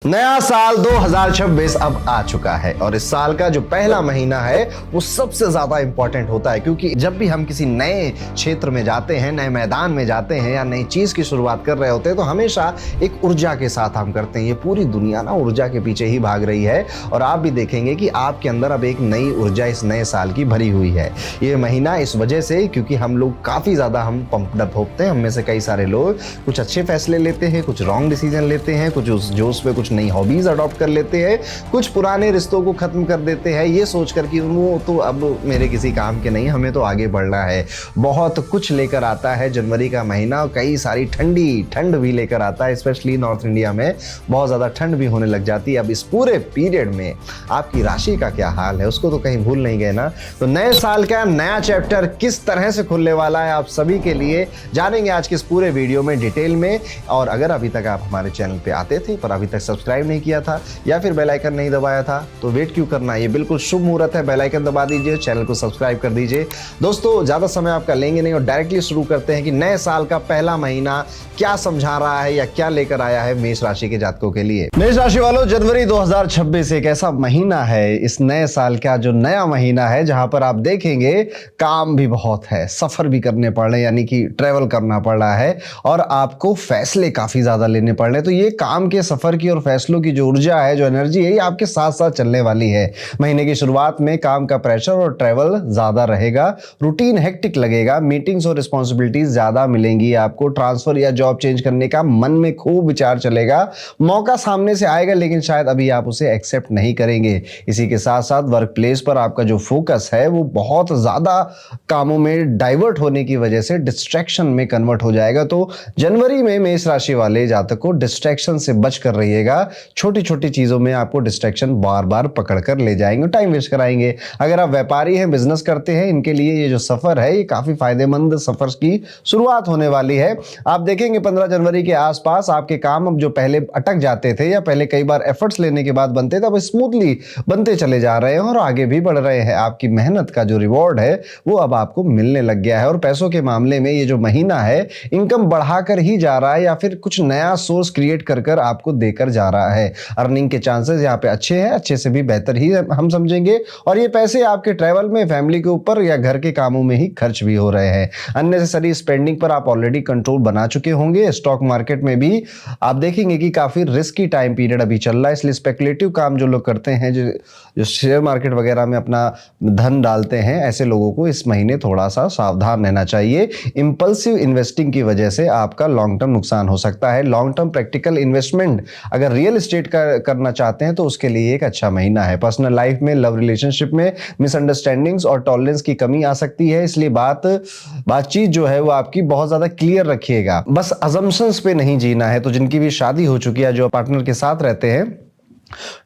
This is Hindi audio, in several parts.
नया साल 2026 अब आ चुका है और इस साल का जो पहला महीना है वो सबसे ज्यादा इंपॉर्टेंट होता है, क्योंकि जब भी हम किसी नए क्षेत्र में जाते हैं, नए मैदान में जाते हैं या नई चीज की शुरुआत कर रहे होते हैं तो हमेशा एक ऊर्जा के साथ हम करते हैं। ये पूरी दुनिया ना ऊर्जा के पीछे ही भाग रही है और आप भी देखेंगे कि आपके अंदर अब एक नई ऊर्जा इस नए साल की भरी हुई है। ये महीना इस वजह से क्योंकि हम लोग काफी ज्यादा हम पंप्ड अप होते हैं। हम में से कई सारे लोग कुछ अच्छे फैसले लेते हैं, कुछ रॉन्ग डिसीजन लेते हैं, कुछ उस जोश पे कुछ नई हॉबीज अडॉप्ट कर लेते हैं, कुछ पुराने रिश्तों को खत्म कर देते हैं ये सोचकर कि वो तो अब मेरे किसी काम के नहीं, हमें तो आगे बढ़ना है। बहुत कुछ लेकर आता है जनवरी का महीना और कई सारी ठंड भी लेकर आता है। स्पेशली नॉर्थ इंडिया में बहुत ज़्यादा ठंड भी होने लग जाती है। अब इस पूरे पीरियड में आपकी राशि का क्या हाल है उसको तो कहीं भूल नहीं गए ना। तो नए साल का नया चैप्टर किस तरह से खुलने वाला है आप सभी के लिए जानेंगे आज के इस पूरे वीडियो में डिटेल में। और अगर अभी तक आप हमारे चैनल पे आते थे पर अभी तक सब्सक्राइब नहीं किया था या फिर बेल आइकन नहीं दबाया था तो वेट क्यों करना, ये बिल्कुल शुभ मुहूर्त है। बेल आइकन दबा दीजिए, चैनल को सब्सक्राइब कर दीजिए। दोस्तों ज्यादा समय आपका लेंगे नहीं और डायरेक्टली शुरू करते हैं कि नए साल का पहला महीना क्या समझा रहा है या क्या लेकर आया है मेष राशि के जातकों के लिए। मेष राशि वालों, जनवरी 2026 एक ऐसा महीना है इस नए साल का जो नया महीना है जहां पर आप देखेंगे काम भी बहुत है, सफर भी करने पड़ रहे हैं, यानी कि ट्रेवल करना पड़ रहा है और आपको फैसले काफी ज्यादा लेने पड़ रहे हैं। तो ये काम के सफर की और फैसलों की जो ऊर्जा है, जो एनर्जी है, ये आपके साथ साथ चलने वाली है। महीने की शुरुआत में काम का प्रेशर और ट्रैवल ज्यादा रहेगा, रूटीन हेक्टिक लगेगा, मीटिंग्स और रिस्पॉन्सिबिलिटीज ज्यादा मिलेंगी आपको, ट्रांसफर या जॉब चेंज करने का मन में खूब विचार चलेगा, मौका सामने से आएगा लेकिन शायद अभी आप उसे एक्सेप्ट नहीं करेंगे। इसी के साथ साथ वर्क प्लेस पर आपका जो फोकस है वो बहुत ज्यादा कामों में डाइवर्ट होने की वजह से डिस्ट्रैक्शन में कन्वर्ट हो जाएगा। तो जनवरी में मेष राशि वाले जातक को डिस्ट्रैक्शन से बच कर रहिएगा। छोटी छोटी चीजों में आपको डिस्ट्रैक्शन बार बार पकड़ कर ले जाएंगे, टाइम वेस्ट कराएंगे। अगर आप व्यापारी हैं, बिजनेस करते हैं, इनके लिए ये जो सफर है ये काफी फायदेमंद सफर की शुरुआत होने वाली है। आप देखेंगे 15 जनवरी के आसपास आपके काम अब जो पहले अटक जाते थे या पहले कई बार एफर्ट्स लेने के बाद बनते थे, अब स्मूथली बनते चले जा रहे हैं और आगे भी बढ़ रहे हैं। आपकी मेहनत का जो रिवॉर्ड है वो अब आपको मिलने लग गया है और पैसों के मामले में ये जो महीना है इनकम बढ़ाकर ही जा रहा है या फिर कुछ नया सोर्स क्रिएट कर आपको देकर जा रहा है। अर्निंग के चांसेस यहाँ पे अच्छे हैं, अच्छे से भी बेहतर ही हम समझेंगे और ये पैसे आपके ट्रैवल में, फैमिली के ऊपर या घर के कामों में ही खर्च भी हो रहे हैं। अननेसेसरी स्पेंडिंग पर आप ऑलरेडी कंट्रोल बना चुके होंगे। स्टॉक मार्केट में भी आप देखेंगे कि काफी रिस्की टाइम पीरियड अभी चल रहा है, इसलिए स्पेकुलेटिव काम जो लोग करते हैं, जो शेयर मार्केट वगैरह में अपना धन डालते हैं, ऐसे लोगों को इस महीने थोड़ा सा सावधान रहना चाहिए। इंपल्सिव इन्वेस्टिंग की वजह से आपका लॉन्ग टर्म नुकसान हो सकता है। लॉन्ग टर्म प्रैक्टिकल इन्वेस्टमेंट अगर रियल एस्टेट का करना चाहते हैं तो उसके लिए एक अच्छा महीना है। पर्सनल लाइफ में, लव रिलेशनशिप में मिसअंडरस्टैंडिंग्स और टॉलरेंस की कमी आ सकती है, इसलिए बातचीत जो है वो आपकी बहुत ज्यादा क्लियर रखिएगा। बस अजम्पशंस पे नहीं जीना है। तो जिनकी भी शादी हो चुकी है, जो पार्टनर के साथ रहते हैं,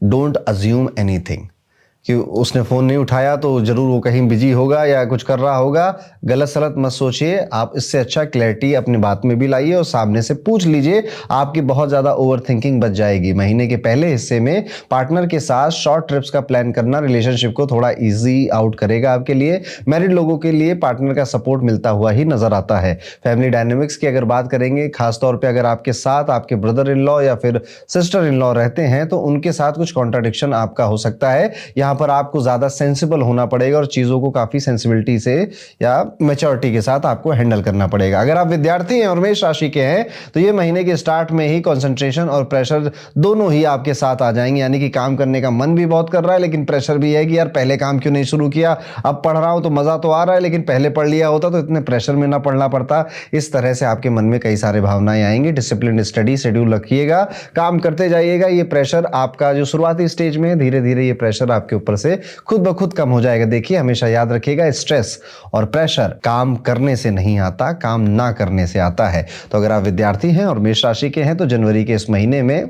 डोंट अज्यूम एनीथिंग कि उसने फोन नहीं उठाया तो जरूर वो कहीं बिजी होगा या कुछ कर रहा होगा। गलत सलत मत सोचिए। आप इससे अच्छा क्लैरिटी अपनी बात में भी लाइए और सामने से पूछ लीजिए, आपकी बहुत ज्यादा ओवर थिंकिंग बच जाएगी। महीने के पहले हिस्से में पार्टनर के साथ शॉर्ट ट्रिप्स का प्लान करना रिलेशनशिप को थोड़ा इजी आउट करेगा आपके लिए। मैरिड लोगों के लिए पार्टनर का सपोर्ट मिलता हुआ ही नजर आता है। फैमिली डायनेमिक्स की अगर बात करेंगे, खासतौर पर अगर आपके साथ आपके ब्रदर इन लॉ या फिर सिस्टर इन लॉ रहते हैं तो उनके साथ कुछ कॉन्ट्राडिक्शन आपका हो सकता है। पर आपको ज्यादा सेंसिबल होना पड़ेगा और चीजों को काफी सेंसिबिलिटी से या मैच्योरिटी के साथ आपको हैंडल करना पड़ेगा। अगर आप विद्यार्थी हैं और मेष राशि के हैं तो ये महीने के स्टार्ट में ही कंसंट्रेशन और प्रेशर दोनों ही आपके साथ आ जाएंगे, यानी कि काम करने का मन भी बहुत कर रहा है लेकिन प्रेशर भी है कि यार पहले काम क्यों नहीं शुरू किया, अब पढ़ रहा हूं तो मजा तो आ रहा है लेकिन पहले पढ़ लिया होता तो इतने प्रेशर में ना पढ़ना पड़ता। इस तरह से आपके मन में कई सारे भावनाएं आएंगी। डिसिप्लिन स्टडी शेड्यूल रखिएगा, काम करते जाइएगा। ये प्रेशर आपका जो शुरुआती स्टेज में, धीरे धीरे ये प्रेशर आपके ऊपर से खुद ब खुद कम हो जाएगा। देखिए हमेशा याद रखिएगा, स्ट्रेस और प्रेशर काम करने से नहीं आता, काम ना करने से आता है। तो अगर आप विद्यार्थी हैं और मेष राशि के हैं तो जनवरी के इस महीने में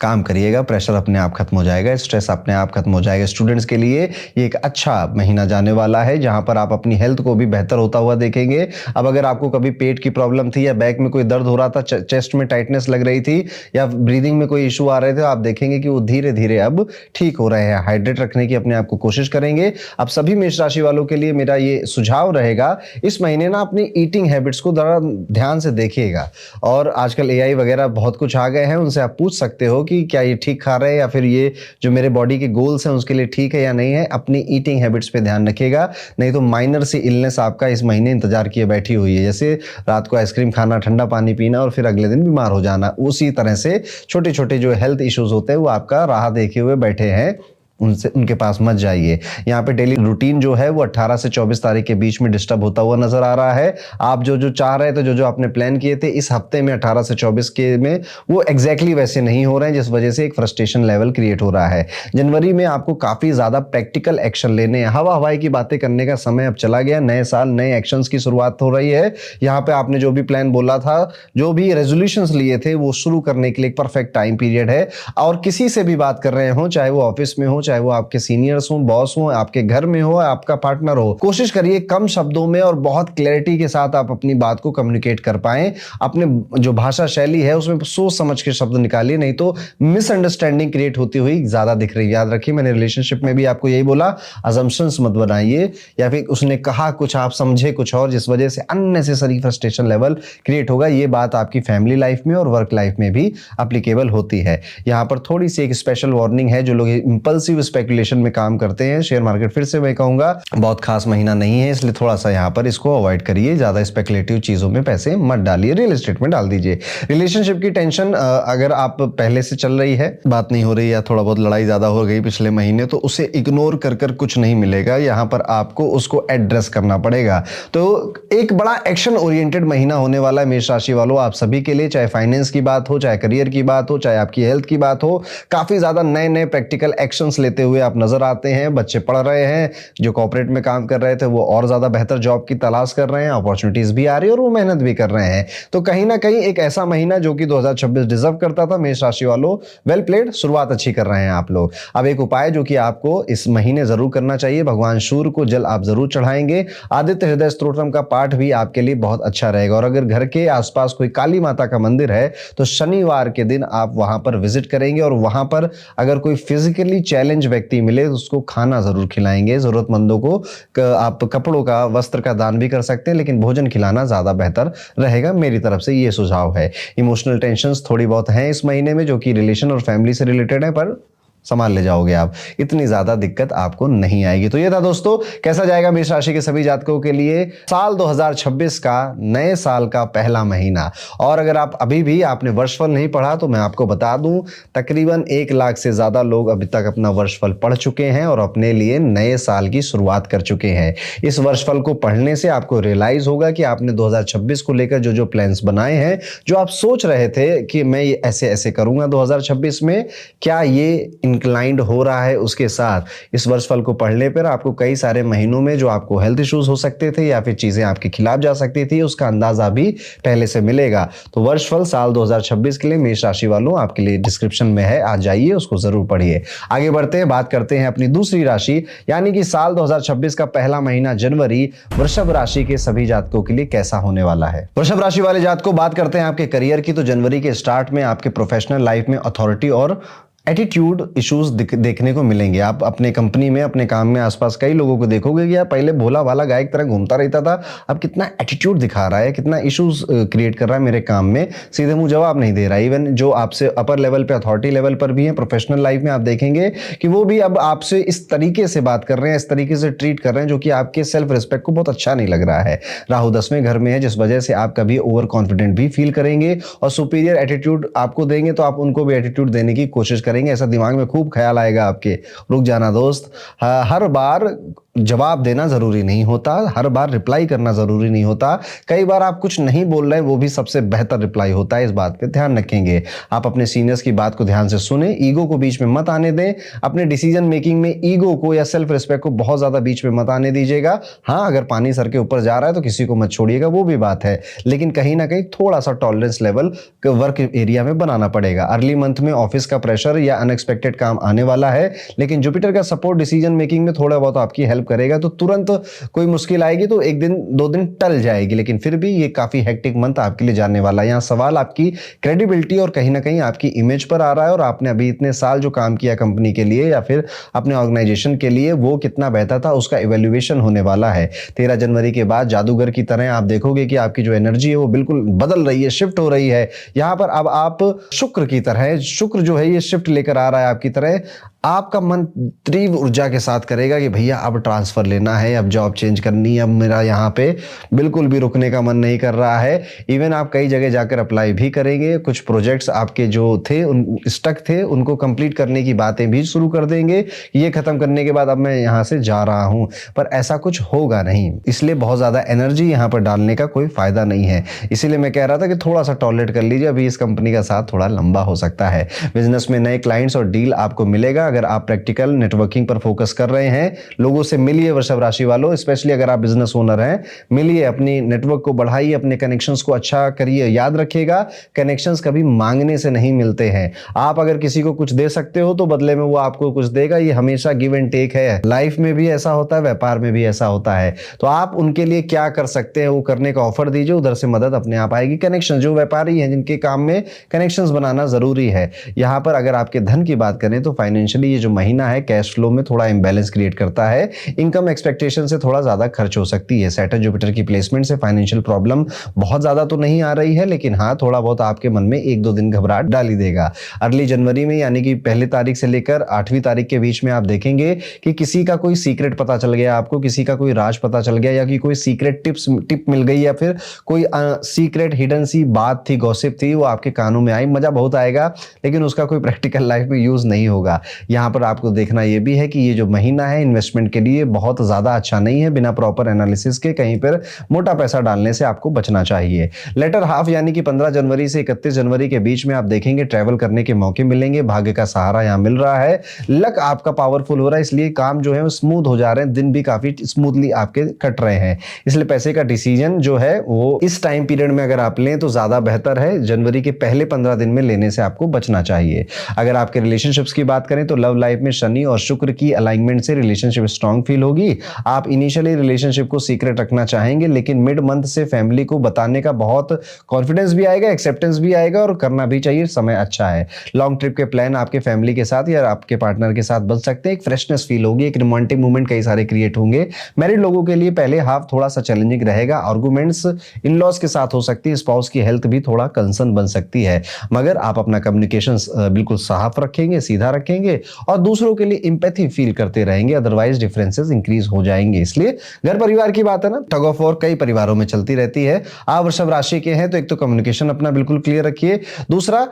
काम करिएगा, प्रेशर अपने आप खत्म हो जाएगा, स्ट्रेस अपने आप खत्म हो जाएगा। स्टूडेंट्स के लिए ये एक अच्छा महीना जाने वाला है जहां पर आप अपनी हेल्थ को भी बेहतर होता हुआ देखेंगे। अब अगर आपको कभी पेट की प्रॉब्लम थी या बैक में कोई दर्द हो रहा था, चेस्ट में टाइटनेस लग रही थी या ब्रीदिंग में कोई इशू आ रहे थे, आप देखेंगे कि वो धीरे धीरे अब ठीक हो रहे हैं। हाइड्रेट रखने की अपने आप को कोशिश करेंगे। अब सभी मेष राशि वालों के लिए मेरा ये सुझाव रहेगा, इस महीने ना अपनी ईटिंग हैबिट्स को जरा ध्यान से देखिएगा। और आजकल एआई वगैरह बहुत कुछ आ गए हैं, उनसे आप पूछ सकते हो कि क्या ये ठीक खा रहे हैं या फिर ये जो मेरे बॉडी के गोल्स हैं उसके लिए ठीक है या नहीं है। अपनी ईटिंग हैबिट्स पे ध्यान रखिएगा, नहीं तो माइनर सी इलनेस आपका इस महीने इंतजार किए बैठी हुई है। जैसे रात को आइसक्रीम खाना, ठंडा पानी पीना और फिर अगले दिन बीमार हो जाना, उसी तरह से छोटे छोटे जो हेल्थ इश्यूज होते हैं वो आपका राह देखे हुए बैठे हैं, उनसे उनके पास मत जाइए। यहाँ पे डेली रूटीन जो है वो 18 से 24 तारीख के बीच में डिस्टर्ब होता हुआ नजर आ रहा है। आप जो जो चाह रहे थे, जो जो आपने प्लान किए थे इस हफ्ते में 18 से 24 के में, वो एग्जैक्टली वैसे नहीं हो रहे हैं, जिस वजह से एक फ्रस्ट्रेशन लेवल क्रिएट हो रहा है। जनवरी में आपको काफी ज्यादा प्रैक्टिकल एक्शन लेने हैं। हवा हवाई की बातें करने का समय अब चला गया। नए साल नए एक्शंस की शुरुआत हो रही है। यहाँ पे आपने जो भी प्लान बोला था, जो भी रेजोल्यूशंस लिए थे, वो शुरू करने के लिए एक परफेक्ट टाइम पीरियड है। और किसी से भी बात कर रहे हो, चाहे वो ऑफिस में हो, चाहे वो आपके सीनियर्स हो, बॉस हो, आपके घर में हो, आपका पार्टनर हो, कोशिश करिए कम शब्दों में और बहुत क्लैरिटी के साथ आप अपनी बात को कम्युनिकेट कर पाएं। अपने जो भाषा शैली है उसमें सोच समझ के शब्द निकालिए, नहीं तो मिसअंडरस्टैंडिंग क्रिएट होती हुई ज्यादा दिख रही है। याद रखिए, मैंने रिलेशनशिप में भी आपको यही बोला, अजम्पशंस मत बनाइए या फिर उसने कहा कुछ आप समझे कुछ और, जिस वजह से अननेसेसरी फ्रस्ट्रेशन लेवल क्रिएट होगा। ये बात आपकी फैमिली लाइफ में और वर्क लाइफ में भी एप्लीकेबल होती है। यहां पर थोड़ी सी एक स्पेशल वार्निंग है, जो लोग इंपल्सिव स्पेकुलेशन में काम करते हैं, शेयर मार्केट फिर से मैं कहूंगा बहुत खास महीना नहीं है, इसलिए थोड़ा सा यहां पर इसको अवॉइड करिए। ज्यादा स्पेकुलेटिव चीजों में पैसे मत डालिए, रियल एस्टेट में डाल दीजिए। रिलेशनशिप की टेंशन अगर आप पहले से चल रही है, बात नहीं हो रही या थोड़ा बहुत लड़ाई ज्यादा हो गई पिछले महीने, तो उसे इग्नोर कर कर कुछ नहीं मिलेगा। यहां पर आपको उसको एड्रेस करना पड़ेगा। तो एक बड़ा एक्शन ओरिएंटेड महीना होने वाला है मेष राशि वालों आप सभी के लिए, चाहे फाइनेंस की बात हो, चाहे करियर की बात हो, चाहे आपकी हेल्थ की बात हो। काफी ज्यादा नए नए प्रैक्टिकल एक्शंस लेते हुए आप नजर आते हैं। बच्चे पढ़ रहे हैं, जो कॉर्पोरेट में काम कर रहे थे वो और ज्यादा बेहतर जॉब की तलाश कर रहे हैं, अपॉर्चुनिटीज भी आ रही है और वो मेहनत भी कर रहे हैं। तो कहीं ना कहीं एक ऐसा महीना जो कि 2026 डिजर्व करता था, मेष राशि वालों वेल प्लेड, शुरुआत अच्छी कर रहे हैं आप लोग। अब एक उपाय जो कि आपको इस महीने जरूर करना चाहिए, भगवान सूर्य को जल आप जरूर चढ़ाएंगे। आदित्य हृदय स्तोत्रम का पाठ भी आपके लिए बहुत अच्छा रहेगा। और अगर घर के आसपास कोई काली माता का मंदिर है तो शनिवार के दिन आप वहां पर विजिट करेंगे और वहां पर अगर कोई फिजिकली चैलेंज व्यक्ति मिले तो उसको खाना जरूर खिलाएंगे। जरूरतमंदों को आप कपड़ों का, वस्त्र का दान भी कर सकते हैं, लेकिन भोजन खिलाना ज्यादा बेहतर रहेगा। मेरी तरफ से ये सुझाव है। इमोशनल टेंशंस थोड़ी बहुत हैं इस महीने में, जो कि रिलेशन और फैमिली से रिलेटेड है, पर संभाल ले जाओगे आप, इतनी ज्यादा दिक्कत आपको नहीं आएगी। तो ये था दोस्तों, कैसा जाएगा मेष राशि के सभी जातकों के लिए साल 2026 का, नए साल का पहला महीना। और अगर आप अभी भी आपने वर्षफल नहीं पढ़ा तो मैं आपको बता दूं, तकरीबन 1 लाख से ज्यादा लोग अभी तक अपना वर्षफल पढ़ चुके हैं और अपने लिए नए साल की शुरुआत कर चुके हैं। इस वर्षफल को पढ़ने से आपको रियलाइज होगा कि आपने 2026 को लेकर जो जो प्लान्स बनाए हैं, जो आप सोच रहे थे कि मैं ये ऐसे ऐसे करूंगा 2026 में, क्या ये इंक्लाइंड हो रहा है उसके साथ। इस वर्षफल को पढ़ने पर आपको कई सारे महीनों में जो आपको हेल्थ इश्यूज हो सकते थे या फिर चीजें आपके खिलाफ जा सकती थी, उसका अंदाजा भी पहले से मिलेगा। तो वर्षफल साल 2026 के लिए मेष राशि वालों आपके लिए डिस्क्रिप्शन में है, आज जाइए उसको जरूर पढ़िए। आगे बढ़ते हैं, बात करते हैं अपनी दूसरी राशि, यानी कि साल 2026 का पहला महीना जनवरी, वृषभ राशि के सभी जातकों के लिए कैसा होने वाला है। वृषभ राशि वाले जातकों, बात करते हैं आपके करियर की। तो जनवरी के स्टार्ट में आपके प्रोफेशनल लाइफ में अथॉरिटी और एटीट्यूड इश्यूज देखने को मिलेंगे। आप अपने कंपनी में, अपने काम में आसपास कई लोगों को देखोगे कि यार पहले भोला भाला गाय की तरह घूमता रहता था, अब कितना एटीट्यूड दिखा रहा है, कितना इश्यूज क्रिएट कर रहा है मेरे काम में, सीधे मुंह जवाब नहीं दे रहा है। इवन जो आपसे अपर लेवल पे, अथॉरिटी लेवल पर भी है, प्रोफेशनल लाइफ में आप देखेंगे कि वो भी अब आपसे इस तरीके से बात कर रहे हैं, इस तरीके से ट्रीट कर रहे हैं, जो कि आपके सेल्फ रिस्पेक्ट को बहुत अच्छा नहीं लग रहा है। राहु 10वें घर में है, जिस वजह से आप कभी ओवर कॉन्फिडेंट भी फील करेंगे और सुपीरियर एटीट्यूड आपको देंगे तो आप उनको भी एटीट्यूड देने की कोशिश करेंगे। ऐसा दिमाग में खूब ख्याल आएगा आपके, रुक जाना दोस्त, हर बार जवाब देना जरूरी नहीं होता, हर बार रिप्लाई करना जरूरी नहीं होता। कई बार आप कुछ नहीं बोल रहे हैं, वो भी सबसे बेहतर रिप्लाई होता है। इस बात पे ध्यान रखेंगे। आप अपने सीनियर्स की बात को ध्यान से सुने, ईगो को बीच में मत आने दें। अपने डिसीजन मेकिंग में ईगो को या सेल्फ रिस्पेक्ट को बहुत ज्यादा बीच में मत आने दीजिएगा। हाँ, अगर पानी सर के ऊपर जा रहा है तो किसी को मत छोड़िएगा, वो भी बात है, लेकिन कहीं ना कहीं थोड़ा सा टॉलरेंस लेवल वर्क एरिया में बनाना पड़ेगा। अर्ली मंथ में ऑफिस का प्रेशर या अनएक्सपेक्टेड काम आने वाला है, लेकिन जुपिटर का सपोर्ट डिसीजन मेकिंग में थोड़ा बहुत आपकी हेल्प करेगा। तो तुरंत कोई मुश्किल आएगी तो एक दिन दो दिन टल जाएगी, लेकिन फिर भी ये काफी हेक्टिक मंथ आपके लिए जाने वाला है। यहाँ सवाल आपकी क्रेडिबिलिटी और कहीं ना कहीं आपकी इमेज पर आ रहा है, और आपने अभी इतने साल जो काम किया कंपनी के लिए या फिर अपने ऑर्गेनाइजेशन के लिए, वो कितना बेहतर था उसका इवेल्युएशन होने वाला है। 13 जनवरी के बाद जादूगर की तरह आप देखोगे कि आपकी जो एनर्जी है वो बिल्कुल बदल रही है, शिफ्ट हो रही है। यहां पर अब आप शुक्र की तरह, शुक्र जो है ये शिफ्ट लेकर आ रहा है आपकी तरह। आपका मन तीव्र ऊर्जा के साथ करेगा कि भैया अब ट्रांसफर लेना है, अब जॉब चेंज करनी है, अब मेरा यहाँ पे बिल्कुल भी रुकने का मन नहीं कर रहा है। इवन आप कई जगह जाकर अप्लाई भी करेंगे, कुछ प्रोजेक्ट्स आपके जो थे उन स्टक थे उनको कंप्लीट करने की बातें भी शुरू कर देंगे। ये खत्म करने के बाद अब मैं यहाँ से जा रहा हूँ, पर ऐसा कुछ होगा नहीं, इसलिए बहुत ज्यादा एनर्जी यहाँ पर डालने का कोई फायदा नहीं है। इसीलिए मैं कह रहा था कि थोड़ा सा टॉलरेट कर लीजिए, अभी इस कंपनी का साथ थोड़ा लंबा हो सकता है। बिजनेस में नए क्लाइंट्स और डील आपको मिलेगा। अगर आप प्रैक्टिकल नेटवर्किंग पर फोकस कर रहे हैं, लोगों से मिलिए वृषभ राशि वालों, स्पेशली अगर आप बिजनेस ओनर हैं, मिलिए, अपनी नेटवर्क को बढ़ाइए, अपने कनेक्शंस को अच्छा करिए। याद रखिएगा, कनेक्शंस कभी मांगने से नहीं मिलते हैं। आप अगर किसी को कुछ दे सकते हो तो बदले में वो आपको कुछ देगा। ये हमेशा गिव एंड टेक है, लाइफ में भी ऐसा होता है, व्यापार में भी ऐसा होता है। तो आप उनके लिए क्या कर सकते हैं वो करने का ऑफर दीजिए, उधर से मदद अपने आप आएगी। कनेक्शन, जो व्यापारी हैं जिनके काम में कनेक्शंस बनाना जरूरी है। यहां पर अगर आपके धन की बात करें तो फाइनेंशियली ये जो महीना है कैश फ्लो में थोड़ा इंबैलेंस क्रिएट करता है। इनकम एक्सपेक्टेशन से थोड़ा ज्यादा खर्च हो सकती है। सैटर्न जुपिटर की प्लेसमेंट से फाइनेंशियल प्रॉब्लम बहुत ज्यादा तो नहीं आ रही है, लेकिन हाँ थोड़ा बहुत आपके मन में एक दो दिन घबराहट डाल ही देगा। अर्ली जनवरी में यानी कि पहली तारीख से लेकर 8वीं तारीख के बीच में आप देखेंगे कि किसी का कोई सीक्रेट पता चल गया आपको, किसी का कोई राज पता चल गया, या कि कोई सीक्रेट टिप मिल गई, या फिर कोई सीक्रेट हिडन सी बात थी, गॉसिप थी, वो आपके कानों में आई। मजा बहुत आएगा, लेकिन उसका कोई प्रैक्टिकल लाइफ में यूज नहीं होगा। यहां पर आपको देखना यह भी है कि ये जो महीना है इन्वेस्टमेंट के लिए बहुत ज्यादा अच्छा नहीं है। बिना प्रॉपर एनालिसिस के कहीं पर मोटा पैसा डालने से आपको बचना चाहिए। लेटर हाफ यानी कि 15 जनवरी से 31 जनवरी के बीच में आप देखेंगे ट्रैवल करने के मौके मिलेंगे। भाग्य का सहारा यहां मिल रहा है, लक आपका पावरफुल हो रहा है, इसलिए काम जो है वो स्मूथ हो जा रहे हैं, दिन भी काफी स्मूथली आपके कट रहे हैं। इसलिए पैसे का डिसीजन जो है वो इस टाइम पीरियड में अगर आप लें तो ज्यादा बेहतर है। जनवरी के पहले 15 दिन में लेने से आपको बचना चाहिए। अगर आपके रिलेशनशिप्स की बात करें तो लव लाइफ में शनि और शुक्र की अलाइनमेंट से रिलेशनशिप स्ट्रांग फील होगी। आप इनिशियली रिलेशनशिप को सीक्रेट रखना चाहेंगे, लेकिन मिड मंथ से फैमिली को बताने का बहुत कॉन्फिडेंस भी आएगा, एक्सेप्टेंस भी आएगा, और करना भी चाहिए, समय अच्छा है। लॉन्ग ट्रिप के प्लान आपके फैमिली के साथ या आपके पार्टनर के साथ बन सकते हैं। एक फ्रेशनेस फील होगी, एक रोमांटिक मूवमेंट कई सारे क्रिएट होंगे। मैरिड लोगों के लिए पहले हाफ थोड़ा सा चैलेंजिंग रहेगा। आर्गुमेंट्स इन लॉज के साथ हो सकती है, स्पाउस की हेल्थ भी थोड़ा कंसर्न बन सकती है, मगर आप अपना कम्युनिकेशन बिल्कुल साफ रखेंगे, सीधा रखेंगे, और दूसरों के लिए इंपैथी फील करते रहेंगे, अदरवाइज डिफरेंसेस इंक्रीज हो जाएंगे। इसलिए घर परिवार की बात है ना, टग ऑफ वॉर कई परिवारों में चलती रहती है। आप वृषभ राशि के हैं तो एक तो कम्युनिकेशन अपना बिल्कुल क्लियर रखिए। दूसरा,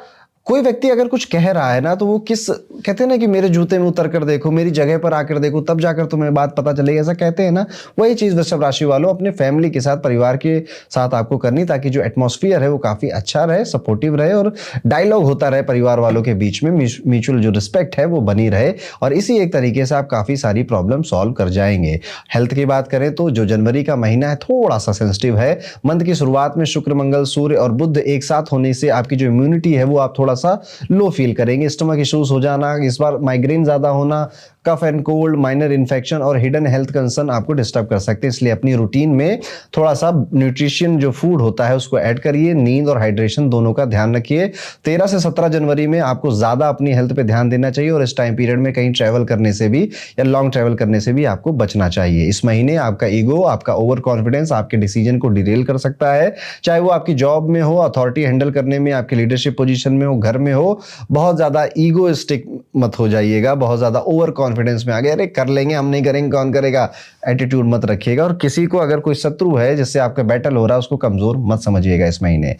कोई व्यक्ति अगर कुछ कह रहा है ना तो वो किस कहते हैं ना कि मेरे जूते में उतर कर देखो, मेरी जगह पर आकर देखो, तब जाकर तुम्हें बात पता चलेगी, ऐसा कहते हैं ना। वही चीज वृषभ राशि वालों अपने फैमिली के साथ, परिवार के साथ आपको करनी, ताकि जो एटमॉस्फेयर है वो काफी अच्छा रहे, सपोर्टिव रहे, और डायलॉग होता रहे परिवार वालों के बीच में, म्यूचुअल जो रिस्पेक्ट है वो बनी रहे, और इसी एक तरीके से आप काफी सारी प्रॉब्लम सॉल्व कर जाएंगे। हेल्थ की बात करें तो जो जनवरी का महीना है थोड़ा सा सेंसिटिव है। मंथ की शुरुआत में शुक्र, मंगल, सूर्य और बुध एक साथ होने से आपकी जो इम्यूनिटी है वो आप थोड़ा सा लो फील करेंगे। स्टमक इश्यूज हो जाना, इस बार माइग्रेन ज्यादा होना, cough and cold, minor infection और हिडन हेल्थ कंसर्न आपको डिस्टर्ब कर सकते हैं। इसलिए अपनी रूटीन में थोड़ा सा न्यूट्रिशन जो फूड होता है उसको ऐड करिए। नींद और हाइड्रेशन दोनों का ध्यान रखिए। 13 से 17 जनवरी में आपको ज्यादा अपनी हेल्थ पे ध्यान देना चाहिए, और इस टाइम पीरियड में कहीं ट्रैवल करने से भी या लॉन्ग ट्रैवल करने से भी आपको बचना चाहिए। इस महीने आपका ईगो, आपका ओवर कॉन्फिडेंस आपके डिसीजन को डिरेल कर सकता है, चाहे वो आपकी जॉब में हो, अथॉरिटी हैंडल करने में, आपकी लीडरशिप पोजीशन में हो, घर में हो। बहुत ज्यादा ईगोइस्टिक मत हो जाइएगा, बहुत ज्यादा ओवर कॉन्फिडेंस में आ गए, अरे कर लेंगे, हम नहीं करेंगे कौन करेगा, एटीट्यूड मत रखिएगा। और किसी को अगर कोई शत्रु है जिससे आपका बैटल हो रहा है उसको कमजोर मत समझिएगा इस महीने।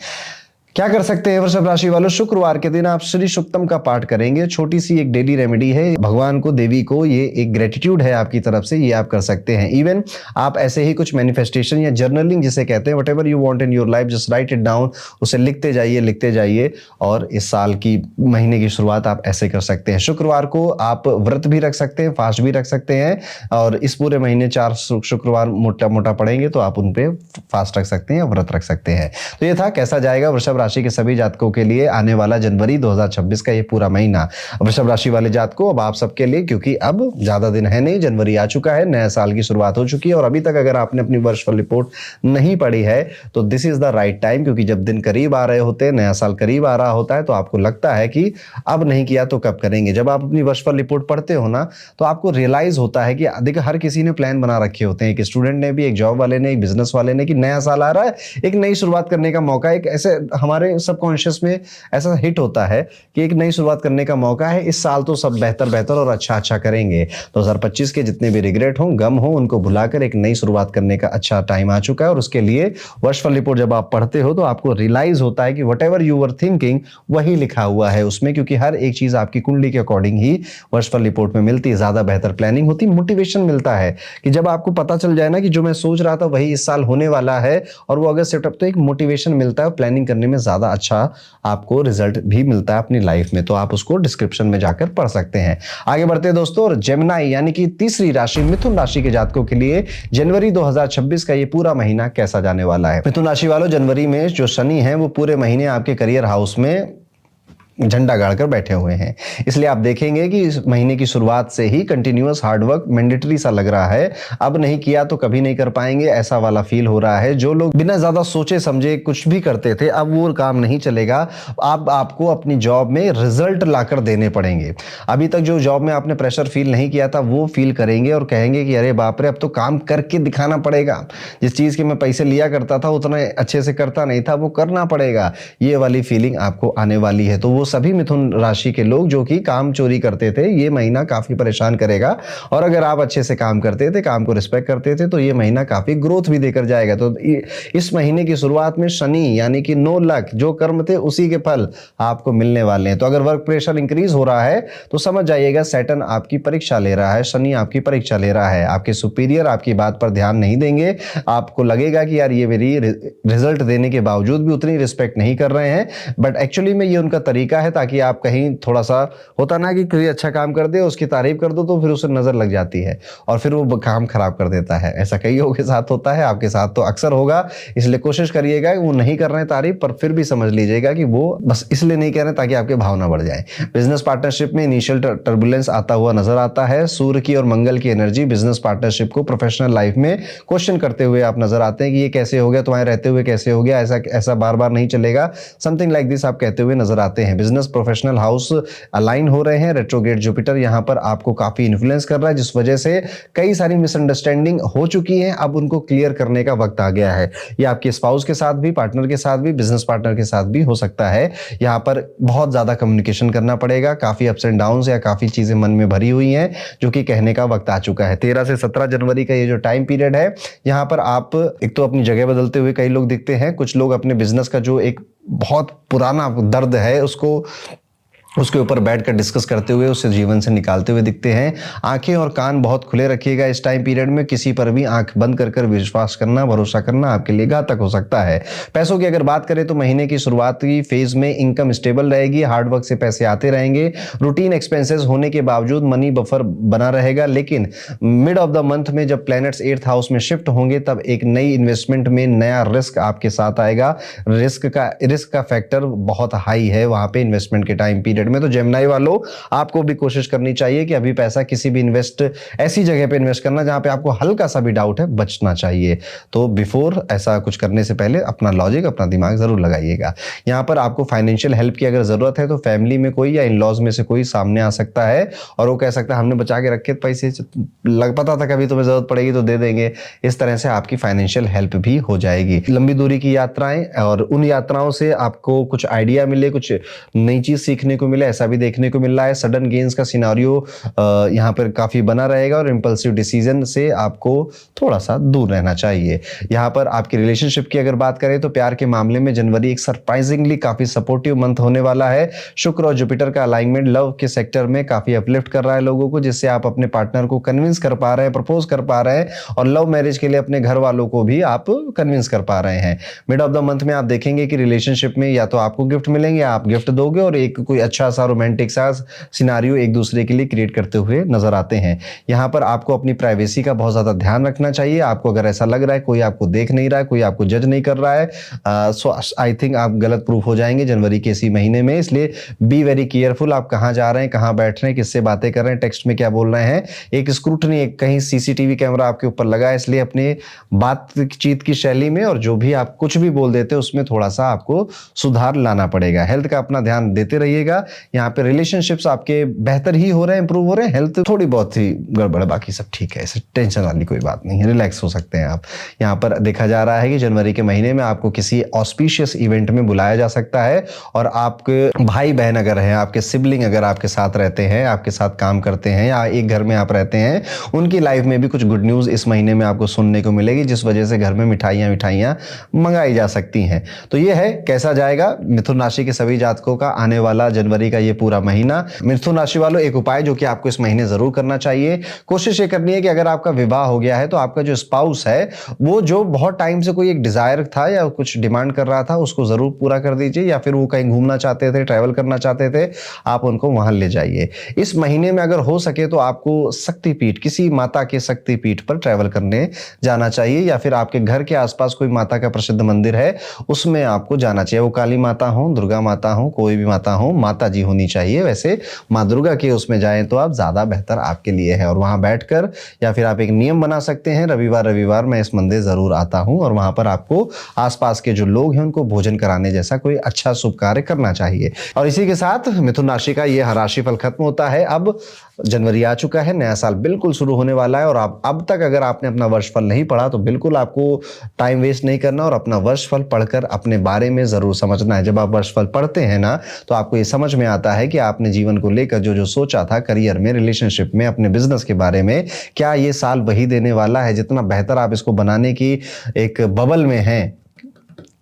क्या कर सकते हैं वृषभ राशि वालों? शुक्रवार के दिन आप श्री सुक्तम का पाठ करेंगे। छोटी सी एक डेली रेमेडी है, भगवान को, देवी को, ये एक ग्रेटिट्यूड है आपकी तरफ से, ये आप कर सकते हैं। इवन आप ऐसे ही कुछ मैनिफेस्टेशन या जर्नलिंग जिसे कहते हैं, whatever you want in your life, just right it down, उसे लिखते जाइए। और इस साल की महीने की शुरुआत आप ऐसे कर सकते हैं। शुक्रवार को आप व्रत भी रख सकते हैं, फास्ट भी रख सकते हैं, और इस पूरे महीने 4 शुक्रवार मोटा पड़ेंगे तो आप उन पे फास्ट रख सकते हैं या व्रत रख सकते हैं। तो ये था कैसा जाएगा वृषभ राशि के सभी जातकों के लिए आने वाला जनवरी 2026 का ये पूरा महीना। वृषभ राशि वाले जातकों, अब आप सबके लिए, क्योंकि अब ज्यादा दिन है नहीं, जनवरी आ चुका है, नया साल की शुरुआत हो चुकी है, और अभी तक अगर आपने अपनी वर्षफल रिपोर्ट नहीं पढ़ी है तो this is the right time, क्योंकि जब दिन करीब आ रहे होते हैं, नया साल करीब आ रहा होता है, तो आपको लगता है कि अब नहीं किया तो कब करेंगे। जब आप अपनी वर्षफल रिपोर्ट पढ़ते हो ना, तो आपको रियलाइज होता है कि देखिए हर किसी ने प्लान बना रखे होते हैं, एक स्टूडेंट ने भी, एक जॉब वाले ने, एक बिजनेस वाले ने, कि नया साल आ रहा है, एक नई शुरुआत करने का मौका, एक ऐसे हमारे सबकॉन्शियस में ऐसा हिट होता है कि एक नई शुरुआत करने का मौका है, इस साल तो सब बेहतर और अच्छा करेंगे। 2025 के जितने भी रिग्रेट हो, गम हो, उनको भुलाकर एक नई शुरुआत करने का अच्छा टाइम आ चुका है। और उसके लिए वर्षफल रिपोर्ट जब आप पढ़ते हो तो आपको रियलाइज होता है कि व्हाटएवर यू वर थिंकिंग वही लिखा हुआ है उसमें, क्योंकि हर एक चीज आपकी कुंडली के अकॉर्डिंग ही वर्षफल रिपोर्ट में मिलती है। ज्यादा बेहतर प्लानिंग होती, मोटिवेशन मिलता है कि जब आपको पता चल जाए ना कि जो मैं सोच रहा था वही इस साल होने वाला है, और वो अगर सेटअप, तो एक मोटिवेशन मिलता है, प्लानिंग करने में ज्यादा अच्छा आपको रिजल्ट भी मिलता है अपनी लाइफ में। तो आप उसको डिस्क्रिप्शन में जाकर पढ़ सकते हैं। आगे बढ़ते हैं दोस्तों, और जेमिनी यानी कि तीसरी राशि मिथुन राशि के जातकों के लिए जनवरी 2026 का ये पूरा महीना कैसा जाने वाला है। मिथुन राशि वालों, जनवरी में जो शनि है वो पूरे महीने आपके करियर हाउस में झंडा गाड़कर बैठे हुए हैं, इसलिए आप देखेंगे कि इस महीने की शुरुआत से ही कंटिन्यूअस हार्डवर्क मैंडेटरी सा लग रहा है। अब नहीं किया तो कभी नहीं कर पाएंगे, ऐसा वाला फील हो रहा है। जो लोग बिना ज्यादा सोचे समझे कुछ भी करते थे, अब वो काम नहीं चलेगा। अब आपको अपनी जॉब में रिजल्ट लाकर देने पड़ेंगे। अभी तक जो जॉब में आपने प्रेशर फील नहीं किया था वो फील करेंगे और कहेंगे कि अरे बाप रे, अब तो काम करके दिखाना पड़ेगा। जिस चीज के मैं पैसे लिया करता था उतना अच्छे से करता नहीं था, वो करना पड़ेगा। ये वाली फीलिंग आपको आने वाली है। तो वो सभी मिथुन राशि के लोग जो कि काम चोरी करते थे, ये महीना काफी परेशान करेगा। और अगर आप अच्छे से काम करते थे, काम को रिस्पेक्ट करते थे, तो ये महीना काफी ग्रोथ भी देकर जाएगा। तो इस महीने की शुरुआत में शनि यानी कि नो लक, जो कर्म थे उसी के फल आपको मिलने वाले हैं। तो अगर वर्क प्रेशर इंक्रीज हो रहा है तो समझ जाइएगा सैटर्न आपकी परीक्षा ले रहा है, शनि आपकी परीक्षा ले रहा है। आपके सुपीरियर आपकी बात पर ध्यान नहीं देंगे, आपको लगेगा कि यार ये मेरी रिजल्ट देने के बावजूद भी उतनी रिस्पेक्ट नहीं कर रहे हैं, बट एक्चुअली में ये उनका तरीका है ताकि आप कहीं थोड़ा सा, होता ना कि कोई अच्छा काम कर दे, उसकी तारीफ कर दो तो फिर उसे नजर लग जाती है और फिर वो काम खराब कर देता है। ऐसा कई लोगों के साथ होता है, आपके साथ तो अक्सर होगा। इसलिए कोशिश करिएगा, वो नहीं कर रहे हैं तारीफ, पर फिर भी समझ लीजिएगा कि वो बस इसलिए नहीं कह रहे ताकि आपके भावना बढ़ जाए। बिजनेस पार्टनरशिप में इनिशियल टर्बुलेंस आता हुआ नजर आता है। सूर्य की और मंगल की एनर्जी बिजनेस पार्टनरशिप को प्रोफेशनल लाइफ में क्वेश्चन करते हुए आप नजर आते हैं कि ये कैसे हो गया, तुम्हारे रहते हुए कैसे हो गया, ऐसा बार बार नहीं चलेगा, समथिंग लाइक दिस आप कहते हुए नजर आते हैं। बिजनेस प्रोफेशनल हाउस अलाइन हो रहे हैं। रेट्रोग्रेड जुपिटर यहां पर आपको काफी इन्फ्लुएंस कर रहा है, जिस वजह से कई सारी मिसअंडरस्टैंडिंग हो चुकी है, अब उनको क्लियर करने का वक्त आ गया है। ये आपके स्पाउस के साथ भी, पार्टनर के साथ भी, बिजनेस पार्टनर के साथ भी हो सकता है। यहां पर बहुत ज्यादा कम्युनिकेशन करना पड़ेगा। काफी अप्स एंड डाउन्स या काफी चीजें मन में भरी हुई हैं जो कि कहने का वक्त आ चुका है। 13 से 17 जनवरी का ये जो टाइम पीरियड है, यहां पर आप एक तो अपनी जगह बदलते हुए कई लोग दिखते हैं। कुछ लोग अपने बिजनेस का जो एक बहुत पुराना दर्द है उसके ऊपर बैठकर डिस्कस करते हुए उसे जीवन से निकालते हुए दिखते हैं। आंखें और कान बहुत खुले रखिएगा इस टाइम पीरियड में। किसी पर भी आंख बंद कर विश्वास करना, भरोसा करना आपके लिए घातक हो सकता है। पैसों की अगर बात करें तो महीने की शुरुआती फेज में इनकम स्टेबल रहेगी, हार्डवर्क से पैसे आते रहेंगे। रूटीन एक्सपेंसेस होने के बावजूद मनी बफर बना रहेगा, लेकिन मिड ऑफ द मंथ में जब प्लैनेट्स 8th हाउस में शिफ्ट होंगे तब एक नई इन्वेस्टमेंट में नया रिस्क आपके साथ आएगा। रिस्क का फैक्टर बहुत हाई है वहां पे इन्वेस्टमेंट के टाइम पीरियड में। तो जेमिनी वालों, आपको भी कोशिश करनी चाहिए कि अभी पैसा किसी भी ऐसी जगह पे इन्वेस्ट करना जहां पे आपको हल्का सा भी डाउट है, बचना चाहिए। तो बिफोर ऐसा कुछ करने से पहले अपना लॉजिक, अपना दिमाग जरूर लगाइएगा। यहां पर आपको फाइनेंशियल हेल्प की अगर जरूरत है तो फैमिली में कोई या इन लॉज में से कोई सामने आ सकता है और वो कह सकता है हमने बचा के रखे पैसे, पता था कभी तुम्हें जरूरत पड़ेगी तो दे देंगे। इस तरह से आपकी फाइनेंशियल हेल्प भी हो जाएगी। लंबी दूरी की यात्राएं और उन यात्राओं से आपको कुछ आइडिया मिले, कुछ नई चीज सीखने को मिले, ऐसा भी देखने को मिल रहा है। सडन गेन्स का सिनारियो यहाँ पर काफी बना रहेगा और इंपल्सिव डिसीजन से आपको थोड़ा सा दूर रहना चाहिए। यहाँ पर आपकी रिलेशनशिप की अगर बात करें तो प्यार के मामले में जनवरी एक सरप्राइजिंगली काफी सपोर्टिव मंथ होने वाला है। शुक्र और जुपिटर का अलाइनमेंट लव के सेक्टर में काफी अपलिफ्ट कर रहा है लोगों को, जिससे आप अपने पार्टनर को कन्विंस कर पा रहे हैं, प्रपोज कर पा रहे हैं और लव मैरिज के लिए अपने घर वालों को भी आप कन्विंस कर पा रहे हैं। मिड ऑफ द मंथ में आप देखेंगे कि रिलेशनशिप में या तो आपको गिफ्ट मिलेंगे या आप गिफ्ट दोगे और एक कोई अच्छा सा रोमांटिक सा सिनारियो एक दूसरे के लिए क्रिएट करते हुए नजर आते हैं। यहाँ पर आपको अपनी प्राइवेसी का बहुत ज्यादा ध्यान रखना चाहिए। आपको अगर ऐसा लग रहा है कोई आपको देख नहीं रहा है, कोई आपको जज नहीं कर रहा है, सो आई थिंक आप गलत प्रूफ हो जाएंगे जनवरी के इसी महीने में। इसलिए बी वेरी केयरफुल, आप कहां जा रहे हैं, कहां बैठ रहे हैं, किससे बातें कर रहे हैं, टेक्स्ट में क्या बोल रहे हैं। एक स्क्रूटनी, एक कहीं सीसीटीवी कैमरा आपके ऊपर लगा है, इसलिए अपने बातचीत की शैली में और जो भी आप कुछ भी बोल देते हैं उसमें थोड़ा सा आपको सुधार लाना पड़ेगा। हेल्थ का अपना ध्यान देते रहिएगा। यहाँ पे रिलेशनशिप्स आपके बेहतर ही हो रहे हैं, इंप्रूव हो रहे हैं, हेल्थ थोड़ी बहुत ही गड़बड़ है, बाकी सब ठीक है, इससे टेंशन वाली कोई बात नहीं है, रिलैक्स हो सकते हैं आप। यहाँ पर देखा जा रहा है कि जनवरी के महीने में आपको किसी ऑस्पिशियस इवेंट में बुलाया जा सकता है और आपके भाई बहन अगर हैं, आपके सिबलिंग अगर आपके साथ रहते हैं, आपके साथ काम करते हैं या एक घर में आप रहते हैं, उनकी लाइफ में भी कुछ गुड न्यूज इस महीने में आपको सुनने को मिलेगी, जिस वजह से घर में मिठाइयां मंगाई जा सकती हैं। तो ये है कैसा जाएगा मिथुन राशि के सभी जातकों का आने वाला जनवरी का ये पूरा महीना। मिथुन राशि वालों, एक उपाय जो कि आपको इस महीने जरूर करना चाहिए, कोशिश ये करनी है कि अगर आपका विवाह हो गया है तो आपका जो स्पाउस है वो जो बहुत टाइम से कोई एक डिजायर था या कुछ डिमांड कर रहा था उसको जरूर पूरा कर दीजिए, या फिर वो कहीं घूमना चाहते थे, ट्रैवल करना चाहते थे, आप उनको वहां ले जाइए। इस महीने में अगर हो सके तो आपको शक्तिपीठ, किसी माता के शक्तिपीठ पर ट्रैवल करने जाना चाहिए, या फिर आपके घर के आसपास कोई माता का प्रसिद्ध मंदिर है उसमें आपको जाना चाहिए। वो काली माता हो, दुर्गा माता हो, कोई भी माता हो, माता जी होनी चाहिए। वैसे माँ दुर्गा के उसमें जाएं तो आप ज्यादा बेहतर आपके लिए है। और वहां बैठकर या फिर आप एक नियम बना सकते हैं, रविवार मैं इस मंदिर जरूर आता हूं, और वहां पर आपको आसपास के जो लोग हैं उनको भोजन कराने जैसा कोई अच्छा शुभ कार्य करना चाहिए। और इसी के साथ मिथुन राशि का यह राशिफल खत्म होता है। अब जनवरी आ चुका है, नया साल बिल्कुल शुरू होने वाला है, और आप अब तक अगर आपने अपना वर्षफल नहीं पढ़ा तो बिल्कुल आपको टाइम वेस्ट नहीं करना और अपना वर्षफल पढ़कर अपने बारे में जरूर समझना है। जब आप वर्षफल पढ़ते हैं ना तो आपको ये समझ में आता है कि आपने जीवन को लेकर जो जो सोचा था, करियर में, रिलेशनशिप में, अपने बिजनेस के बारे में, क्या ये साल वही देने वाला है जितना बेहतर आप इसको बनाने की एक बबल में हैं।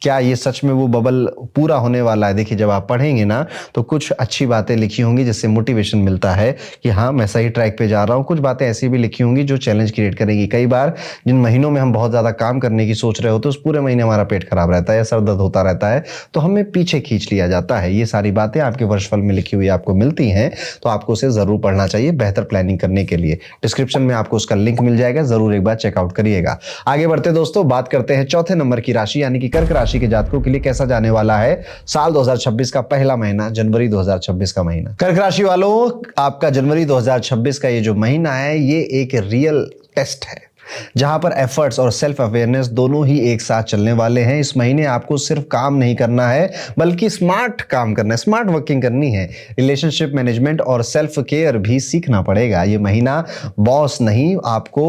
क्या ये सच में वो बबल पूरा होने वाला है? देखिए, जब आप पढ़ेंगे ना तो कुछ अच्छी बातें लिखी होंगी जिससे मोटिवेशन मिलता है कि हाँ मैं सही ट्रैक पे जा रहा हूँ। कुछ बातें ऐसी भी लिखी होंगी जो चैलेंज क्रिएट करेगी। कई बार जिन महीनों में हम बहुत ज़्यादा काम करने की सोच रहे होते हैं उस पूरे महीने हमारा पेट खराब रहता है या सर दर्द होता रहता है, तो हमें पीछे खींच लिया जाता है। ये सारी बातें आपके वर्षफल में लिखी हुई आपको मिलती हैं, तो आपको उसे ज़रूर पढ़ना चाहिए बेहतर प्लानिंग करने के लिए। डिस्क्रिप्शन में आपको उसका लिंक मिल जाएगा, ज़रूर एक बार चेकआउट करिएगा। आगे बढ़ते दोस्तों, बात करते हैं चौथे नंबर की राशि यानी कि कर्क राशि के जातकों के लिए कैसा जाने वाला है साल 2026 का पहला महीना, जनवरी 2026 का महीना। कर्क राशि वालों, आपका जनवरी 2026 का ये जो महीना है ये एक रियल टेस्ट है जहां पर एफर्ट्स और सेल्फ अवेयरनेस दोनों ही एक साथ चलने वाले हैं। इस महीने आपको सिर्फ काम नहीं करना है बल्कि स्मार्ट काम करना है, स्मार्ट वर्किंग करनी है। रिलेशनशिप मैनेजमेंट और सेल्फ केयर भी सीखना पड़ेगा। ये महीना बॉस नहीं आपको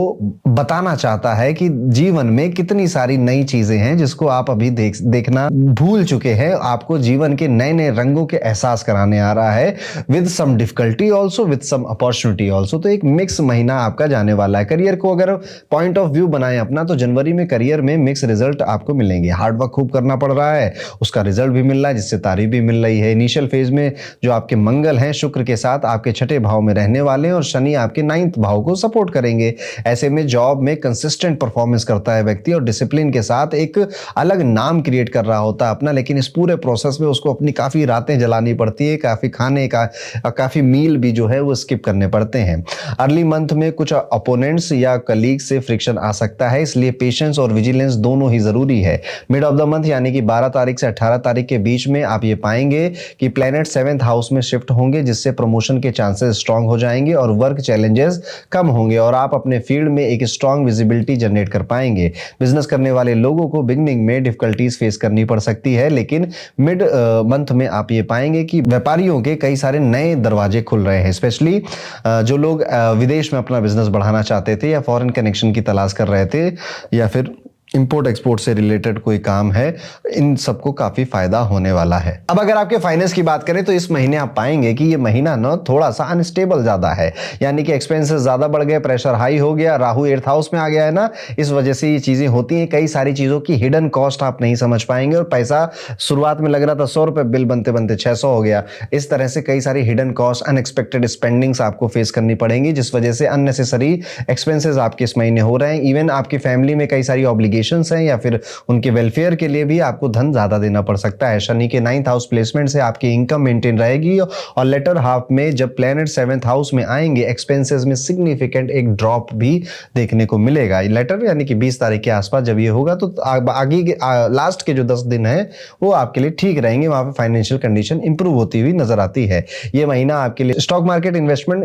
बताना चाहता है कि जीवन में कितनी सारी नई चीजें हैं जिसको आप अभी देखना भूल चुके हैं। आपको जीवन के नए नए रंगों के एहसास कराने आ रहा है, with some difficulty also, with some opportunity also. तो एक मिक्स महीना आपका जाने वाला है। करियर को अगर पॉइंट ऑफ व्यू बनाएं अपना तो जनवरी में करियर में मिक्स रिजल्ट आपको मिलेंगे। हार्ड वर्क खूब करना पड़ रहा है, उसका रिजल्ट भी मिल रहा है जिससे तारीफ भी मिल रही है। इनिशियल फेज में जो आपके मंगल हैं शुक्र के साथ आपके छठे भाव में रहने वाले हैं और शनि आपके 9th भाव को सपोर्ट करेंगे। ऐसे में जॉब में कंसिस्टेंट परफॉर्मेंस करता है व्यक्ति और डिसिप्लिन के साथ एक अलग नाम क्रिएट कर रहा होता है अपना, लेकिन इस पूरे प्रोसेस में उसको अपनी काफी रातें जलानी पड़ती है, काफी खाने का काफी मील भी जो है वो स्किप करने पड़ते हैं। अर्ली मंथ में कुछ अपोनेंट्स या कलीग्स से फ्रिक्शन आ सकता है, इसलिए पेशेंस और विजिलेंस दोनों ही जरूरी है। मिड ऑफ द मंथ यानी कि 12 तारीख से 18 तारीख के बीच में आप ये पाएंगे कि प्लैनेट 7th हाउस में शिफ्ट होंगे जिससे प्रमोशन के चांसेस स्ट्रांग हो जाएंगे और वर्क चैलेंजेस कम होंगे और आप अपने फील्ड में एक स्ट्रांग विजिबिलिटी जनरेट कर पाएंगे। बिजनेस करने वाले लोगों को बिगनिंग में डिफिकल्टीज फेस करनी पड़ सकती है, लेकिन मिड मंथ में आप ये पाएंगे कि व्यापारियों के कई सारे नए दरवाजे खुल रहे हैं। स्पेशली जो लोग विदेश में अपना बिजनेस बढ़ाना चाहते थे या फॉरेन कनेक्शन की तलाश कर रहे थे या फिर इंपोर्ट एक्सपोर्ट से रिलेटेड कोई काम है, इन सबको काफी फायदा होने वाला है। अब अगर आपके फाइनेंस की बात करें तो इस महीने आप पाएंगे कि ये महीना ना थोड़ा सा अनस्टेबल ज्यादा है, यानी कि एक्सपेंसेस ज्यादा बढ़ गए, प्रेशर हाई हो गया, राहु 8th हाउस में आ गया है ना, इस वजह से ये चीजें होती हैं। कई सारी चीजों की हिडन कॉस्ट आप नहीं समझ पाएंगे, और पैसा शुरुआत में लग रहा था 100 रुपए, बिल बनते बनते 600 हो गया। इस तरह से कई सारी हिडन कॉस्ट, अनएक्सपेक्टेड स्पेंडिंग्स आपको फेस करनी पड़ेंगी, जिस वजह से अननेसेसरी एक्सपेंसेस आपके इस महीने हो रहे हैं। इवन आपकी फैमिली में कई सारी ऑब्लिगेशंस हैं, या फिर उनके वेलफेयर के लिए भी आपको धन ज्यादा देना पड़ सकता है। शनि के 9th हाउस प्लेसमेंट से आपकी इनकम मेंटेन रहेगी, और लेटर हाफ में जब प्लैनेट 7th हाउस में आएंगे, एक्सपेंसेस में सिग्निफिकेंट एक ड्रॉप भी देखने को मिलेगा। लेटर यानी कि 20 तारीख के आसपास जब ये होगा तो आगे लास्ट के जो 10 दिन है वो आपके लिए ठीक रहेंगे, वहां पे फाइनेंशियल कंडीशन इंप्रूव होती हुई नजर आती है। ये महीना आपके लिए स्टॉक मार्केट इन्वेस्टमेंट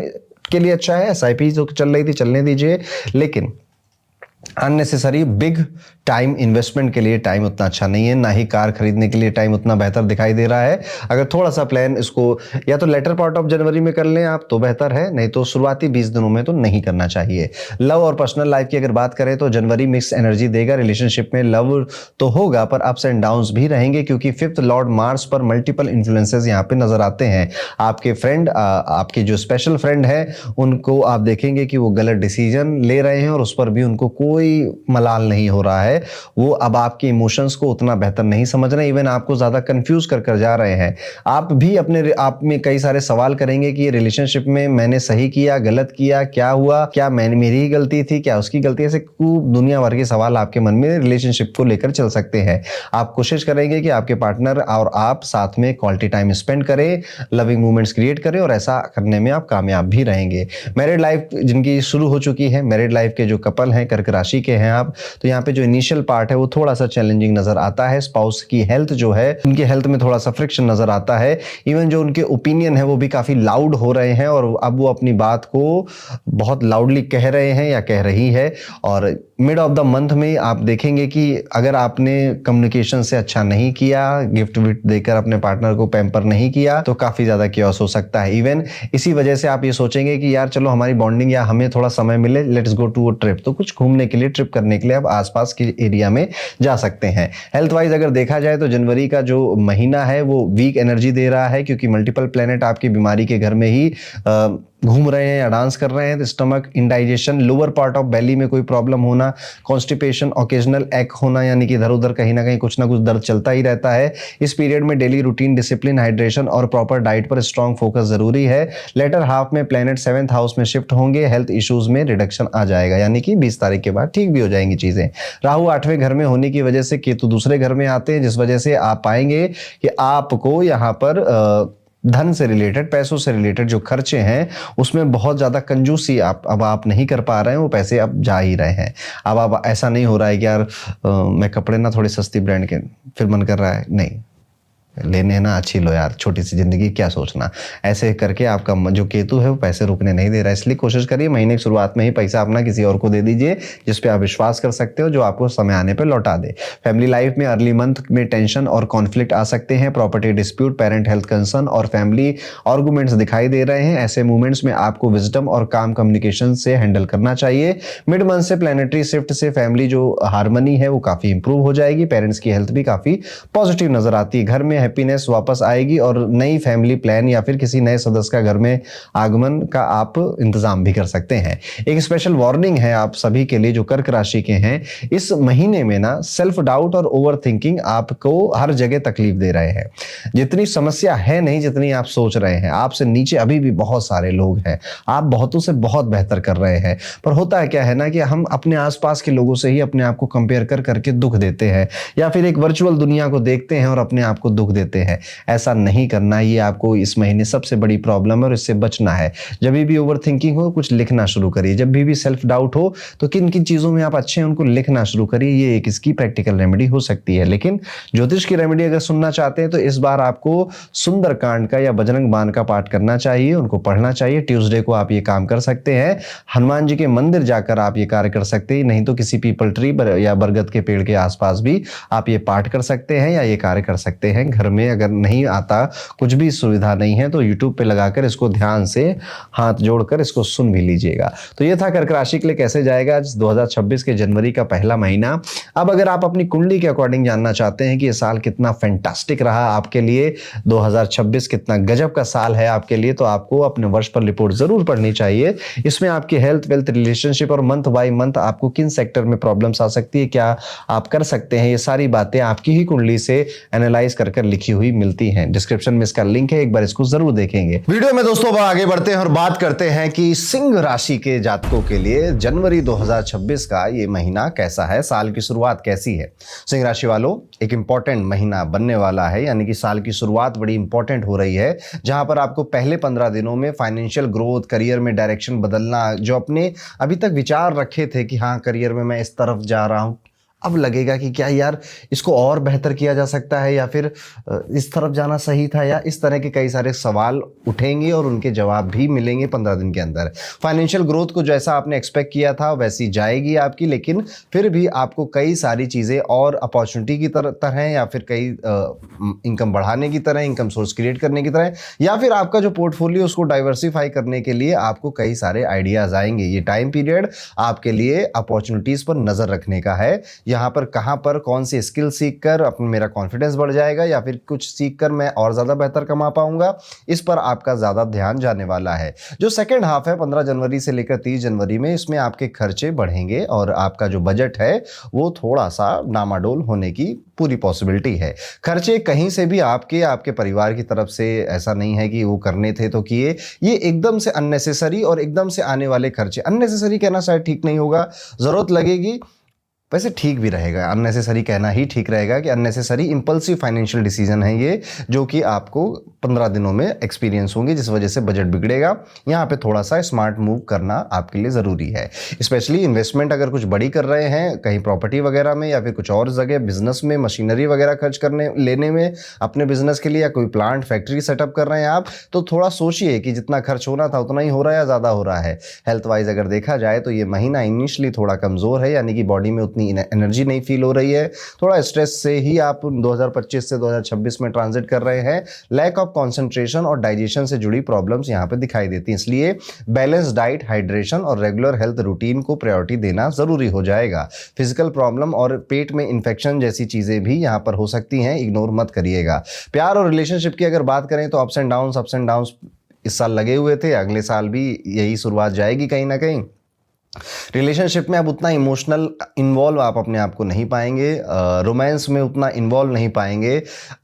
के लिए अच्छा है। एसआईपी जो चल रही थी चलने दीजिए, लेकिन अननेसेसरी बिग टाइम इन्वेस्टमेंट के लिए टाइम उतना अच्छा नहीं है, ना ही कार खरीदने के लिए टाइम उतना बेहतर दिखाई दे रहा है। अगर थोड़ा सा प्लान इसको या तो लेटर पार्ट ऑफ जनवरी में कर लें आप तो बेहतर है, नहीं तो शुरुआती 20 दिनों में तो नहीं करना चाहिए। लव और पर्सनल लाइफ की अगर बात करें तो जनवरी मिक्स एनर्जी देगा। रिलेशनशिप में लव तो होगा पर अप्स एंड डाउन्स भी रहेंगे, क्योंकि 5th लॉर्ड मार्स पर मल्टीपल इन्फ्लुएंसेस यहाँ पे नजर आते हैं। आपके फ्रेंड, आपके जो स्पेशल फ्रेंड है, उनको आप देखेंगे कि वो गलत डिसीजन ले रहे हैं और उस पर भी उनको कोई मलाल नहीं हो रहा है। वो अब आपके इमोशंस को उतना बेहतर नहीं समझ रहे, इवन आपको ज्यादा कंफ्यूज कर जा रहे हैं। आप भी अपने आप में कई सारे सवाल करेंगे कि ये रिलेशनशिप में मैंने सही किया, गलत किया, क्या हुआ, क्या मैंने मेरी ही गलती थी, क्या उसकी गलती, ऐसे खूब दुनिया भर के सवाल आपके मन में रिलेशनशिप को लेकर चल सकते हैं। आप कोशिश करेंगे कि आपके पार्टनर और आप साथ में क्वालिटी टाइम स्पेंड करें, लविंग मोमेंट्स क्रिएट करें, और ऐसा करने में आप कामयाब भी रहेंगे। मैरिड लाइफ जिनकी शुरू हो चुकी है, मैरिड लाइफ के जो कपल हैं, कर्क राशि के हैं आप, तो यहाँ पे जो इनिशियल पार्ट है वो थोड़ा सा चैलेंजिंग नजर आता है। स्पाउस की हेल्थ जो है, उनकी हेल्थ में थोड़ा सा फ्रिक्शन नजर आता है। इवन जो उनके ओपिनियन है वो भी काफी लाउड हो रहे हैं, और अब वो अपनी बात को बहुत लाउडली कह रहे हैं या कह रही है। और मिड ऑफ द मंथ में आप देखेंगे कि अगर आपने कम्युनिकेशन से अच्छा नहीं किया, गिफ्ट विफ्ट देकर अपने पार्टनर को पैम्पर नहीं किया, तो काफी ज्यादा क्योस हो सकता है। इवन इसी वजह से आप ये सोचेंगे कि यार चलो हमारी बॉन्डिंग, या हमें थोड़ा समय मिले, let's go to a trip, तो कुछ घूमने के लिए, ट्रिप करने के लिए आप आसपास के एरिया में जा सकते हैं। हेल्थ वाइज अगर देखा जाए तो जनवरी का जो महीना है वो वीक एनर्जी दे रहा है, क्योंकि मल्टीपल प्लेनेट आपकी बीमारी के घर में ही घूम रहे हैं या डांस कर रहे हैं। तो stomach, indigestion, lower part of belly में कोई प्रॉब्लम होना, कॉन्स्टिपेशन, ओकेजनल एक होना, यानी कि इधर उधर कहीं ना कहीं कुछ ना कुछ दर्द चलता ही रहता है। इस पीरियड में डेली रूटीन, डिसिप्लिन, हाइड्रेशन और प्रॉपर डाइट पर स्ट्रॉन्ग फोकस जरूरी है। लेटर हाफ में प्लेनेट 7th हाउस में शिफ्ट होंगे, हेल्थ इश्यूज में रिडक्शन आ जाएगा, यानी कि 20 तारीख के बाद ठीक भी हो जाएंगी चीजें। राहु 8वें घर में होने की वजह से केतु दूसरे घर में आते हैं, जिस वजह से आप पाएंगे कि आपको यहाँ पर धन से रिलेटेड, पैसों से रिलेटेड जो खर्चे हैं उसमें बहुत ज्यादा कंजूसी आप नहीं कर पा रहे हैं, वो पैसे अब जा ही रहे हैं। अब ऐसा नहीं हो रहा है कि यार मैं कपड़े ना थोड़ी सस्ती ब्रांड के, फिर मन कर रहा है नहीं लेने ना अच्छी लो यार, छोटी सी जिंदगी क्या सोचना, ऐसे करके आपका जो केतु है वो पैसे रुकने नहीं दे रहा है। इसलिए कोशिश करिए महीने की शुरुआत में ही पैसा अपना किसी और को दे दीजिए जिस पे आप विश्वास कर सकते हो, जो आपको समय आने पे लौटा दे। फैमिली लाइफ में अर्ली मंथ में टेंशन और कॉन्फ्लिक्ट आ सकते हैं, property dispute, parent health concern और फैमिली आर्गुमेंट्स दिखाई दे रहे हैं। ऐसे मूवमेंट्स में आपको विजडम और काम कम्युनिकेशन से हैंडल करना चाहिए। मिड मंथ से प्लैनेटरी शिफ्ट से फैमिली जो हार्मनी है वो काफी इंप्रूव हो जाएगी। पेरेंट्स की हेल्थ भी काफी पॉजिटिव नजर आती है। घर में हैप्पीनेस वापस आएगी और नई फैमिली प्लान या फिर किसी नए सदस्य का घर में आगमन का आप इंतजाम भी कर सकते हैं। एक स्पेशल वार्निंग है आप सभी के लिए जो कर्क राशि के हैं, इस महीने में ना सेल्फ डाउट और ओवर थिंकिंग आपको हर जगह तकलीफ दे रहे हैं। जितनी समस्या है नहीं जितनी आप सोच रहे हैं, आपसे नीचे अभी भी बहुत सारे लोग हैं, आप बहुतों से बहुत बेहतर कर रहे हैं। पर होता है क्या है ना कि हम अपने आसपास के लोगों से ही अपने आप को कंपेयर कर करके दुख देते हैं, या फिर एक वर्चुअल दुनिया को देखते हैं और अपने आप को दुख देते हैं। ऐसा नहीं करना, ये आपको इस महीने सबसे बड़ी प्रॉब्लम है और इससे बचना है। जब भी ओवर थिंकिंग हो कुछ लिखना शुरू करिए, जब भी सेल्फ डाउट हो तो किन किन चीजों में आप अच्छे हैं उनको लिखना शुरू करिए। ये एक इसकी प्रैक्टिकल रेमेडी हो सकती है। लेकिन ज्योतिष की रेमेडी अगर सुनना चाहते हैं तो इस बार आपको सुंदरकांड का या बजरंग बाण का पाठ करना चाहिए, उनको पढ़ना चाहिए। ट्यूसडे को आप ये काम कर सकते हैं। हनुमान जी के मंदिर जाकर आप ये कार्य कर सकते हैं, नहीं तो किसी पीपल ट्री या बरगद के पेड़ के आसपास भी आप ये पाठ कर सकते हैं या ये कार्य कर सकते हैं। घर में अगर नहीं आता, कुछ भी सुविधा नहीं है, तो यूट्यूब पे लगाकर इसको ध्यान से हाथ जोड़कर इसको सुन भी लीजिएगा। तो ये था कर्क राशि के लिए कैसे जाएगा आज 2026 के जनवरी का पहला महीना। अब अगर आप अपनी कुंडली के अकॉर्डिंग जानना चाहते हैं कि ये साल कितना फैंटास्टिक रहा आपके लिए, 2026 कितना गजब का साल है आपके लिए, तो आपको अपने वर्ष पर रिपोर्ट जरूर पढ़नी चाहिए। इसमें आपकी हेल्थ, वेल्थ, रिलेशनशिप और मंथ बाय मंथ आपको किन सेक्टर में प्रॉब्लम्स आ सकती है, क्या आप कर सकते हैं, ये सारी बातें आपकी ही कुंडली से एनालाइज कर लिखी हुई मिलती हैं। डिस्क्रिप्शन में इसका लिंक है, एक बार इसको जरूर देखेंगे। वीडियो में दोस्तों आगे बढ़ते हैं और बात करते हैं कि सिंह राशि के जातकों के लिए जनवरी 2026 का ये महीना कैसा है, साल की शुरुआत कैसी है। सिंह राशि वालों, एक इंपॉर्टेंट महीना बनने वाला है, यानी कि साल की शुरुआत बड़ी इंपॉर्टेंट हो रही है, जहां पर आपको पहले 15 दिनों में फाइनेंशियल ग्रोथ, करियर में डायरेक्शन बदलना, जो अपने अभी तक विचार रखे थे कि हाँ करियर में मैं इस तरफ जा रहा हूं, अब लगेगा कि क्या यार इसको और बेहतर किया जा सकता है, या फिर इस तरफ जाना सही था, या इस तरह के कई सारे सवाल उठेंगे और उनके जवाब भी मिलेंगे 15 दिन के अंदर। फाइनेंशियल ग्रोथ को जैसा आपने एक्सपेक्ट किया था वैसी जाएगी आपकी, लेकिन फिर भी आपको कई सारी चीज़ें और अपॉर्चुनिटी की तरह, या फिर कई इनकम बढ़ाने की तरह, इनकम सोर्स क्रिएट करने की तरह, या फिर आपका जो पोर्टफोलियो उसको डाइवर्सिफाई करने के लिए आपको कई सारे आइडियाज़ आएंगे। ये टाइम पीरियड आपके लिए अपॉर्चुनिटीज़ पर नज़र रखने का है। यहाँ पर कहाँ पर कौन सी स्किल सीखकर अपना मेरा कॉन्फिडेंस बढ़ जाएगा, या फिर कुछ सीखकर मैं और ज़्यादा बेहतर कमा पाऊंगा, इस पर आपका ज़्यादा ध्यान जाने वाला है। जो सेकेंड हाफ है 15 जनवरी से लेकर 30 जनवरी में, इसमें आपके खर्चे बढ़ेंगे और आपका जो बजट है वो थोड़ा सा डामाडोल होने की पूरी पॉसिबिलिटी है। खर्चे कहीं से भी आपके परिवार की तरफ से ऐसा नहीं है कि वो करने थे तो किए, ये एकदम से अननेसेसरी और एकदम से आने वाले खर्चे, अननेसेसरी कहना शायद ठीक नहीं होगा, ज़रूरत लगेगी, वैसे ठीक भी रहेगा, अननेसेसरी कहना ही ठीक रहेगा कि अननेसेसरी इंपल्सिव फाइनेंशियल डिसीजन है ये, जो कि आपको 15 दिनों में एक्सपीरियंस होंगे, जिस वजह से बजट बिगड़ेगा। यहाँ पे थोड़ा सा स्मार्ट मूव करना आपके लिए ज़रूरी है। स्पेशली इन्वेस्टमेंट अगर कुछ बड़ी कर रहे हैं, कहीं प्रॉपर्टी वगैरह में या फिर कुछ और जगह बिजनेस में मशीनरी वगैरह खर्च करने लेने में अपने बिजनेस के लिए, या कोई प्लांट फैक्ट्री सेटअप कर रहे हैं आप, तो थोड़ा सोचिए कि जितना खर्च होना था उतना ही हो रहा है या ज़्यादा हो रहा है। हेल्थ वाइज अगर देखा जाए तो ये महीना इनिशियली थोड़ा कमज़ोर है, यानी कि बॉडी में एनर्जी नहीं फील हो रही है, थोड़ा स्ट्रेस से ही आप 2025 से 2026 में ट्रांजिट कर रहे हैं। लैक ऑफ कंसंट्रेशन और डाइजेशन से जुड़ी प्रॉब्लम्स यहां पे दिखाई देती हैं, इसलिए बैलेंस डाइट, हाइड्रेशन और रेगुलर हेल्थ रूटीन को प्रायोरिटी देना जरूरी हो जाएगा। फिजिकल प्रॉब्लम और पेट में इंफेक्शन जैसी चीजें भी यहां पर हो सकती हैं, इग्नोर मत करिएगा। प्यार और रिलेशनशिप की अगर बात करें तो अप्स एंड डाउन्स इस साल लगे हुए थे, अगले साल भी यही शुरुआत जाएगी कहीं ना कहीं। रिलेशनशिप में अब उतना इमोशनल इन्वॉल्व आप अपने आप को नहीं पाएंगे, रोमांस में उतना इन्वॉल्व नहीं पाएंगे।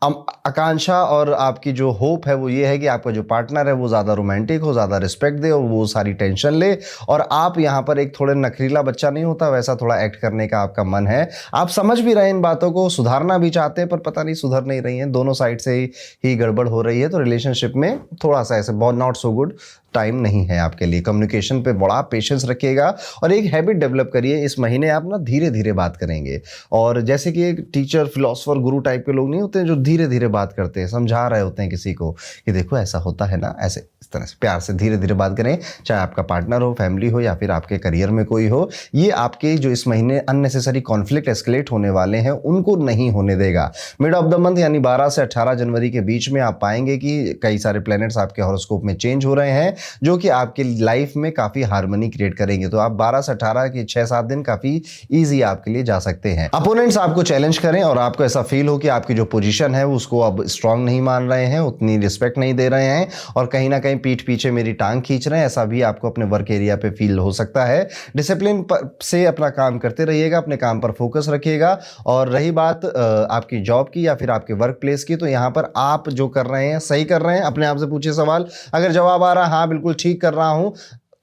आकांक्षा और आपकी जो होप है वो ये है कि आपका जो पार्टनर है वो ज़्यादा रोमांटिक हो, ज़्यादा रिस्पेक्ट दे और वो सारी टेंशन ले, और आप यहाँ पर एक थोड़े नखरीला बच्चा नहीं होता वैसा थोड़ा एक्ट करने का आपका मन है। आप समझ भी रहे हैं इन बातों को, सुधारना भी चाहते हैं, पर पता नहीं सुधर नहीं रही हैं, दोनों साइड से ही गड़बड़ हो रही है। तो रिलेशनशिप में थोड़ा सा ऐसे बहुत नॉट सो गुड टाइम नहीं है आपके लिए। कम्युनिकेशन पे बड़ा पेशेंस रखिएगा और एक हैबिट डेवलप करिए। इस महीने आप ना धीरे धीरे बात करेंगे, और जैसे कि एक टीचर, फिलोसोफर, गुरु टाइप के लोग नहीं होते हैं जो धीरे धीरे बात करते हैं, समझा रहे होते हैं किसी को कि देखो ऐसा होता है ना, ऐसे इस तरह से प्यार से धीरे धीरे बात करें, चाहे आपका पार्टनर हो, फैमिली हो, या फिर आपके करियर में कोई हो। ये आपके जो इस महीने अननेसेसरी कॉन्फ्लिक्ट एस्केलेट होने वाले हैं उनको नहीं होने देगा। मिड ऑफ द मंथ यानी 12 से 18 जनवरी के बीच में आप पाएंगे कि कई सारे प्लैनेट्स आपके हॉरोस्कोप में चेंज हो रहे हैं, जो कि आपके लाइफ में काफी हार्मनी क्रिएट करेंगे। तो आप 12 से 18 की 6-7 दिन काफी इजी आपके लिए जा सकते हैं। अपोनेंट्स आपको चैलेंज करें और आपको ऐसा फील हो कि आपकी जो पोजीशन है उसको अब स्ट्रांग नहीं मान रहे हैं, उतनी रिस्पेक्ट नहीं दे रहे हैं, और कहीं ना कहीं पीठ पीछे मेरी टांग खींच रहे हैं, ऐसा भी आपको अपने वर्क एरिया पे फील हो सकता है। डिसिप्लिन से अपना काम करते रहिएगा, अपने काम पर फोकस रखिएगा। और रही बात आपकी जॉब की या फिर आपके वर्क प्लेस की, तो यहाँ पर आप जो कर रहे हैं सही कर रहे हैं? अपने आप से पूछिए सवाल। अगर जवाब आ रहा है हाँ बिल्कुल ठीक कर रहा हूं,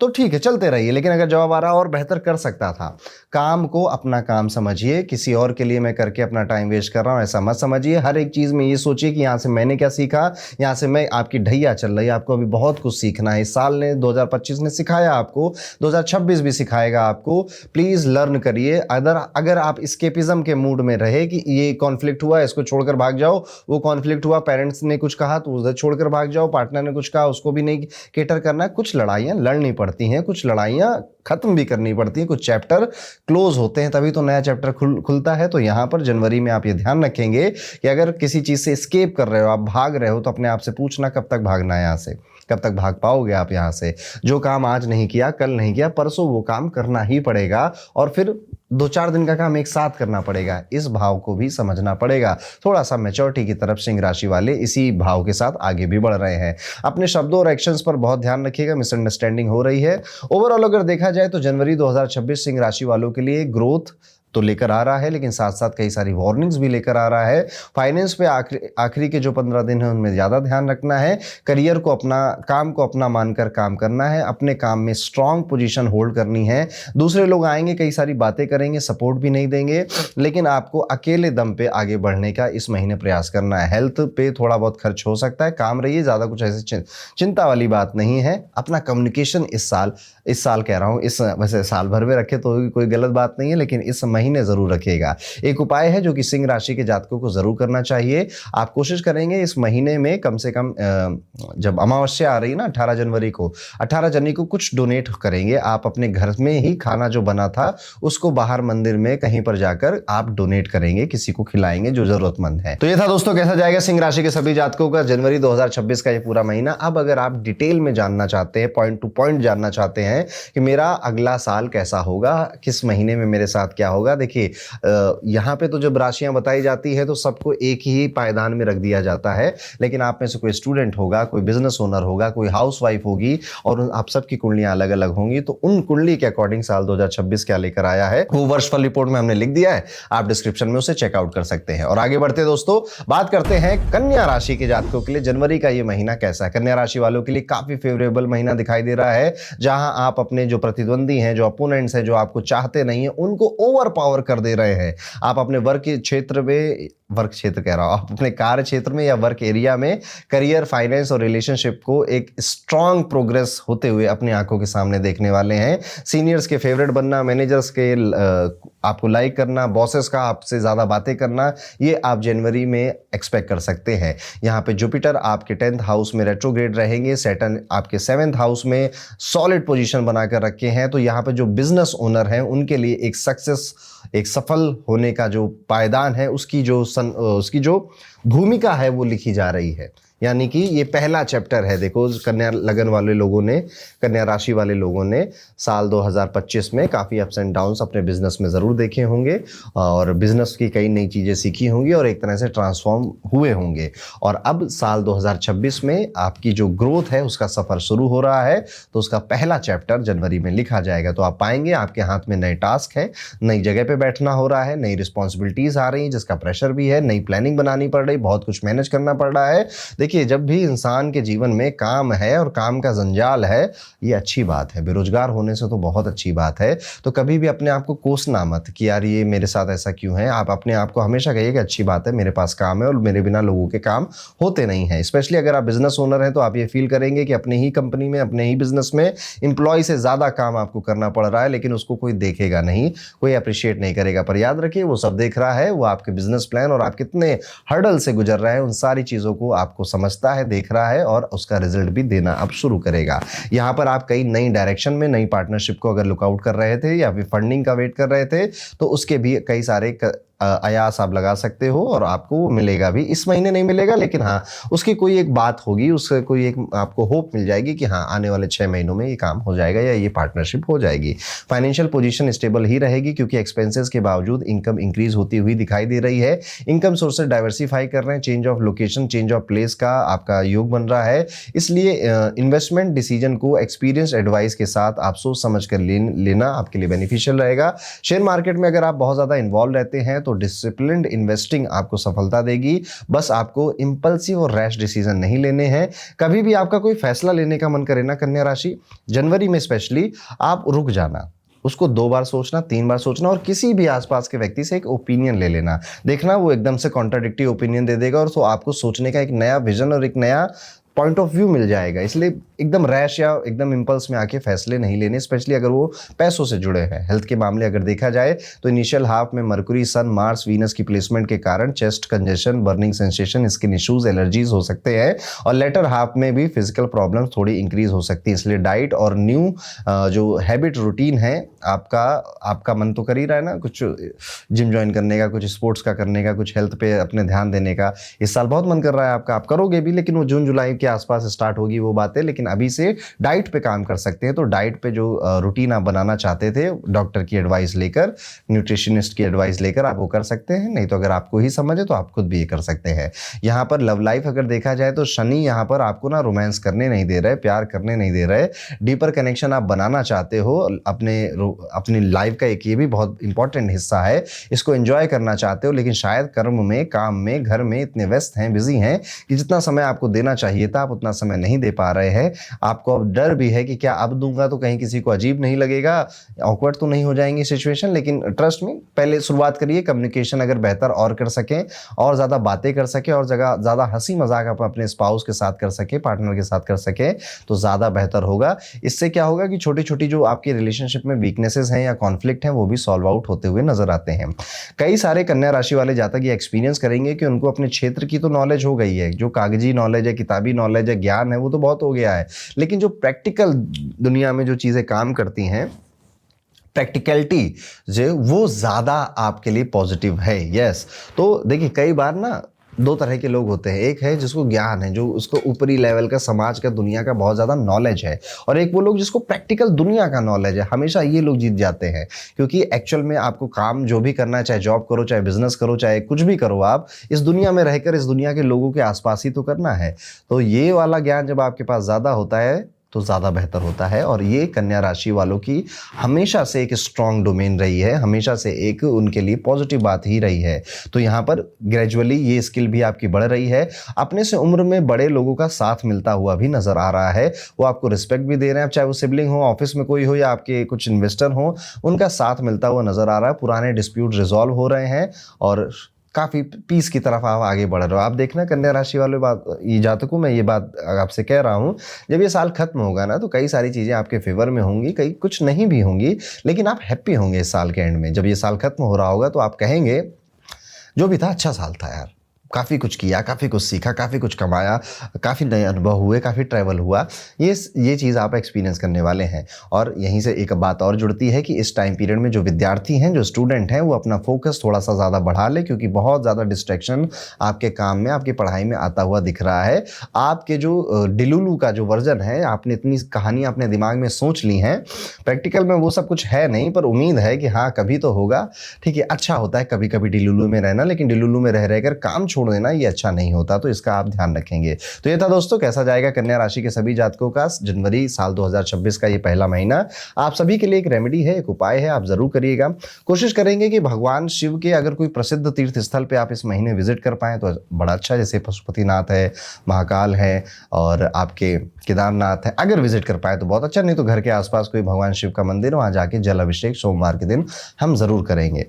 तो ठीक है चलते रहिए। लेकिन अगर जवाब आ रहा और बेहतर कर सकता था, काम को अपना काम समझिए, किसी और के लिए मैं करके अपना टाइम वेस्ट कर रहा हूं ऐसा मत समझिए। हर एक चीज़ में ये सोचिए कि यहाँ से मैंने क्या सीखा, यहाँ से मैं, आपकी ढैया चल रही है, आपको अभी बहुत कुछ सीखना है। इस साल ने 2025 ने सिखाया आपको, 2026 भी सिखाएगा आपको। प्लीज़ लर्न करिए। अगर आप स्केपिज्म के मूड में रहे कि ये कॉन्फ्लिक्ट हुआ इसको छोड़कर भाग जाओ, वो कॉन्फ्लिक्ट हुआ पेरेंट्स ने कुछ कहा तो उधर छोड़कर भाग जाओ, पार्टनर ने कुछ कहा उसको भी नहीं केटर करना है, कुछ लड़ाइयाँ लड़नी पड़ती पड़ती हैं, कुछ लड़ाइयाँ खत्म भी करनी पड़ती हैं, कुछ चैप्टर क्लोज होते हैं, तभी तो नया चैप्टर खुलता है। तो यहाँ पर जनवरी में आप ये ध्यान रखेंगे कि अगर किसी चीज़ से एस्केप कर रहे हो, आप भाग रहे हो, तो अपने आप से पूछना कब तक भागना है यहाँ से, कब तक भाग पाओगे आप यहाँ से। जो काम आज नहीं किया, कल नहीं किया, परसों वो काम करना ही पड़ेगा, और फिर 2-4 दिन का काम एक साथ करना पड़ेगा। इस भाव को भी समझना पड़ेगा। थोड़ा सा मैच्योरिटी की तरफ सिंह राशि वाले इसी भाव के साथ आगे भी बढ़ रहे हैं। अपने शब्दों और एक्शंस पर बहुत ध्यान रखिएगा, मिसअंडरस्टैंडिंग हो रही है। ओवरऑल अगर देखा जाए तो जनवरी 2026 सिंह राशि वालों के लिए ग्रोथ तो लेकर आ रहा है, लेकिन साथ साथ कई सारी वार्निंग्स भी लेकर आ रहा है। फाइनेंस पे आखिरी के जो 15 दिन है उनमें ज़्यादा ध्यान रखना है। करियर को अपना, काम को अपना मानकर काम करना है, अपने काम में स्ट्रांग पोजीशन होल्ड करनी है। दूसरे लोग आएंगे, कई सारी बातें करेंगे, सपोर्ट भी नहीं देंगे, लेकिन आपको अकेले दम पे आगे बढ़ने का इस महीने प्रयास करना है। हेल्थ पे थोड़ा बहुत खर्च हो सकता है, काम रहिए, ज़्यादा कुछ ऐसी चिंता वाली बात नहीं है। अपना कम्युनिकेशन इस साल कह रहा हूँ, इस वैसे साल भर में रखे तो कोई गलत बात नहीं है, लेकिन इस महीने जरूर रखिएगा। एक उपाय है जो कि सिंह राशि के जातकों को जरूर करना चाहिए। आप कोशिश करेंगे इस महीने में कम से कम, जब अमावस्या आ रही है ना 18 जनवरी को कुछ डोनेट करेंगे। आप अपने घर में ही खाना जो बना था उसको बाहर मंदिर में कहीं पर जाकर आप डोनेट करेंगे, किसी को खिलाएंगे जो जरूरतमंद है। तो ये था दोस्तों कैसा जाएगा सिंह राशि के सभी जातकों का जनवरी 2026 का ये पूरा महीना। अब अगर आप डिटेल में जानना चाहते हैं, पॉइंट टू पॉइंट जानना चाहते हैं कि मेरा अगला साल कैसा होगा, किस महीने में मेरे साथ क्या होगा, देखिए यहाँ पे तो जब राशियां बताई जाती है तो सबको एक ही पायदान में रख दिया जाता है, लेकिन आप में से कोई स्टूडेंट होगा, कोई बिजनेस ओनर होगा, कोई हाउसवाइफ होगी, और आप सबकी कुंडलियां अलग अलग होंगी। तो उन कुंडली के अकॉर्डिंग साल 2026 क्या लेकर आया है वो वर्षफल रिपोर्ट में हमने लिख दिया है, आप डिस्क्रिप्शन में उसे चेकआउट कर सकते हैं। और आगे बढ़ते दोस्तों, बात करते हैं कन्या राशि के जातकों के लिए जनवरी का ये महीना कैसा है। कन्या राशि वालों के लिए काफी फेवरेबल महीना दिखाई दे रहा है, जहां आप अपने जो प्रतिद्वंदी हैं, जो अपोनेंट्स हैं, जो आपको चाहते नहीं है, उनको ओवर पावर कर दे रहे हैं। आप अपने वर्क क्षेत्र कह रहा हूं, आप अपने कार्य क्षेत्र में या वर्क एरिया में करियर, फाइनेंस और रिलेशनशिप को एक स्ट्रांग प्रोग्रेस होते हुए अपनी आंखों के सामने देखने वाले हैं। सीनियर्स के फेवरेट बनना, मैनेजर्स के आपको लाइक करना, बॉसेस का आपसे ज़्यादा बातें करना, ये आप जनवरी में एक्सपेक्ट कर सकते हैं। यहाँ पे जुपिटर आपके 10th हाउस में रेट्रोग्रेड रहेंगे, सैटर्न आपके 7th हाउस में सॉलिड पोजीशन बनाकर रखे हैं। तो यहाँ पे जो बिजनेस ओनर हैं उनके लिए एक सफल होने का जो पायदान है, उसकी जो भूमिका है वो लिखी जा रही है। यानी कि ये पहला चैप्टर है। देखो कन्या लगन वाले लोगों ने, कन्या राशि वाले लोगों ने साल 2025 में काफ़ी अप्स एंड डाउन्स अपने बिजनेस में ज़रूर देखे होंगे, और बिजनेस की कई नई चीज़ें सीखी होंगी और एक तरह से ट्रांसफॉर्म हुए होंगे। और अब साल 2026 में आपकी जो ग्रोथ है उसका सफ़र शुरू हो रहा है, तो उसका पहला चैप्टर जनवरी में लिखा जाएगा। तो आप पाएंगे आपके हाथ में नए टास्क है, नई जगह पर बैठना हो रहा है, नई रिस्पॉन्सिबिलिटीज़ आ रही हैं जिसका प्रेशर भी है, नई प्लानिंग बनानी पड़ रही, बहुत कुछ मैनेज करना पड़ रहा है। देखिए जब भी इंसान के जीवन में काम है और काम का जंजाल है, ये अच्छी बात है। बेरोजगार होने से तो बहुत अच्छी बात है। तो कभी भी अपने आप को कोसना मत कि यार ये मेरे साथ ऐसा क्यों है। आप अपने आप को हमेशा कहिए कि अच्छी बात है, मेरे पास काम है और मेरे बिना लोगों के काम होते नहीं हैं। स्पेशली अगर आप बिजनेस ओनर हैं तो आप ये फील करेंगे कि अपने ही कंपनी में, अपने ही बिजनेस में एम्प्लॉय से ज़्यादा काम आपको करना पड़ रहा है, लेकिन उसको कोई देखेगा नहीं, कोई अप्रिशिएट नहीं करेगा। पर याद रखिए वो सब देख रहा है, वो आपके बिजनेस प्लान और आप कितने हर्डल से गुजर रहे हैं, उन सारी चीज़ों को आपको समझता है, देख रहा है, और उसका रिजल्ट भी देना अब शुरू करेगा। यहाँ पर आप कई नई डायरेक्शन में, नई पार्टनरशिप को अगर लुकआउट कर रहे थे या फिर फंडिंग का वेट कर रहे थे, तो उसके भी कई सारे आयास आप लगा सकते हो और आपको वो मिलेगा भी। इस महीने नहीं मिलेगा, लेकिन हाँ उसकी कोई एक बात होगी, उससे कोई एक आपको होप मिल जाएगी कि हाँ आने वाले 6 महीनों में ये काम हो जाएगा या ये पार्टनरशिप हो जाएगी। फाइनेंशियल पोजीशन स्टेबल ही रहेगी, क्योंकि एक्सपेंसेस के बावजूद इनकम इंक्रीज होती हुई दिखाई दे रही है। इनकम सोर्सेज डाइवर्सिफाई कर रहे हैं, change of location, change of place का आपका योग बन रहा है। इसलिए इन्वेस्टमेंट डिसीजन को एक्सपीरियंस एडवाइस के साथ आप सोच समझ कर लेना आपके लिए बेनिफिशियल रहेगा। शेयर मार्केट में अगर आप बहुत ज़्यादा इन्वॉल्व रहते हैं तो डिसिप्लिन्ड इन्वेस्टिंग आपको सफलता देगी। बस आपको इंपल्सिव और रैश डिसीजन नहीं लेने हैं। कभी भी आपका कोई फैसला लेने का मन करे ना कन्या राशि, जनवरी में स्पेशली, आप रुक जाना, उसको 2 बार सोचना, 3 बार सोचना, और किसी भी आसपास के व्यक्ति से एक ओपिनियन ले लेना। देखना वो एकदम से कॉन्ट्राडिक्टिव ओपिनियन दे देगा, और तो आपको सोचने का एक नया विजन और एक नया पॉइंट ऑफ व्यू मिल जाएगा। इसलिए एकदम रैश या एकदम इम्पल्स में आके फैसले नहीं लेने, स्पेशली अगर वो पैसों से जुड़े हैं। हेल्थ के मामले अगर देखा जाए तो इनिशियल हाफ में मरकुरी, सन, मार्स, वीनस की प्लेसमेंट के कारण chest congestion, burning sensation, skin issues, allergies हो सकते हैं और लेटर हाफ में भी फिजिकल प्रॉब्लम्स थोड़ी इंक्रीज हो सकती है। इसलिए डाइट और न्यू जो हैबिट रूटीन है आपका मन तो कर ही रहा है ना कुछ जिम ज्वाइन करने का, कुछ स्पोर्ट्स का करने का, कुछ हेल्थ पे अपने ध्यान देने का। इस साल बहुत मन कर रहा है आपका, आप करोगे भी, लेकिन वो जून जुलाई के आसपास स्टार्ट होगी वो बातें। लेकिन अभी से डाइट पे काम कर सकते हैं। तो डाइट पे जो रूटीन आप बनाना चाहते थे, डॉक्टर की एडवाइस लेकर, न्यूट्रिशनिस्ट की एडवाइस लेकर आप वो कर सकते हैं। नहीं तो अगर आपको ही समझ है तो आप खुद भी ये कर सकते हैं। यहाँ पर लव लाइफ अगर देखा जाए तो शनि यहाँ पर आपको ना रोमांस करने नहीं दे रहे, प्यार करने नहीं दे रहे। डीपर कनेक्शन आप बनाना चाहते हो अपनी लाइफ का, एक ये भी बहुत इंपॉर्टेंट हिस्सा है, इसको एंजॉय करना चाहते हो, लेकिन शायद कर्म में, काम में, घर में इतने व्यस्त हैं, बिजी हैं कि जितना समय आपको देना चाहिए था आप उतना समय नहीं दे पा रहे हैं। आपको अब डर भी है कि क्या अब दूंगा तो कहीं किसी को अजीब नहीं लगेगा, ऑकवर्ड तो नहीं हो जाएंगी सिचुएशन। लेकिन ट्रस्ट में पहले शुरुआत करिए, कम्युनिकेशन अगर बेहतर और कर सकें और ज़्यादा बातें कर सकें और ज़्यादा हंसी मजाक आप अपने स्पाउस के साथ कर सके, पार्टनर के साथ कर सके तो ज़्यादा बेहतर होगा। इससे क्या होगा कि छोटी छोटी जो आपके रिलेशनशिप में वीकनेसेस हैं या कॉन्फ्लिक्ट हैं वो भी सॉल्व आउट होते हुए नजर आते हैं। कई सारे कन्या राशि वाले जातक ये एक्सपीरियंस करेंगे कि उनको अपने क्षेत्र की तो नॉलेज हो गई है, जो कागजी नॉलेज है, किताबी नॉलेज है, ज्ञान है, वो तो बहुत हो गया है, लेकिन जो प्रैक्टिकल दुनिया में जो चीज़ें काम करती हैं, प्रैक्टिकलिटी जो वो ज़्यादा आपके लिए पॉजिटिव है। यस, तो देखिए कई बार ना दो तरह के लोग होते हैं। एक है जिसको ज्ञान है, जो उसको ऊपरी लेवल का, समाज का, दुनिया का बहुत ज़्यादा नॉलेज है, और एक वो लोग जिसको प्रैक्टिकल दुनिया का नॉलेज है। हमेशा ये लोग जीत जाते हैं, क्योंकि एक्चुअल में आपको काम जो भी करना है, चाहे जॉब करो, चाहे बिजनेस करो, चाहे कुछ भी करो, आप इस दुनिया में रहकर इस दुनिया के लोगों के आसपास ही तो करना है। तो ये वाला ज्ञान जब आपके पास ज़्यादा होता है तो ज़्यादा बेहतर होता है। और ये कन्या राशि वालों की हमेशा से एक स्ट्रॉन्ग डोमेन रही है, हमेशा से एक उनके लिए पॉजिटिव बात ही रही है। तो यहाँ पर ग्रेजुअली ये स्किल भी आपकी बढ़ रही है। अपने से उम्र में बड़े लोगों का साथ मिलता हुआ भी नज़र आ रहा है, वो आपको रिस्पेक्ट भी दे रहे हैं, चाहे वो सिबलिंग हो, ऑफिस में कोई हो या आपके कुछ इन्वेस्टर हो, उनका साथ मिलता हुआ नज़र आ रहा है। पुराने डिस्प्यूट रिजॉल्व हो रहे हैं और काफ़ी पीस की तरफ आप आगे बढ़ रहे हो। आप देखना कन्या राशि वाले ये जातकों, मैं ये बात आपसे कह रहा हूँ, जब ये साल खत्म होगा ना तो कई सारी चीज़ें आपके फेवर में होंगी, कई कुछ नहीं भी होंगी, लेकिन आप हैप्पी होंगे इस साल के एंड में। जब ये साल खत्म हो रहा होगा तो आप कहेंगे जो भी था अच्छा साल था यार, काफ़ी कुछ किया, काफ़ी कुछ सीखा, काफ़ी कुछ कमाया, काफ़ी नए अनुभव हुए, काफ़ी ट्रैवल हुआ। ये चीज़ आप एक्सपीरियंस करने वाले हैं। और यहीं से एक बात और जुड़ती है कि इस टाइम पीरियड में जो विद्यार्थी हैं, जो स्टूडेंट हैं, वो अपना फोकस थोड़ा सा ज़्यादा बढ़ा ले, क्योंकि बहुत ज़्यादा डिस्ट्रैक्शन आपके काम में, आपकी पढ़ाई में आता हुआ दिख रहा है। आपके जो डिलुलू का जो वर्जन है, आपने इतनी कहानियाँ अपने दिमाग में सोच ली हैं, प्रैक्टिकल में वो सब कुछ है नहीं, पर उम्मीद है कि हाँ कभी तो होगा। ठीक है, अच्छा होता है कभी कभी डिलुलू में रहना, लेकिन डिलुलू में रह रहकर काम छोड़ देना ये अच्छा नहीं होता, तो इसका आप ध्यान रखेंगे। तो ये था दोस्तों, कैसा जाएगा कन्या राशि के सभी जातकों का जनवरी साल 2026 का ये पहला महीना। आप सभी के लिए एक रेमेडी है, एक उपाय है, आप जरूर करिएगा। कोशिश करेंगे कि भगवान शिव के अगर कोई प्रसिद्ध तीर्थ स्थल पे आप इस महीने विजिट कर पाएं तो बड़ा अच्छा, जैसे पशुपतिनाथ है, महाकाल है और आपके केदारनाथ है, अगर विजिट कर पाए तो बहुत अच्छा। नहीं तो घर के आसपास कोई भगवान शिव का मंदिर, वहाँ जाके जल अभिषेक सोमवार के दिन हम जरूर करेंगे।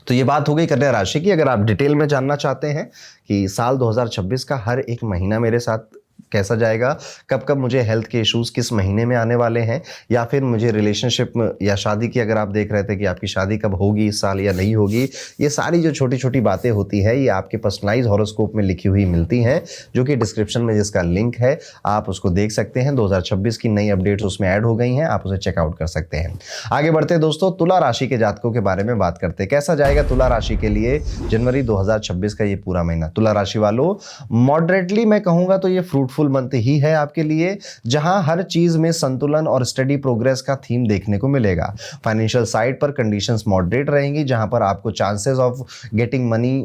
तो ये बात हो गई कन्या राशि की। अगर आप डिटेल में जानना चाहते हैं कि साल 2026 का हर एक महीना मेरे साथ कैसा जाएगा, कब कब मुझे हेल्थ के इश्यूज किस महीने में आने वाले हैं, या फिर मुझे रिलेशनशिप या शादी की, अगर आप देख रहे थे कि आपकी शादी कब होगी इस साल या नहीं होगी, ये सारी जो छोटी छोटी बातें होती है ये आपके पर्सनलाइज हॉरोस्कोप में लिखी हुई मिलती हैं, जो कि डिस्क्रिप्शन में जिसका लिंक है आप उसको देख सकते हैं। 2026 की नई अपडेट्स उसमें ऐड हो गई हैं, आप उसे चेकआउट कर सकते हैं। आगे बढ़ते दोस्तों, तुला राशि के जातकों के बारे में बात करते हैं। कैसा जाएगा तुला राशि के लिए जनवरी 2026 का ये पूरा महीना। तुला राशि वालों, मॉडरेटली मैं कहूँगा तो ये फ्रूटफुल मंथ ही है आपके लिए, जहां हर चीज में संतुलन और स्टडी प्रोग्रेस का थीम देखने को मिलेगा। फाइनेंशियल साइड पर कंडीशंस मॉडरेट रहेंगी, जहां पर आपको chances of getting money,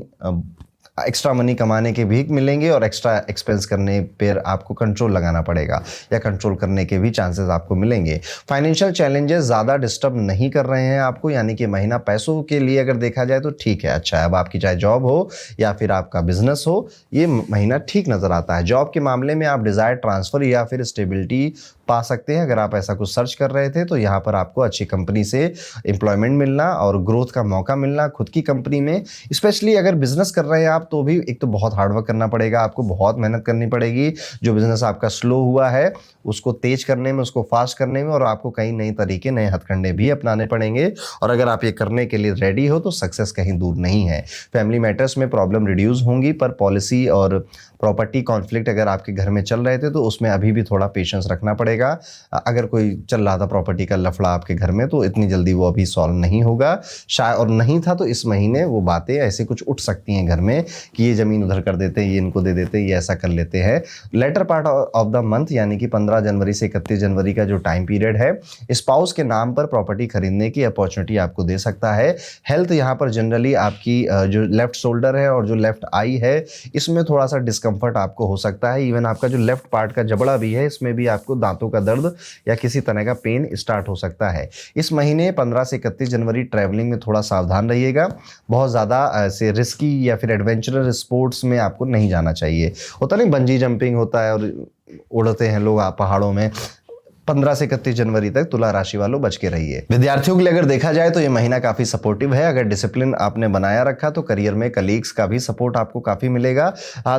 extra money कमाने के भी मिलेंगे और एक्स्ट्रा एक्सपेंस करने पर आपको कंट्रोल लगाना पड़ेगा या कंट्रोल करने के भी चांसेस आपको मिलेंगे। फाइनेंशियल चैलेंजेस ज़्यादा डिस्टर्ब नहीं कर रहे हैं आपको, यानी कि महीना पैसों के लिए अगर देखा जाए तो ठीक है, अच्छा है। अब आपकी चाहे जॉब हो या फिर आपका बिजनेस हो, ये महीना ठीक नज़र आता है। जॉब के मामले में आप डिज़ायर ट्रांसफ़र या फिर स्टेबिलिटी पा सकते हैं। अगर आप ऐसा कुछ सर्च कर रहे थे तो यहाँ पर आपको अच्छी कंपनी से एम्प्लॉयमेंट मिलना और ग्रोथ का मौका मिलना खुद की कंपनी में। स्पेशली अगर बिजनेस कर रहे हैं आप तो भी एक तो बहुत हार्डवर्क करना पड़ेगा, आपको बहुत मेहनत करनी पड़ेगी। जो बिजनेस आपका स्लो हुआ है उसको तेज करने में, उसको फास्ट करने में, और आपको कई नए तरीके, नए हथकंडे भी अपनाने पड़ेंगे। और अगर आप ये करने के लिए रेडी हो तो सक्सेस कहीं दूर नहीं है। फैमिली मैटर्स में प्रॉब्लम रिड्यूस होंगी, पर पॉलिसी और प्रॉपर्टी कॉन्फ्लिक्ट अगर आपके घर में चल रहे थे तो उसमें अभी भी थोड़ा पेशेंस रखना पड़ेगा। अगर कोई चल रहा था प्रॉपर्टी का लफड़ा आपके घर में तो इतनी जल्दी वो अभी सॉल्व नहीं होगा शायद, और नहीं था तो इस महीने वो बातें ऐसे कुछ उठ सकती हैं घर में कि ये ज़मीन उधर कर देते हैं, ये इनको दे देते हैं, ये ऐसा कर लेते हैं। Later part of the month यानी कि 15 जनवरी से 31 जनवरी का जो टाइम पीरियड है, स्पाउस के नाम पर प्रॉपर्टी खरीदने की अपॉर्चुनिटी आपको दे सकता है। हेल्थ यहाँ पर जनरली आपकी जो लेफ्ट शोल्डर है और जो लेफ्ट आई है इसमें थोड़ा सा डिस्कम्फर्ट आपको हो सकता है। इवन आपका जो लेफ्ट पार्ट का जबड़ा भी है इसमें भी आपको दांतों का दर्द या किसी तरह का पेन स्टार्ट हो सकता है। इस महीने 15 से 31 जनवरी ट्रैवलिंग में थोड़ा सावधान रहिएगा। बहुत ज़्यादा ऐसे रिस्की या फिर एडवेंचरस स्पोर्ट्स में आपको नहीं जाना चाहिए। होता नहीं बंजी जंपिंग होता है और उड़ते हैं लोग पहाड़ों में, 15 से 31 जनवरी तक तुला राशि वालों बच के रहिए। विद्यार्थियों के लिए अगर देखा जाए तो ये महीना काफी सपोर्टिव है। अगर डिसिप्लिन आपने बनाया रखा तो करियर में कलीग्स का भी सपोर्ट आपको काफी मिलेगा।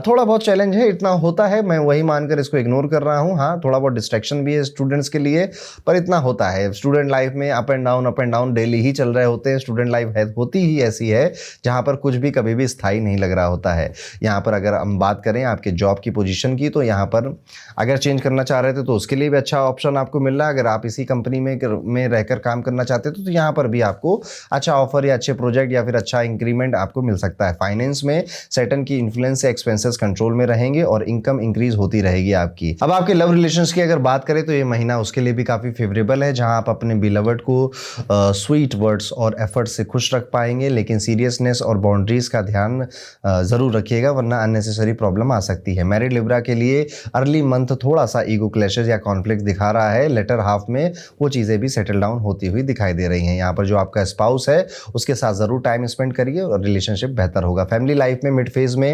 थोड़ा बहुत चैलेंज है, इतना होता है, मैं वही मानकर इसको इग्नोर कर रहा हूँ। हाँ, थोड़ा बहुत डिस्ट्रैक्शन भी है स्टूडेंट्स के लिए, पर इतना होता है। स्टूडेंट लाइफ में अप एंड डाउन डेली ही चल रहे होते हैं। स्टूडेंट लाइफ होती ही ऐसी है जहाँ पर कुछ भी कभी भी स्थायी नहीं लग रहा होता है। यहाँ पर अगर हम बात करें आपके जॉब की पोजीशन की तो यहाँ पर अगर चेंज करना चाह रहे थे तो उसके लिए भी अच्छा ऑप्शन आपको मिल रहा है। अगर आप इसी कंपनी में रहकर काम करना चाहते थे तो यहाँ पर भी आपको अच्छा ऑफर या अच्छे प्रोजेक्ट या फिर अच्छा इंक्रीमेंट आपको मिल सकता है। फाइनेंस में सैटर्न की इन्फ्लुएंस से एक्सपेंसेस कंट्रोल में रहेंगे और इनकम इंक्रीज होती रहेगी आपकी। अब आपके लव रिलेशंस की अगर बात करें तो ये महीना उसके लिए भी काफी फेवरेबल है, जहां आप अपने बिलवर्ड को स्वीट वर्ड्स और एफर्ट से खुश रख पाएंगे, लेकिन सीरियसनेस और बाउंड्रीज का ध्यान जरूर रखिएगा वरना अननेसेसरी प्रॉब्लम आ सकती है। मैरिड लिब्रा के लिए अर्ली मंथ थोड़ा सा ईगो क्लैशेस या कॉन्फ्लिक्ट दिखा रहा है। लेटर हाफ में वो चीज़ें भी सेटल डाउन होती हुई दिखाई दे रही हैं। यहाँ पर जो आपका स्पाउस है उसके साथ ज़रूर टाइम स्पेंड करिए और रिलेशनशिप बेहतर होगा। फैमिली लाइफ में मिड फेज में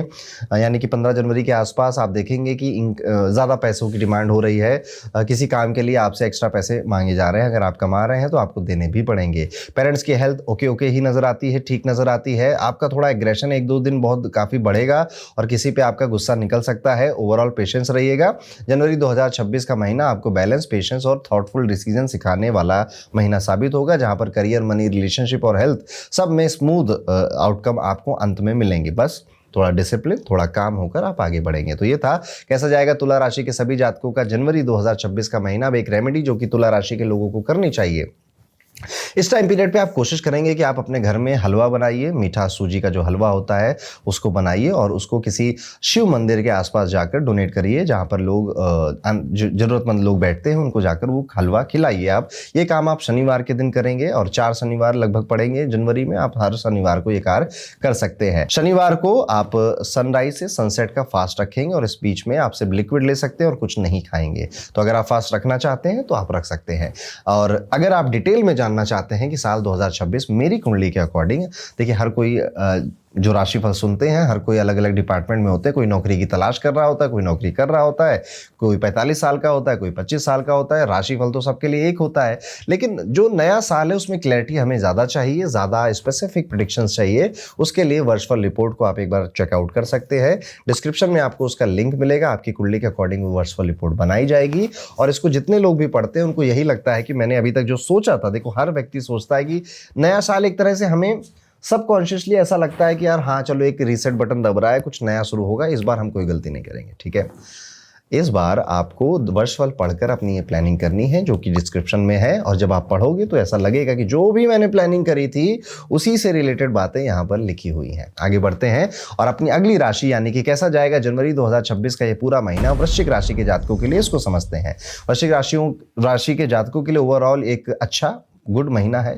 यानी कि 15 जनवरी के आसपास आप देखेंगे कि ज़्यादा पैसों की डिमांड हो रही है। किसी काम के लिए आपसे एक्स्ट्रा पैसे मांगे जा रहे हैं। अगर आप कमा रहे हैं तो आपको देने भी पड़ेंगे। पेरेंट्स की हेल्थ ओके ही नज़र आती है, ठीक नज़र आती है। आपका थोड़ा एग्रेशन 1-2 दिन बहुत काफ़ी बढ़ेगा और किसी पे आपका गुस्सा निकल सकता है। ओवरऑल पेशेंस रहिएगा। जनवरी 2026 का महीना आपको बैलेंस, पेशेंस और थॉटफुल डिसीजन सिखाने वाला महीना साबित होगा, जहां पर करियर, मनी, रिलेशनशिप और हेल्थ सब में स्मूथ आउटकम आपको अंत में मिलेंगे। बस थोड़ा डिसिप्लिन, थोड़ा काम होकर आप आगे बढ़ेंगे। तो ये था कैसा जाएगा तुला राशि के सभी जातकों का जनवरी 2026 का महीना। अब एक रेमेडी जो कि तुला राशि के लोगों को करनी चाहिए इस टाइम पीरियड पे, आप कोशिश करेंगे कि आप अपने घर में हलवा बनाइए। मीठा सूजी का जो हलवा होता है उसको बनाइए और उसको किसी शिव मंदिर के आसपास जाकर डोनेट करिए, जहाँ पर लोग जरूरतमंद लोग बैठते हैं उनको जाकर वो हलवा खिलाइए। आप ये काम आप शनिवार के दिन करेंगे और 4 शनिवार लगभग पड़ेंगे जनवरी में। आप हर शनिवार को ये कार्य कर सकते हैं। शनिवार को आप सनराइज से सनसेट का फास्ट रखेंगे और इस बीच में आप सिर्फ लिक्विड ले सकते हैं और कुछ नहीं खाएंगे। तो अगर आप फास्ट रखना चाहते हैं तो आप रख सकते हैं। और अगर आप डिटेल में जानना चाहते हैं कि साल 2026 मेरी कुंडली के अकॉर्डिंग, देखिए हर कोई जो राशिफल सुनते हैं हर कोई अलग अलग डिपार्टमेंट में होते हैं। कोई नौकरी की तलाश कर रहा होता है, कोई नौकरी कर रहा होता है, कोई 45 साल का होता है, कोई 25 साल का होता है। राशिफल तो सबके लिए एक होता है, लेकिन जो नया साल है उसमें क्लैरिटी हमें ज़्यादा चाहिए, ज़्यादा स्पेसिफिक प्रेडिक्शंस चाहिए। उसके लिए वर्चुअल रिपोर्ट को आप एक बार चेकआउट कर सकते हैं। डिस्क्रिप्शन में आपको उसका लिंक मिलेगा। आपकी कुंडली के अकॉर्डिंग वो वर्चुअल रिपोर्ट बनाई जाएगी और इसको जितने लोग भी पढ़ते हैं उनको यही लगता है कि मैंने अभी तक जो सोचा था, देखो हर व्यक्ति सोचता है कि नया साल एक तरह से हमें सबकॉन्शियसली ऐसा लगता है कि यार हाँ चलो एक रीसेट बटन दब रहा है, कुछ नया शुरू होगा, इस बार हम कोई गलती नहीं करेंगे। ठीक है, इस बार आपको वर्षफल पढ़कर अपनी ये प्लानिंग करनी है जो कि डिस्क्रिप्शन में है। और जब आप पढ़ोगे तो ऐसा लगेगा कि जो भी मैंने प्लानिंग करी थी उसी से रिलेटेड बातें यहाँ पर लिखी हुई हैं। आगे बढ़ते हैं और अपनी अगली राशि यानी कि कैसा जाएगा जनवरी 2026 का ये पूरा महीना वृश्चिक राशि के जातकों के लिए, इसको समझते हैं। वृश्चिक राशि के जातकों के लिए ओवरऑल एक अच्छा गुड महीना है।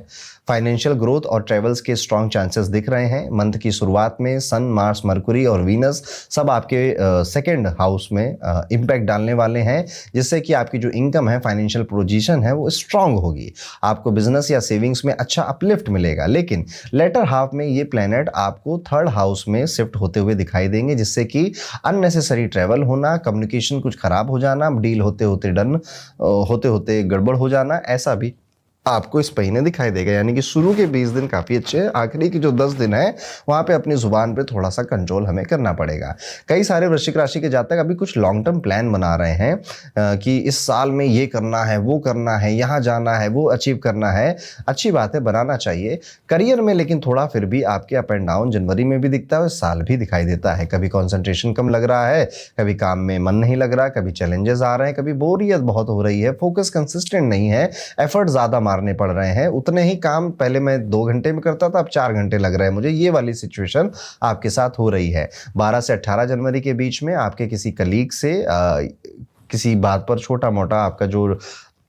फाइनेंशियल ग्रोथ और ट्रेवल्स के स्ट्रॉन्ग चांसेस दिख रहे हैं। मंथ की शुरुआत में सन, मार्स, मरकुरी और वीनस सब आपके सेकंड हाउस में इम्पैक्ट डालने वाले हैं, जिससे कि आपकी जो इनकम है, फाइनेंशियल पोजीशन है, वो स्ट्रांग होगी। आपको बिजनेस या सेविंग्स में अच्छा अपलिफ्ट मिलेगा। लेकिन लेटर हाफ में ये प्लैनेट आपको थर्ड हाउस में शिफ्ट होते हुए दिखाई देंगे, जिससे कि अननेसेसरी ट्रैवल होना, कम्युनिकेशन कुछ खराब हो जाना, डील होते होते गड़बड़ हो जाना, ऐसा भी आपको इस महीने दिखाई देगा। यानी कि शुरू के 20 दिन काफ़ी अच्छे हैं, आखिरी के जो 10 दिन है वहाँ पे अपनी ज़ुबान पे थोड़ा सा कंट्रोल हमें करना पड़ेगा। कई सारे वृश्चिक राशि के जातक अभी कुछ लॉन्ग टर्म प्लान बना रहे हैं कि इस साल में ये करना है, वो करना है, यहाँ जाना है, वो अचीव करना है। अच्छी बात है, बनाना चाहिए। करियर में लेकिन थोड़ा फिर भी आपके अप एंड डाउन जनवरी में भी दिखता है, इस साल भी दिखाई देता है। कभी कॉन्सेंट्रेशन कम लग रहा है, कभी काम में मन नहीं लग रहा, कभी चैलेंजेस आ रहे हैं, कभी बोरियत बहुत हो रही है, फोकस कंसिस्टेंट नहीं है, एफर्ट ज़्यादा मारने पड़ रहे हैं। उतने ही काम पहले मैं 2 घंटे में करता था, अब 4 घंटे लग रहे हैं मुझे। ये वाली सिचुएशन आपके साथ हो रही है। 12 से 18 जनवरी के बीच में आपके किसी कलीग से किसी बात पर छोटा मोटा आपका जो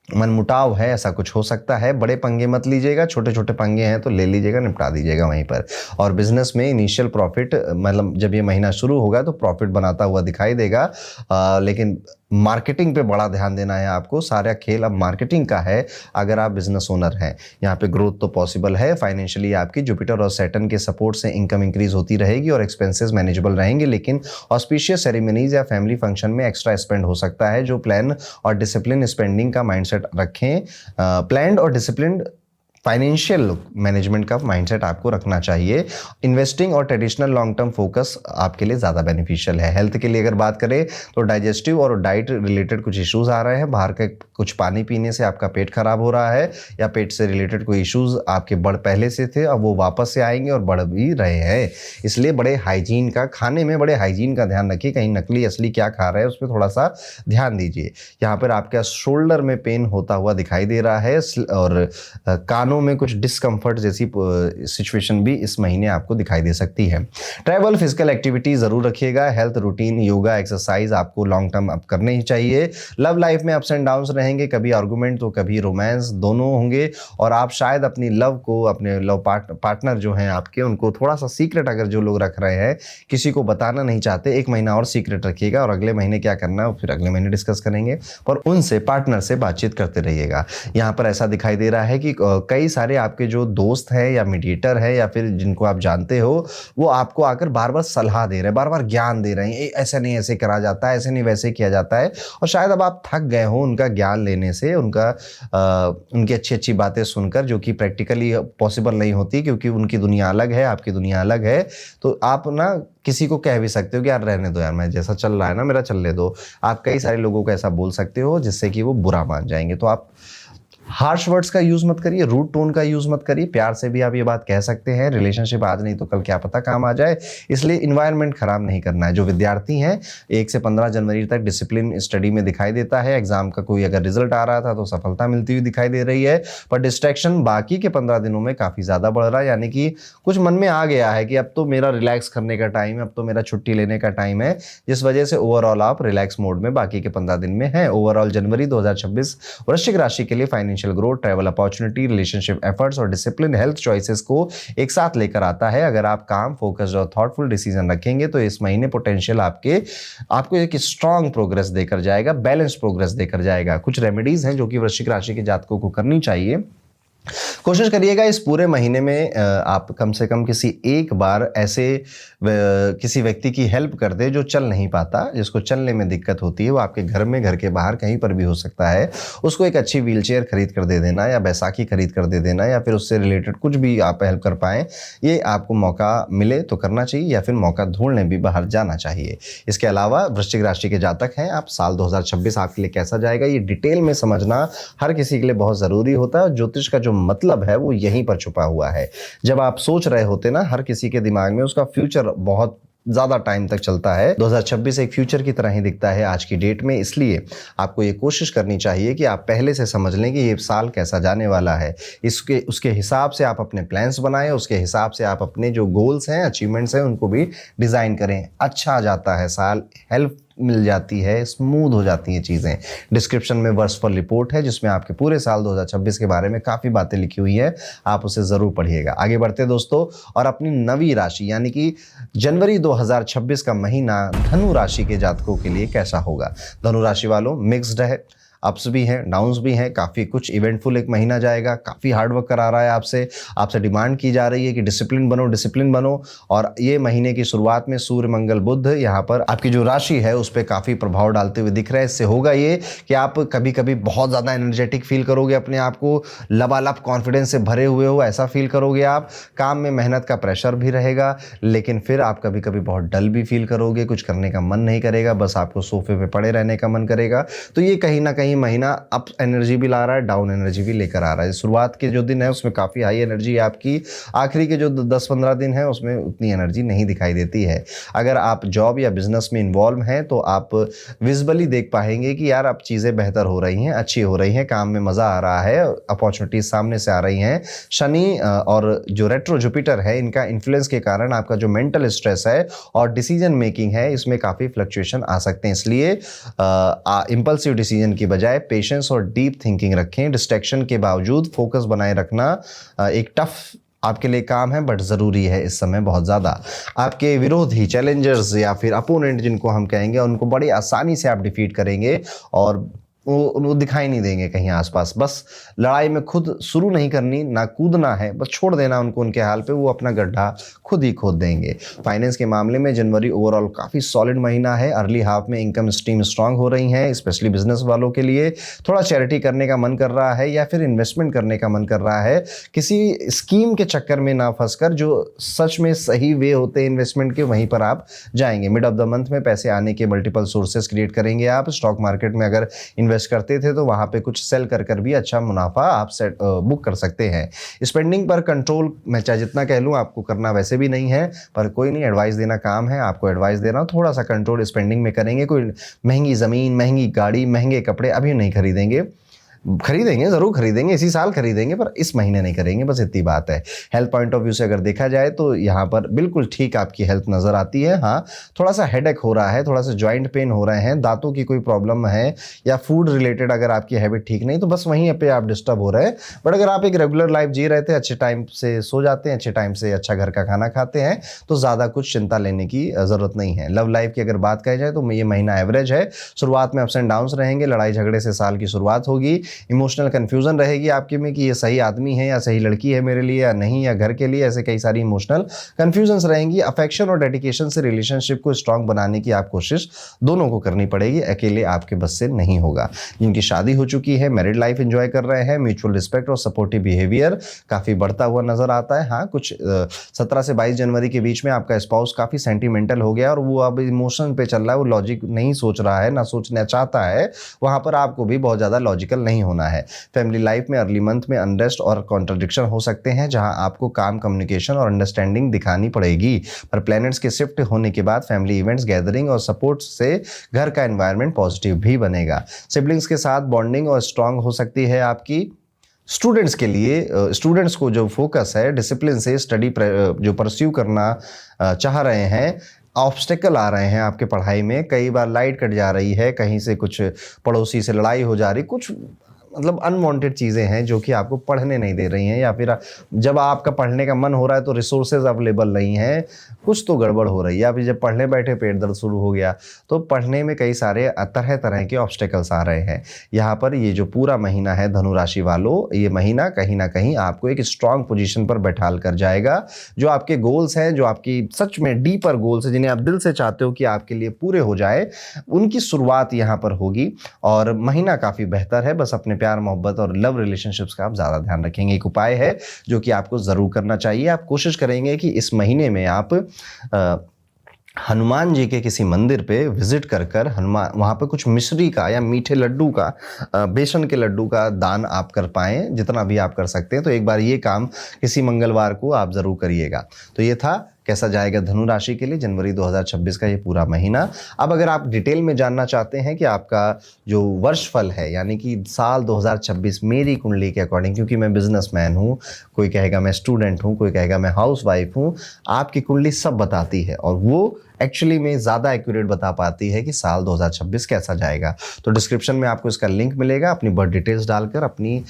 मनमुटाव है, ऐसा कुछ हो सकता है। बड़े पंगे मत लीजिएगा, छोटे छोटे पंगे हैं तो ले लीजिएगा, निपटा दीजिएगा वहीं पर। और बिजनेस में इनिशियल प्रॉफिट, मतलब जब ये महीना शुरू होगा तो प्रॉफिट बनाता हुआ दिखाई देगा। लेकिन मार्केटिंग पे बड़ा ध्यान देना है आपको। सारा खेल अब मार्केटिंग का है अगर आप बिजनेस ओनर हैं। यहाँ पे ग्रोथ तो पॉसिबल है। फाइनेंशियली आपकी जुपिटर और सैटर्न के सपोर्ट से इनकम इंक्रीज होती रहेगी और एक्सपेंसेस मैनेजेबल रहेंगे। लेकिन ऑस्पिशियस सेरेमनीज या फैमिली फंक्शन में एक्स्ट्रा स्पेंड हो सकता है। जो प्लान और डिसिप्लिन स्पेंडिंग का माइंडसेट रखें, प्लान्ड और डिसिप्लिन फाइनेंशियल मैनेजमेंट का माइंडसेट आपको रखना चाहिए। इन्वेस्टिंग और ट्रेडिशनल लॉन्ग टर्म फोकस आपके लिए ज़्यादा बेनिफिशियल है। हेल्थ के लिए अगर बात करें तो डाइजेस्टिव और डाइट रिलेटेड कुछ इश्यूज आ रहे हैं। बाहर के कुछ पानी पीने से आपका पेट खराब हो रहा है, या पेट से रिलेटेड कोई इश्यूज आपके बढ़ पहले से थे, अब वो वापस से आएंगे और बढ़ भी रहे हैं। इसलिए बड़े हाइजीन का, खाने में बड़े हाइजीन का ध्यान रखिए। कहीं नकली असली क्या खा रहे हैं उस पर थोड़ा सा ध्यान दीजिए। यहाँ पर आपका शोल्डर में पेन होता हुआ दिखाई दे रहा है और कानों में कुछ डिस्कम्फर्ट जैसी सिचुएशन भी इस महीने आपको दिखाई दे सकती है। ट्रैवल, फिजिकल एक्टिविटी जरूर रखिएगा। हेल्थ रूटीन, योगा, एक्सरसाइज आपको लॉन्ग टर्म अप करने ही चाहिए। लव लाइफ में अप्स एंड डाउन्स रहेंगे, कभी आर्गुमेंट तो कभी रोमांस, दोनों होंगे। और आप शायद अपनी लव को, अपने लव पार्टनर जो हैं आपके, उनको थोड़ा सा सीक्रेट, अगर जो लोग रख रहे हैं, किसी को बताना नहीं चाहते, 1 महीना और सीक्रेट रखिएगा। और अगले महीने क्या करना है फिर अगले महीने डिस्कस करेंगे। पर उनसे, पार्टनर से बातचीत करते रहिएगा। यहाँ पर ऐसा दिखाई दे रहा है कि कई सारे आपके जो दोस्त हैं या मीडिएटर है या फिर जिनको आप जानते हो, वो आपको आकर बार बार सलाह दे रहे हैं, बार बार ज्ञान दे रहे हैं, ऐसे नहीं ऐसे करा जाता है, ऐसे नहीं वैसे किया जाता है। और शायद अब आप थक गए हो उनका ज्ञान लेने से, उनकी अच्छी अच्छी बातें सुनकर, जो कि प्रैक्टिकली पॉसिबल नहीं होती, क्योंकि उनकी दुनिया अलग है, आपकी दुनिया अलग है। तो आप ना किसी को कह भी सकते हो कि यार रहने दो यार, मैं जैसा चल रहा है ना मेरा चलने दो। आप कई सारे लोगों को ऐसा बोल सकते हो जिससे कि वो बुरा मान जाएंगे। तो आप हार्श वर्ड्स का यूज मत करिए, रूड टोन का यूज मत करिए। प्यार से भी आप ये बात कह सकते हैं। रिलेशनशिप आज नहीं तो कल क्या पता काम आ जाए, इसलिए इन्वायरमेंट खराब नहीं करना है। जो विद्यार्थी हैं, 1 से 15 जनवरी तक डिसिप्लिन स्टडी में दिखाई देता है। एग्जाम का कोई अगर रिजल्ट आ रहा था तो सफलता मिलती हुई दिखाई दे रही है। पर डिस्ट्रैक्शन बाकी के 15 दिनों में काफी ज्यादा बढ़ रहा है। यानी कि कुछ मन में आ गया है कि अब तो मेरा रिलैक्स करने का टाइम है, अब तो मेरा छुट्टी लेने का टाइम है, जिस वजह से ओवरऑल आप रिलैक्स मोड में बाकी के 15 दिन में हैं। ओवरऑल जनवरी 2026 वृश्चिक राशि के लिए financial growth, travel opportunity, relationship efforts और डिसिप्लिन, हेल्थ चॉइसेस को एक साथ लेकर आता है। अगर आप काम, फोकस्ड और थॉटफुल डिसीजन रखेंगे तो इस महीने पोटेंशियल आपको एक स्ट्रांग प्रोग्रेस देकर जाएगा, बैलेंस प्रोग्रेस देकर जाएगा। कुछ रेमेडीज हैं जो कि वृश्चिक राशि के जातकों को करनी चाहिए। कोशिश करिएगा इस पूरे महीने में आप कम से कम किसी एक बार ऐसे किसी व्यक्ति की हेल्प कर दे जो चल नहीं पाता, जिसको चलने में दिक्कत होती है। वो आपके घर में, घर के बाहर कहीं पर भी हो सकता है। उसको एक अच्छी व्हीलचेयर खरीद कर दे देना, या बैसाखी खरीद कर दे देना, या फिर उससे रिलेटेड कुछ भी आप हेल्प कर पाएँ। ये आपको मौका मिले तो करना चाहिए, या फिर मौका ढूंढने भी बाहर जाना चाहिए। इसके अलावा वृश्चिक राशि के जातक हैं आप, साल 2026 आपके लिए कैसा जाएगा ये डिटेल में समझना हर किसी के लिए बहुत ज़रूरी होता है। ज्योतिष का जो मतलब है वो यहीं पर छुपा हुआ है। जब आप सोच रहे होते ना, हर किसी के दिमाग में उसका फ्यूचर बहुत ज़्यादा टाइम तक चलता है। 2026 एक फ्यूचर की तरह ही दिखता है आज की डेट में। इसलिए आपको ये कोशिश करनी चाहिए कि आप पहले से समझ लें कि ये साल कैसा जाने वाला है। उसके हिसाब से आप अपने प्लान्स बनाएं, उसके हिसाब से आप अपने जो गोल्स हैं, अचीवमेंट्स हैं, उनको भी डिज़ाइन करें। अच्छा जाता है साल, हेल्प मिल जाती है, स्मूथ हो जाती हैं चीज़ें। डिस्क्रिप्शन में वर्सफुल रिपोर्ट है जिसमें आपके पूरे साल 2026 के बारे में काफ़ी बातें लिखी हुई है, आप उसे ज़रूर पढ़िएगा। आगे बढ़ते दोस्तों, और अपनी नवी राशि यानी कि जनवरी 2026 का महीना धनु राशि के जातकों के लिए कैसा होगा। धनु राशि वालों, मिक्स्ड है, अप्स भी हैं, डाउन्स भी हैं, काफ़ी कुछ इवेंटफुल एक महीना जाएगा, काफ़ी हार्डवर्क करा रहा है आपसे डिमांड की जा रही है कि डिसिप्लिन बनो। और ये महीने की शुरुआत में सूर्य मंगल बुध यहाँ पर आपकी जो राशि है उस पर काफ़ी प्रभाव डालते हुए दिख रहे हैं। इससे होगा ये कि आप कभी कभी बहुत ज़्यादा एनर्जेटिक फील करोगे, अपने आप को लबालब कॉन्फिडेंस से भरे हुए हो ऐसा फील करोगे आप। काम में मेहनत का प्रेशर भी रहेगा, लेकिन फिर आप कभी कभी बहुत डल भी फील करोगे, कुछ करने का मन नहीं करेगा, बस आपको सोफे पे पड़े रहने का मन करेगा। तो ये कहीं ना कहीं महीना अप एनर्जी भी ला रहा है, डाउन एनर्जी भी लेकर आ रहा है। शुरुआत के जो दिन है उसमें काफ़ी हाई एनर्जी है आपकी, आखिरी के जो 10-15 दिन है उसमें उतनी एनर्जी नहीं दिखाई देती है। अगर आप जॉब या बिजनेस में इन्वॉल्व हैं तो आप विजुअली देख पाएंगे कि यार अब चीज़ें बेहतर हो रही हैं, अच्छी हो रही हैं, काम में मज़ा आ रहा है, अपॉर्चुनिटीज सामने से आ रही हैं। शनि और जो रेट्रो जुपिटर है इनका इन्फ्लुएंस के कारण आपका जो मेंटल स्ट्रेस है और डिसीजन मेकिंग है इसमें काफ़ी फ्लक्चुएशन आ सकते हैं। इसलिए इम्पल्सिव डिसीजन की बजाय पेशेंस और डीप थिंकिंग रखें। डिस्ट्रैक्शन के बावजूद फोकस बनाए रखना एक टफ आपके लिए काम है, बट ज़रूरी है इस समय बहुत ज़्यादा। आपके विरोधी, चैलेंजर्स या फिर अपोनेंट जिनको हम कहेंगे, उनको बड़ी आसानी से आप डिफीट करेंगे और वो दिखाई नहीं देंगे कहीं आसपास। बस लड़ाई में खुद शुरू नहीं करनी, ना कूदना है, बस छोड़ देना उनको उनके हाल पे, वो अपना गड्ढा खुद ही खोद देंगे। फाइनेंस के मामले में जनवरी ओवरऑल काफ़ी सॉलिड महीना है। अर्ली हाफ में इनकम स्ट्रीम स्ट्रांग हो रही हैं, स्पेशली बिजनेस वालों के लिए। थोड़ा चैरिटी करने का मन कर रहा है या फिर इन्वेस्टमेंट करने का मन कर रहा है। किसी स्कीम के चक्कर में ना फंसकर जो सच में सही वे होते हैं इन्वेस्टमेंट के, वहीं पर आप जाएंगे। मिड ऑफ द मंथ में पैसे आने के मल्टीपल सोर्सेस क्रिएट करेंगे आप। स्टॉक मार्केट में अगर इन्वेस्ट करते थे तो वहां पे कुछ सेल कर भी अच्छा मुनाफा आप बुक कर सकते हैं। स्पेंडिंग पर कंट्रोल मैं चाहे जितना कह लूं आपको करना वैसे भी नहीं है, पर कोई नहीं, एडवाइस देना काम है, आपको एडवाइस दे रहा हूं। थोड़ा सा कंट्रोल स्पेंडिंग में करेंगे। कोई महंगी ज़मीन, महंगी गाड़ी, महंगे कपड़े अभी नहीं खरीदेंगे, ज़रूर खरीदेंगे, इसी साल खरीदेंगे, पर इस महीने नहीं करेंगे, बस इतनी बात है। हेल्थ पॉइंट ऑफ व्यू से अगर देखा जाए तो यहाँ पर बिल्कुल ठीक आपकी हेल्थ नज़र आती है। हाँ, थोड़ा सा हेडेक हो रहा है, थोड़ा सा जॉइंट पेन हो रहे हैं, दांतों की कोई प्रॉब्लम है या फूड रिलेटेड अगर आपकी हैबिट ठीक नहीं, तो बस वहीं पे आप डिस्टर्ब हो रहे हैं। बट अगर आप एक रेगुलर लाइफ जी रहे थे, अच्छे टाइम से सो जाते हैं, अच्छे टाइम से अच्छा घर का खाना खाते हैं, तो ज़्यादा कुछ चिंता लेने की ज़रूरत नहीं है। लव लाइफ की अगर बात कही जाए तो ये महीना एवरेज है। शुरुआत में अप्स एंड डाउन्स रहेंगे, लड़ाई झगड़े से साल की शुरुआत होगी। इमोशनल कंफ्यूजन रहेगी आपके में कि ये सही आदमी है या सही लड़की है मेरे लिए या नहीं, या घर के लिए, ऐसे कई सारी इमोशनल कंफ्यूजन्स रहेंगी। अफेक्शन और डेडिकेशन से रिलेशनशिप को स्ट्रांग बनाने की आप कोशिश दोनों को करनी पड़ेगी, अकेले आपके बस से नहीं होगा। जिनकी शादी हो चुकी है, मैरिड लाइफ एंजॉय कर रहे हैं, म्यूचुअल रिस्पेक्ट और सपोर्टिव बिहेवियर काफ़ी बढ़ता हुआ नजर आता है। हाँ, कुछ 17 से 22 जनवरी के बीच में आपका स्पाउस काफ़ी सेंटिमेंटल हो गया और वो अब इमोशन पे चल रहा है, वो लॉजिक नहीं सोच रहा है, ना सोचना चाहता है। वहाँ पर आपको भी बहुत ज़्यादा लॉजिकल नहीं होना है। फैमिली लाइफ में अर्ली मंथ में अनरेस्ट और कॉन्ट्रडिक्शन हो सकते हैं, जहां आपको काम, कम्युनिकेशन और अंडरस्टैंडिंग दिखानी पड़ेगी। पर प्लैनेट्स के शिफ्ट होने के बाद फैमिली इवेंट्स, गैदरिंग और सपोर्ट से घर का एनवायरनमेंट पॉजिटिव भी बनेगा। सिबलिंग्स के साथ बॉन्डिंग और स्ट्रांग हो सकती है आपकी। स्टूडेंट्स के लिए, स्टूडेंट्स को जो फोकस है डिसिप्लिन से स्टडी जो परस्यू करना चाह रहे हैं, ऑब्स्टेकल आ रहे हैं आपके पढ़ाई में, कई बार लाइट कट जा रही है, कहीं से कुछ पड़ोसी से लड़ाई हो जा रही, कुछ मतलब अनवांटेड चीज़ें हैं जो कि आपको पढ़ने नहीं दे रही हैं, या फिर जब आपका पढ़ने का मन हो रहा है तो रिसोर्सेज अवेलेबल नहीं है, कुछ तो गड़बड़ हो रही है। या फिर जब पढ़ने बैठे पेट दर्द शुरू हो गया, तो पढ़ने में कई सारे तरह तरह के ऑब्स्टेकल्स आ रहे हैं। यहाँ पर ये जो पूरा महीना है धनु राशि वालों, ये महीना कहीं ना कहीं आपको एक स्ट्रांग पोजीशन पर बैठाल कर जाएगा। जो आपके गोल्स हैं, जो आपकी सच में डीपर गोल्स हैं, जिन्हें आप दिल से चाहते हो कि आपके लिए पूरे हो जाए, उनकी शुरुआत यहाँ पर होगी। और महीना काफ़ी बेहतर है। बस अपने प्यार, मोहब्बत और लव रिलेशनशिप्स का आप ज़्यादा ध्यान रखेंगे। एक उपाय है जो कि आपको ज़रूर करना चाहिए। आप कोशिश करेंगे कि इस महीने में आप हनुमान जी के किसी मंदिर पे विजिट कर हनुमान, वहाँ पे कुछ मिश्री का या मीठे लड्डू का, बेसन के लड्डू का दान आप कर पाएँ, जितना भी आप कर सकते हैं। तो एक बार ये काम किसी मंगलवार को आप ज़रूर करिएगा। तो ये था कैसा जाएगा धनु राशि के लिए जनवरी 2026 का ये पूरा महीना। अब अगर आप डिटेल में जानना चाहते हैं कि आपका जो वर्षफल है यानी कि साल 2026 मेरी कुंडली के अकॉर्डिंग, क्योंकि मैं बिजनेसमैन हूँ, कोई कहेगा मैं स्टूडेंट हूँ, कोई कहेगा मैं हाउसवाइफ हूँ, आपकी कुंडली सब बताती है और वो एक्चुअली में ज़्यादा एक्यूरेट बता पाती है कि साल 2026 कैसा जाएगा। तो डिस्क्रिप्शन में आपको इसका लिंक मिलेगा, अपनी बर्थ डिटेल्स डालकर अपनी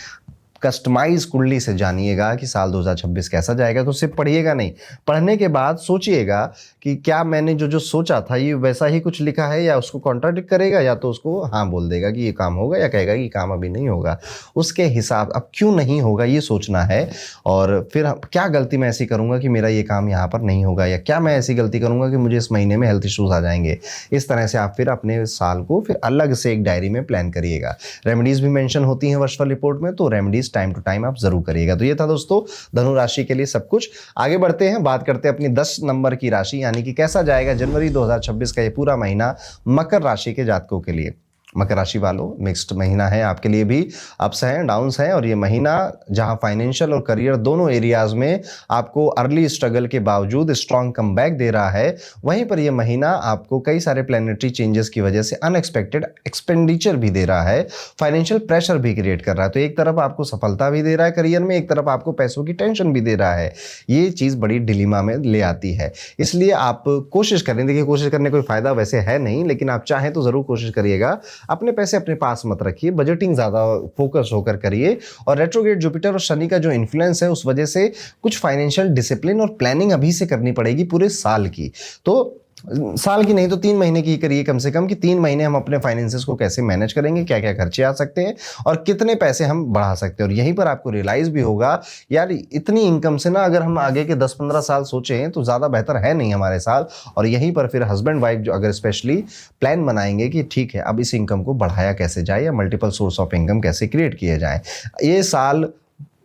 कस्टमाइज कुंडली से जानिएगा कि साल 2026 कैसा जाएगा। तो सिर्फ पढ़िएगा नहीं, पढ़ने के बाद सोचिएगा कि क्या मैंने जो सोचा था ये वैसा ही कुछ लिखा है या उसको कॉन्ट्राडिक्ट करेगा या तो उसको हाँ बोल देगा कि ये काम होगा या कहेगा कि काम अभी नहीं होगा। उसके हिसाब अब क्यों नहीं होगा ये सोचना है और फिर क्या गलती मैं ऐसी करूँगा कि मेरा ये काम यहाँ पर नहीं होगा या क्या मैं ऐसी गलती करूँगा कि मुझे इस महीने में हेल्थ इश्यूज आ जाएंगे। इस तरह से आप फिर अपने साल को फिर अलग से एक डायरी में प्लान करिएगा। रेमेडीज भी मेंशन होती हैं वर्षफल रिपोर्ट में, तो रेमेडीज टाइम टू टाइम आप जरूर करिएगा। तो ये था दोस्तों धनु राशि के लिए सब कुछ। आगे बढ़ते हैं, बात करते हैं अपनी 10 नंबर की राशि यानी कि कैसा जाएगा जनवरी 2026 का ये पूरा महीना मकर राशि के जातकों के लिए। मकर राशि वालों मिक्स्ड महीना है आपके लिए भी, अप्स हैं डाउन्स हैं और ये महीना जहां फाइनेंशियल और करियर दोनों एरियाज में आपको अर्ली स्ट्रगल के बावजूद स्ट्रॉन्ग कमबैक दे रहा है, वहीं पर यह महीना आपको कई सारे प्लैनेटरी चेंजेस की वजह से अनएक्सपेक्टेड एक्सपेंडिचर भी दे रहा है, फाइनेंशियल प्रेशर भी क्रिएट कर रहा है। तो एक तरफ आपको सफलता भी दे रहा है करियर में, एक तरफ आपको पैसों की टेंशन भी दे रहा है। ये चीज़ बड़ी डिलीमा में ले आती है, इसलिए आप कोशिश करें। देखिए कोशिश करने कोई फायदा वैसे है नहीं, लेकिन आप चाहें तो ज़रूर कोशिश करिएगा। अपने पैसे अपने पास मत रखिए, बजटिंग ज़्यादा फोकस होकर करिए और रेट्रोग्रेड जुपिटर और शनि का जो इन्फ्लुएंस है उस वजह से कुछ फाइनेंशियल डिसिप्लिन और प्लानिंग अभी से करनी पड़ेगी पूरे साल की। तो साल की नहीं तो 3 महीने की करिए कम से कम, कि 3 महीने हम अपने फाइनेंसेस को कैसे मैनेज करेंगे, क्या क्या खर्चे आ सकते हैं और कितने पैसे हम बढ़ा सकते हैं। और यहीं पर आपको रियलाइज भी होगा यार इतनी इनकम से ना अगर हम आगे के 10-15 साल सोचें तो ज़्यादा बेहतर है नहीं हमारे साल। और यहीं पर फिर हस्बैंड वाइफ जो अगर स्पेशली प्लान बनाएंगे कि ठीक है अब इस इनकम को बढ़ाया कैसे जाए या मल्टीपल सोर्स ऑफ इनकम कैसे क्रिएट किए जाए। ये साल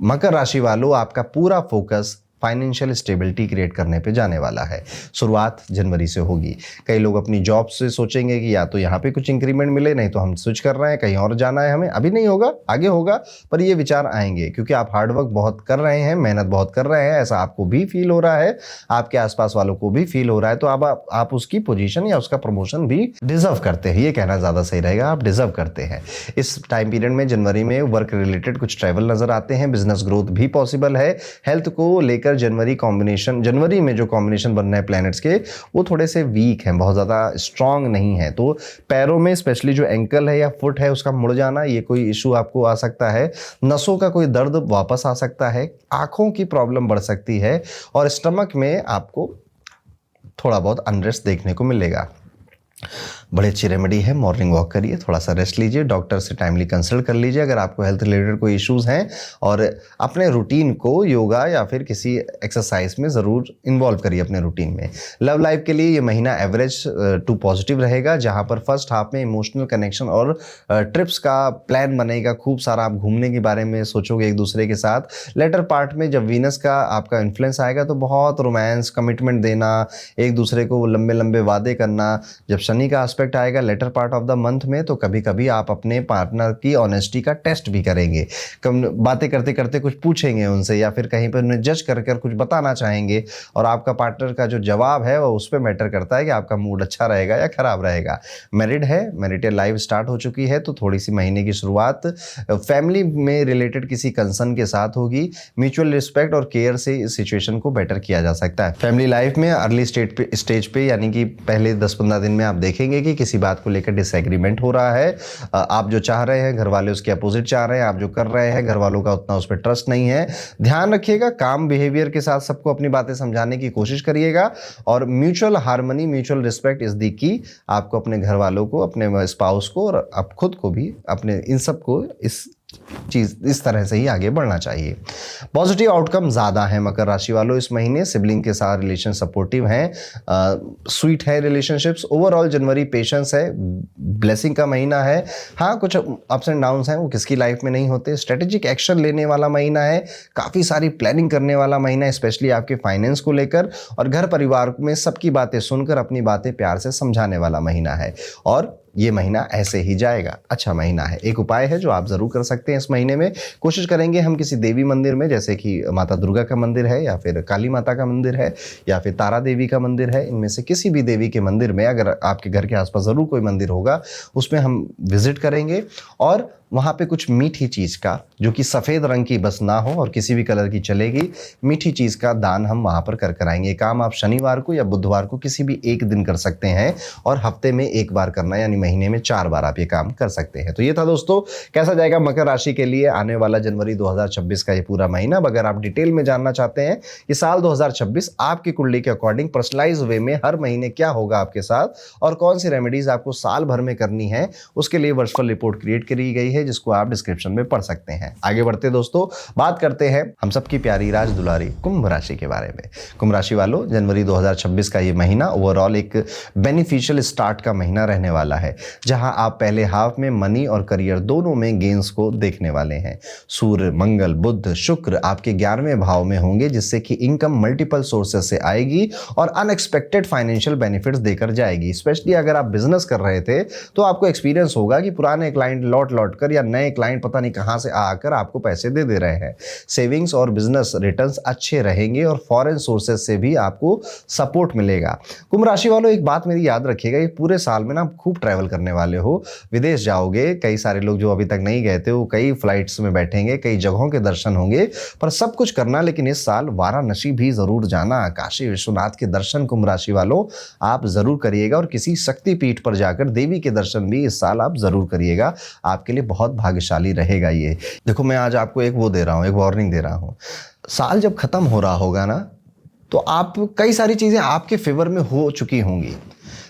मकर राशि वालों आपका पूरा फोकस फाइनेंशियल स्टेबिलिटी क्रिएट करने पे जाने वाला है। शुरुआत जनवरी से होगी। कई लोग अपनी जॉब से सोचेंगे कि या तो यहाँ पे कुछ इंक्रीमेंट मिले, नहीं तो हम स्विच कर रहे हैं, कहीं और जाना है हमें। अभी नहीं होगा, आगे होगा, पर ये विचार आएंगे क्योंकि आप हार्डवर्क बहुत कर रहे हैं, मेहनत बहुत कर रहे हैं, ऐसा आपको भी फील हो रहा है, आपके आसपास वालों को भी फील हो रहा है। तो अब आप उसकी पोजीशन या उसका प्रमोशन भी डिजर्व करते हैं, ये कहना ज़्यादा सही रहेगा, आप डिजर्व करते हैं। इस टाइम पीरियड में जनवरी में वर्क रिलेटेड कुछ ट्रैवल नजर आते हैं, बिजनेस ग्रोथ भी पॉसिबल है। हेल्थ को लेकर जनवरी में जो कॉम्बिनेशन बन रहे हैं प्लैनेट्स के वो थोड़े से वीक हैं, बहुत ज़्यादा स्ट्रांग नहीं है। तो पैरों में स्पेशली जो एंकल है या फुट है उसका मुड़ जाना, ये कोई इशू आपको आ सकता है। नसों का कोई दर्द वापस आ सकता है, आंखों की प्रॉब्लम बढ़ सकती है और स्टमक में आपको थोड़ा बहुत अनरेस्ट देखने को मिलेगा। बड़ी अच्छी रेमेडी है, मॉर्निंग वॉक करिए, थोड़ा सा रेस्ट लीजिए, डॉक्टर से टाइमली कंसल्ट कर लीजिए अगर आपको हेल्थ रिलेटेड कोई इश्यूज हैं और अपने रूटीन को योगा या फिर किसी एक्सरसाइज में ज़रूर इन्वॉल्व करिए अपने रूटीन में। लव लाइफ के लिए ये महीना एवरेज टू पॉजिटिव रहेगा, जहां पर फर्स्ट हाफ में इमोशनल कनेक्शन और ट्रिप्स का प्लान बनेगा, खूब सारा आप घूमने के बारे में सोचोगे एक दूसरे के साथ। लेटर पार्ट में जब वीनस का आपका इन्फ्लुएंस आएगा तो बहुत रोमांस, कमिटमेंट देना, एक दूसरे को लंबे लंबे वादे करना। जब शनि का एस्पेक्ट आएगा later part of the month में तो कभी कभी आप अपने पार्टनर की ऑनेस्टी का टेस्ट भी करेंगे, बातें करते करते कुछ पूछेंगे उनसे या फिर कहीं पर उन्हें जज कर कुछ बताना चाहेंगे और आपका पार्टनर का जो जवाब है वो उस पर मैटर करता है कि आपका मूड अच्छा रहेगा या खराब रहेगा। मैरिड है, मैरिटल लाइफ स्टार्ट हो चुकी है तो थोड़ी सी महीने की शुरुआत फैमिली में रिलेटेड किसी कंसर्न के साथ होगी। म्यूचुअल रिस्पेक्ट और केयर से इस सिचुएशन को बेटर किया जा सकता है। फैमिली लाइफ में अर्ली स्टेज पे यानी कि पहले 10-15 दिन में आप देखेंगे कि किसी बात को लेकर डिसएग्रीमेंट हो रहा है। आप जो चाह रहे हैं घर वाले उसके अपोजिट चाह रहे हैं, आप जो कर रहे हैं घर वालों का उतना उस पर ट्रस्ट नहीं है। ध्यान रखिएगा, काम बिहेवियर के साथ सबको अपनी बातें समझाने की कोशिश करिएगा और mutual harmony, mutual respect is the की। आपको अपने घर वालों को, अपने स्पाउस को और आप खुद को भी, अपने इन सब को इस चीज इस तरह से ही आगे बढ़ना चाहिए। पॉजिटिव आउटकम ज्यादा है मकर राशि वालों इस महीने। सिबलिंग के साथ रिलेशन सपोर्टिव हैं, स्वीट है रिलेशनशिप्स। ओवरऑल जनवरी पेशेंस है, ब्लेसिंग का महीना है। हाँ कुछ अप्स एंड डाउन्स हैं, वो किसकी लाइफ में नहीं होते। स्ट्रेटेजिक एक्शन लेने वाला महीना है, काफ़ी सारी प्लानिंग करने वाला महीना है, स्पेशली आपके फाइनेंस को लेकर और घर परिवार में सबकी बातें सुनकर अपनी बातें प्यार से समझाने वाला महीना है। और ये महीना ऐसे ही जाएगा। अच्छा महीना है। एक उपाय है जो आप जरूर कर सकते हैं इस महीने में। कोशिश करेंगे हम किसी देवी मंदिर में, जैसे कि माता दुर्गा का मंदिर है या फिर काली माता का मंदिर है या फिर तारा देवी का मंदिर है, इनमें से किसी भी देवी के मंदिर में, अगर आपके घर के आसपास जरूर कोई मंदिर होगा, उसमें हम विजिट करेंगे और वहाँ पे कुछ मीठी चीज़ का, जो कि सफ़ेद रंग की बस ना हो और किसी भी कलर की चलेगी, मीठी चीज़ का दान हम वहाँ पर कर आएंगे। ये काम आप शनिवार को या बुधवार को किसी भी एक दिन कर सकते हैं और हफ्ते में एक बार करना, यानी महीने में 4 बार आप ये काम कर सकते हैं। तो ये था दोस्तों, कैसा जाएगा मकर राशि के लिए आने वाला जनवरी 2026 का ये पूरा महीना। अगर आप डिटेल में जानना चाहते हैं कि साल 2026 आपकी कुंडली के अकॉर्डिंग पर्सनलाइज वे में हर महीने क्या होगा आपके साथ और कौन सी रेमेडीज आपको साल भर में करनी है, उसके लिए वर्चुअल रिपोर्ट क्रिएट करी गई है, जिसको आप डिस्क्रिप्शन में पढ़ सकते हैं। आगे बढ़ते दोस्तों, बात करते हैं हम सबकी प्यारी राज दुलारी कुंभ राशि के बारे में। कुंभ राशि वालों, जनवरी 2026 का ये महीना ओवरऑल एक बेनिफिशियल स्टार्ट का महीना रहने वाला है, जहां आप पहले हाफ में मनी और करियर दोनों में गेन्स को देखने वाले हैं। सूर्य, मंगल, बुध, शुक्र आपके 11वें भाव में होंगे, जिससे कि इनकम मल्टीपल सोर्सेस से आएगी और अनएक्सपेक्टेड फाइनेंशियल बेनिफिट्स देकर जाएगी। स्पेशली अगर आप बिजनेस कर रहे थे तो आपको एक्सपीरियंस होगा कि पुराने क्लाइंट लौट कर या नए क्लाइंट पता नहीं कहां से आकर आपको पैसे दे रहे हैं। सेविंग्स और बिजनेस रिटर्न्स अच्छे रहेंगे और फॉरेन सोर्सेस से भी आपको सपोर्ट मिलेगा। कुंभ राशि वालों, एक बात मेरी याद रखिएगा, ये पूरे साल में ना आप खूब ट्रैवल करने वाले हो, विदेश जाओगे। कई सारे लोग जो अभी तक नहीं गए थे वो कई फ्लाइट्स में बैठेंगे, कई जगहों के दर्शन होंगे, पर सब कुछ करना, लेकिन इस साल वाराणसी भी जरूर जाना, काशी विश्वनाथ के दर्शन कुंभ राशि वालों आप जरूर करिएगा और किसी शक्तिपीठ पर जाकर देवी के दर्शन भी इस साल आप जरूर करिएगा। आपके लिए बहुत भाग्यशाली रहेगा ये। देखो, मैं आज आपको एक वो दे रहा हूँ, एक वार्निंग दे रहा हूँ। साल जब खत्म हो रहा होगा ना, तो आप कई सारी चीजें आपके फेवर में हो चुकी होंगी,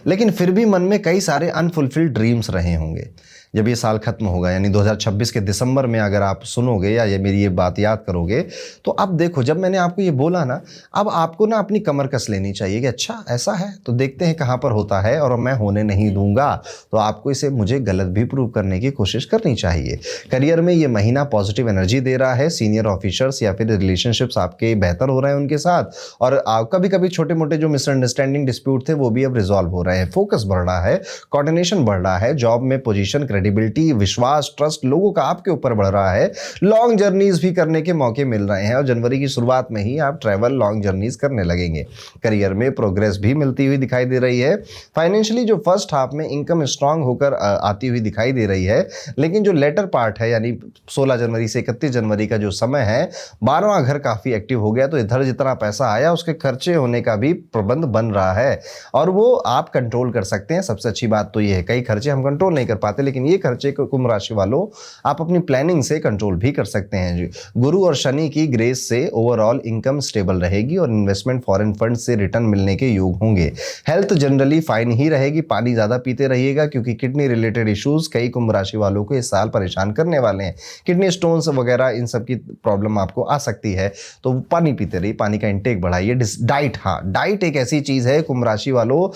लेकिन फिर भी मन में कई सारे अनफुलफिल्ड ड्रीम्स रहे होंगे। जब ये साल खत्म होगा, यानी 2026 के दिसंबर में अगर आप सुनोगे या ये मेरी ये बात याद करोगे, तो अब देखो, जब मैंने आपको ये बोला ना, अब आपको ना अपनी कमर कस लेनी चाहिए कि अच्छा ऐसा है तो देखते हैं कहाँ पर होता है और मैं होने नहीं दूंगा। तो आपको इसे मुझे गलत भी प्रूव करने की कोशिश करनी चाहिए। करियर में ये महीना पॉजिटिव एनर्जी दे रहा है। सीनियर ऑफिसर्स या फिर रिलेशनशिप्स आपके बेहतर हो रहे हैं उनके साथ, और कभी कभी छोटे मोटे जो मिसअंडरस्टैंडिंग डिस्प्यूट थे वो भी अब रिजॉल्व हो रहे हैं। फोकस बढ़ रहा है, कोऑर्डिनेशन बढ़ रहा है, जॉब में पोजीशन, क्रेडिबिलिटी, विश्वास, ट्रस्ट लोगों का आपके ऊपर बढ़ रहा है। लॉन्ग जर्नीज भी करने के मौके मिल रहे हैं और जनवरी की शुरुआत में ही आप ट्रैवल, लॉन्ग जर्नीज करने लगेंगे। करियर में प्रोग्रेस भी मिलती हुई दिखाई दे रही है। फाइनेंशियली जो फर्स्ट हाफ में इनकम स्ट्रांग होकर आती हुई दिखाई दे रही है, लेकिन जो लेटर पार्ट है, यानी 16 जनवरी से 31 जनवरी का जो समय है, 12वां घर काफी एक्टिव हो गया, तो इधर जितना पैसा आया उसके खर्चे होने का भी प्रबंध बन रहा है और वो आप कंट्रोल कर सकते हैं। सबसे अच्छी बात तो ये है, कई खर्चे हम कंट्रोल नहीं कर पाते, लेकिन ये खर्चे कुंभ राशि वालों आप अपनी प्लानिंग से कंट्रोल भी कर सकते हैं जी। गुरु और शनि की ग्रेस से ओवरऑल इनकम स्टेबल रहेगी और इन्वेस्टमेंट फॉरेन फंड से रिटर्न मिलने के योग होंगे। हेल्थ जनरली फाइन ही रहेगी। पानी ज्यादा पीते रहिएगा, क्योंकि किडनी रिलेटेड इश्यूज कई कुंभ राशि वालों को इस साल परेशान करने वाले हैं। किडनी स्टोन्स वगैरह इन सब की प्रॉब्लम आपको आ सकती है, तो पानी पीते रहिए, पानी का इंटेक बढ़ाइए। डाइट, हाँ, डाइट एक ऐसी चीज है कुंभ राशि वालों,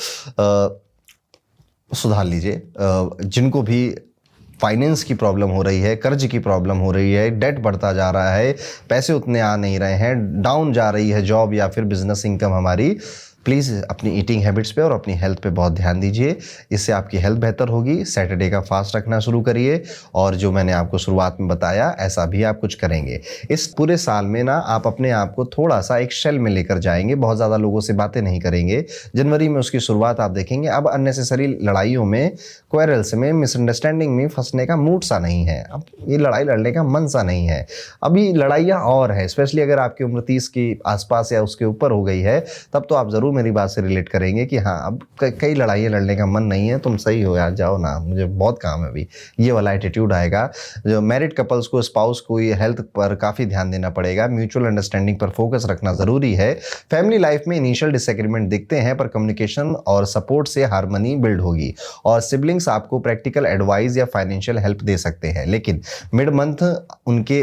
सुधार लीजिए। जिनको भी फाइनेंस की प्रॉब्लम हो रही है, कर्ज की प्रॉब्लम हो रही है, डेट बढ़ता जा रहा है, पैसे उतने आ नहीं रहे हैं, डाउन जा रही है जॉब या फिर बिजनेस इनकम हमारी, प्लीज़ अपनी ईटिंग हैबिट्स पे और अपनी हेल्थ पे बहुत ध्यान दीजिए। इससे आपकी हेल्थ बेहतर होगी। सैटरडे का फास्ट रखना शुरू करिए और जो मैंने आपको शुरुआत में बताया ऐसा भी आप कुछ करेंगे। इस पूरे साल में ना आप अपने आप को थोड़ा सा एक शेल में लेकर जाएंगे, बहुत ज़्यादा लोगों से बातें नहीं करेंगे। जनवरी में उसकी शुरुआत आप देखेंगे। अब अननेसेसरी लड़ाइयों में, क्वेरल्स में, मिसअंडरस्टैंडिंग में फंसने का मूड सा नहीं है, अब ये लड़ाई लड़ने का मन सा नहीं है। अभी लड़ाइयाँ और है, स्पेशली अगर आपकी उम्र 30 के आसपास या उसके ऊपर हो गई है, तब तो आप ज़रूर मेरी बात से रिलेट करेंगे कि हाँ, अब कई लड़ाइयाँ लड़ने का मन नहीं है, तुम सही हो यार, जाओ ना, मुझे बहुत काम है अभी, ये वाला एटीट्यूड आएगा। जो मैरिड कपल्स को, स्पाउस को ये हेल्थ पर काफ़ी ध्यान देना पड़ेगा। म्यूचुअल अंडरस्टैंडिंग पर फोकस रखना ज़रूरी है। फैमिली लाइफ में इनिशियल डिसएग्रीमेंट दिखते हैं, पर कम्युनिकेशन और सपोर्ट से हार्मनी बिल्ड होगी और सिबलिंग्स आपको प्रैक्टिकल एडवाइस या फाइनेंशियल हेल्प दे सकते हैं। लेकिन मिड मंथ उनके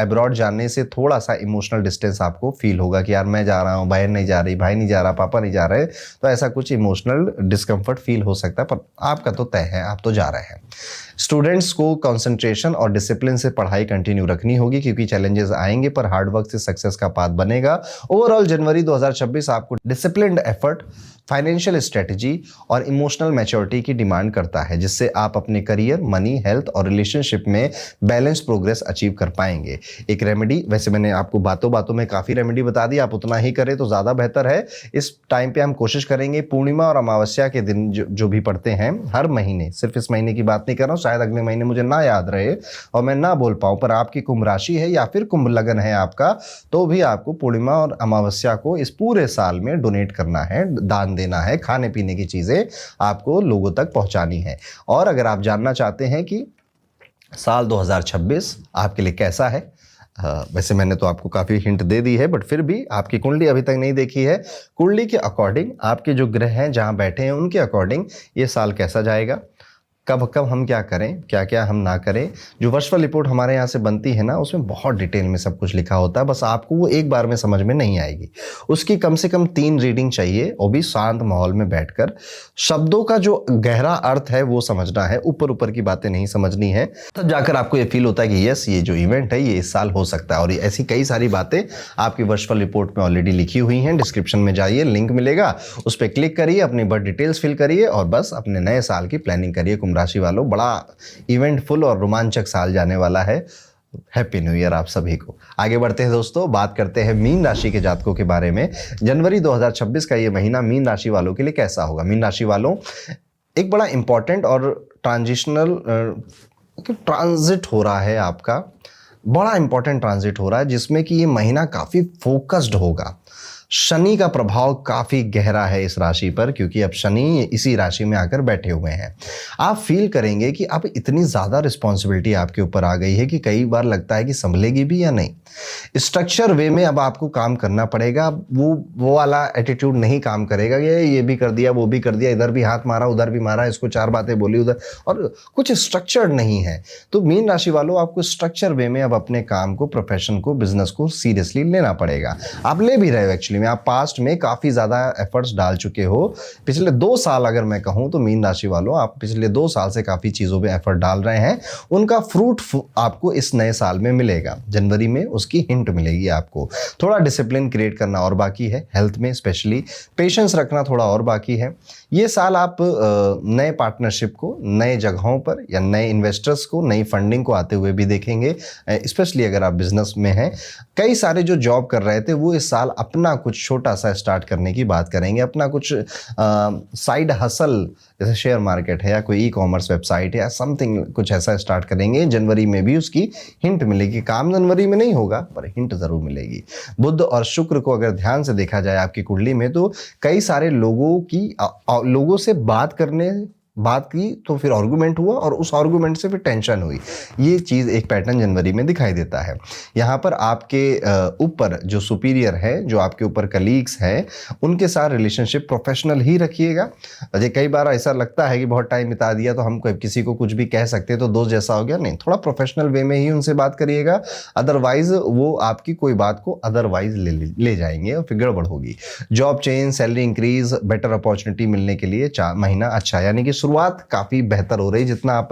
अब्रॉड जाने से थोड़ा सा इमोशनल डिस्टेंस आपको फील होगा कि यार मैं जा रहा हूँ, बहन नहीं जा रही, भाई नहीं जा रहा, पापा नहीं जा रहे, तो ऐसा कुछ इमोशनल डिस्कम्फर्ट फील हो सकता है, पर आपका तो तय है, आप तो जा रहे हैं। स्टूडेंट्स को कंसंट्रेशन और डिसिप्लिन से पढ़ाई कंटिन्यू रखनी होगी, क्योंकि चैलेंजेस आएंगे पर हार्ड वर्क से सक्सेस का पाथ बनेगा। ओवरऑल जनवरी 2026 आपको डिसिप्लिन्ड एफर्ट, फाइनेंशियल स्ट्रेटजी और इमोशनल मैच्योरिटी की डिमांड करता है, जिससे आप अपने करियर, मनी, हेल्थ और रिलेशनशिप में बैलेंस प्रोग्रेस अचीव कर पाएंगे। एक रेमेडी, वैसे मैंने आपको बातों बातों में काफ़ी रेमेडी बता दी, आप उतना ही करें तो ज़्यादा बेहतर है। इस टाइम पे हम कोशिश करेंगे पूर्णिमा और अमावस्या के दिन जो भी पढ़ते हैं हर महीने, सिर्फ इस महीने की बात नहीं कर रहा हूँ, शायद अगले महीने मुझे ना याद रहे और मैं ना बोल पाऊँ, पर आपकी कुंभ राशि है या फिर कुंभ लगन है आपका, तो भी आपको पूर्णिमा और अमावस्या को इस पूरे साल में डोनेट करना है, दान देना है, खाने पीने की चीज़ें आपको लोगों तक पहुंचानी है। और अगर आप जानना चाहते हैं कि साल 2026 आपके लिए कैसा है, वैसे मैंने तो आपको काफ़ी हिंट दे दी है, बट फिर भी आपकी कुंडली अभी तक नहीं देखी है, कुंडली के अकॉर्डिंग आपके जो ग्रह हैं जहां बैठे हैं उनके अकॉर्डिंग ये साल कैसा जाएगा, कब कब हम क्या करें, क्या क्या हम ना करें। जो वर्चुअल रिपोर्ट हमारे यहाँ से बनती है ना, उसमें बहुत डिटेल में सब कुछ लिखा होता है, बस आपको वो एक बार में समझ में नहीं आएगी। उसकी कम से कम 3 रीडिंग चाहिए, वो भी शांत माहौल में बैठकर। शब्दों का जो गहरा अर्थ है वो समझना है, ऊपर ऊपर की बातें नहीं समझनी है। तब जाकर आपको ये फील होता है कि यस, ये जो इवेंट है ये इस साल हो सकता है। और ऐसी कई सारी बातें आपकी वर्चुअल रिपोर्ट में ऑलरेडी लिखी हुई हैं। डिस्क्रिप्शन में जाइए, लिंक मिलेगा, उस पर क्लिक करिए, अपनी बर्थ डिटेल्स फिल करिए और बस अपने नए साल की प्लानिंग करिए। कुंभ राशि वालों, बड़ा इवेंटफुल और रोमांचक साल जाने वाला है। हैप्पी न्यू ईयर आप सभी को। आगे बढ़ते हैं दोस्तों, बात करते हैं मीन राशि के जातकों के बारे में। जनवरी 2026 का ये महीना मीन राशि वालों के लिए कैसा होगा। मीन राशि वालों, एक बड़ा इंपॉर्टेंट और ट्रांजिशनल ट्रांजिट हो रहा है आपका, बड़ा इंपॉर्टेंट ट्रांजिट हो रहा है, जिसमें कि ये महीना काफ़ी फोकस्ड होगा। शनि का प्रभाव काफ़ी गहरा है इस राशि पर, क्योंकि अब शनि इसी राशि में आकर बैठे हुए हैं। आप फील करेंगे कि अब इतनी ज़्यादा रिस्पॉन्सिबिलिटी आपके ऊपर आ गई है कि कई बार लगता है कि संभलेगी भी या नहीं। स्ट्रक्चर वे में अब आपको काम करना पड़ेगा। वो वाला एटीट्यूड नहीं काम करेगा, ये भी कर दिया, वो भी कर दिया, इधर भी हाथ मारा, उधर भी मारा, इसको 4 बातें बोली उधर, और कुछ स्ट्रक्चर्ड नहीं है। तो मीन राशि वालों, आपको स्ट्रक्चर वे में अब अपने काम को, प्रोफेशन को, बिजनेस को सीरियसली लेना पड़ेगा। आप ले भी रहे हो एक्चुअली में, आप पास्ट में काफ़ी ज़्यादा एफर्ट्स डाल चुके हो। पिछले 2 साल अगर मैं कहूँ तो मीन राशि वालों, आप पिछले 2 साल से काफ़ी चीज़ों पे एफर्ट डाल रहे हैं, उनका फ्रूट आपको इस नए साल में मिलेगा। जनवरी में उसकी हिंट मिलेगी आपको। थोड़ा डिसिप्लिन क्रिएट करना और बाकी है, हेल्थ में स्पेशली पेशेंस रखना थोड़ा और बाकी है। ये साल आप नए पार्टनरशिप को, नए जगहों पर या नए इन्वेस्टर्स को, नई फंडिंग को आते हुए भी देखेंगे, स्पेशली अगर आप बिजनेस में हैं। कई सारे जो जॉब कर रहे थे वो इस साल अपना कुछ छोटा सा स्टार्ट करने की बात करेंगे, अपना कुछ साइड हसल, जैसे शेयर मार्केट है या कोई ई-कॉमर्स वेबसाइट है या समथिंग, कुछ ऐसा स्टार्ट करेंगे। जनवरी में भी उसकी हिंट मिलेगी। काम जनवरी में नहीं होगा पर हिंट जरूर मिलेगी। बुध और शुक्र को अगर ध्यान से देखा जाए आपकी कुंडली में, तो कई सारे लोगों से बात की तो फिर आर्गुमेंट हुआ और उस आर्गुमेंट से फिर टेंशन हुई। ये चीज़ एक पैटर्न जनवरी में दिखाई देता है। यहाँ पर आपके ऊपर जो सुपीरियर है, जो आपके ऊपर कलीग्स हैं, उनके साथ रिलेशनशिप प्रोफेशनल ही रखिएगा। अजय, कई बार ऐसा लगता है कि बहुत टाइम बिता दिया तो हम किसी को कुछ भी कह सकते हैं तो दोस्त जैसा हो गया, नहीं, थोड़ा प्रोफेशनल वे में ही उनसे बात करिएगा। अदरवाइज वो आपकी कोई बात को अदरवाइज ले जाएंगे और फिर गड़बड़ होगी। Job change, salary increase, better opportunity मिलने के लिए महीना अच्छा, यानी कि शुरुआत काफ़ी बेहतर हो रही। जितना आप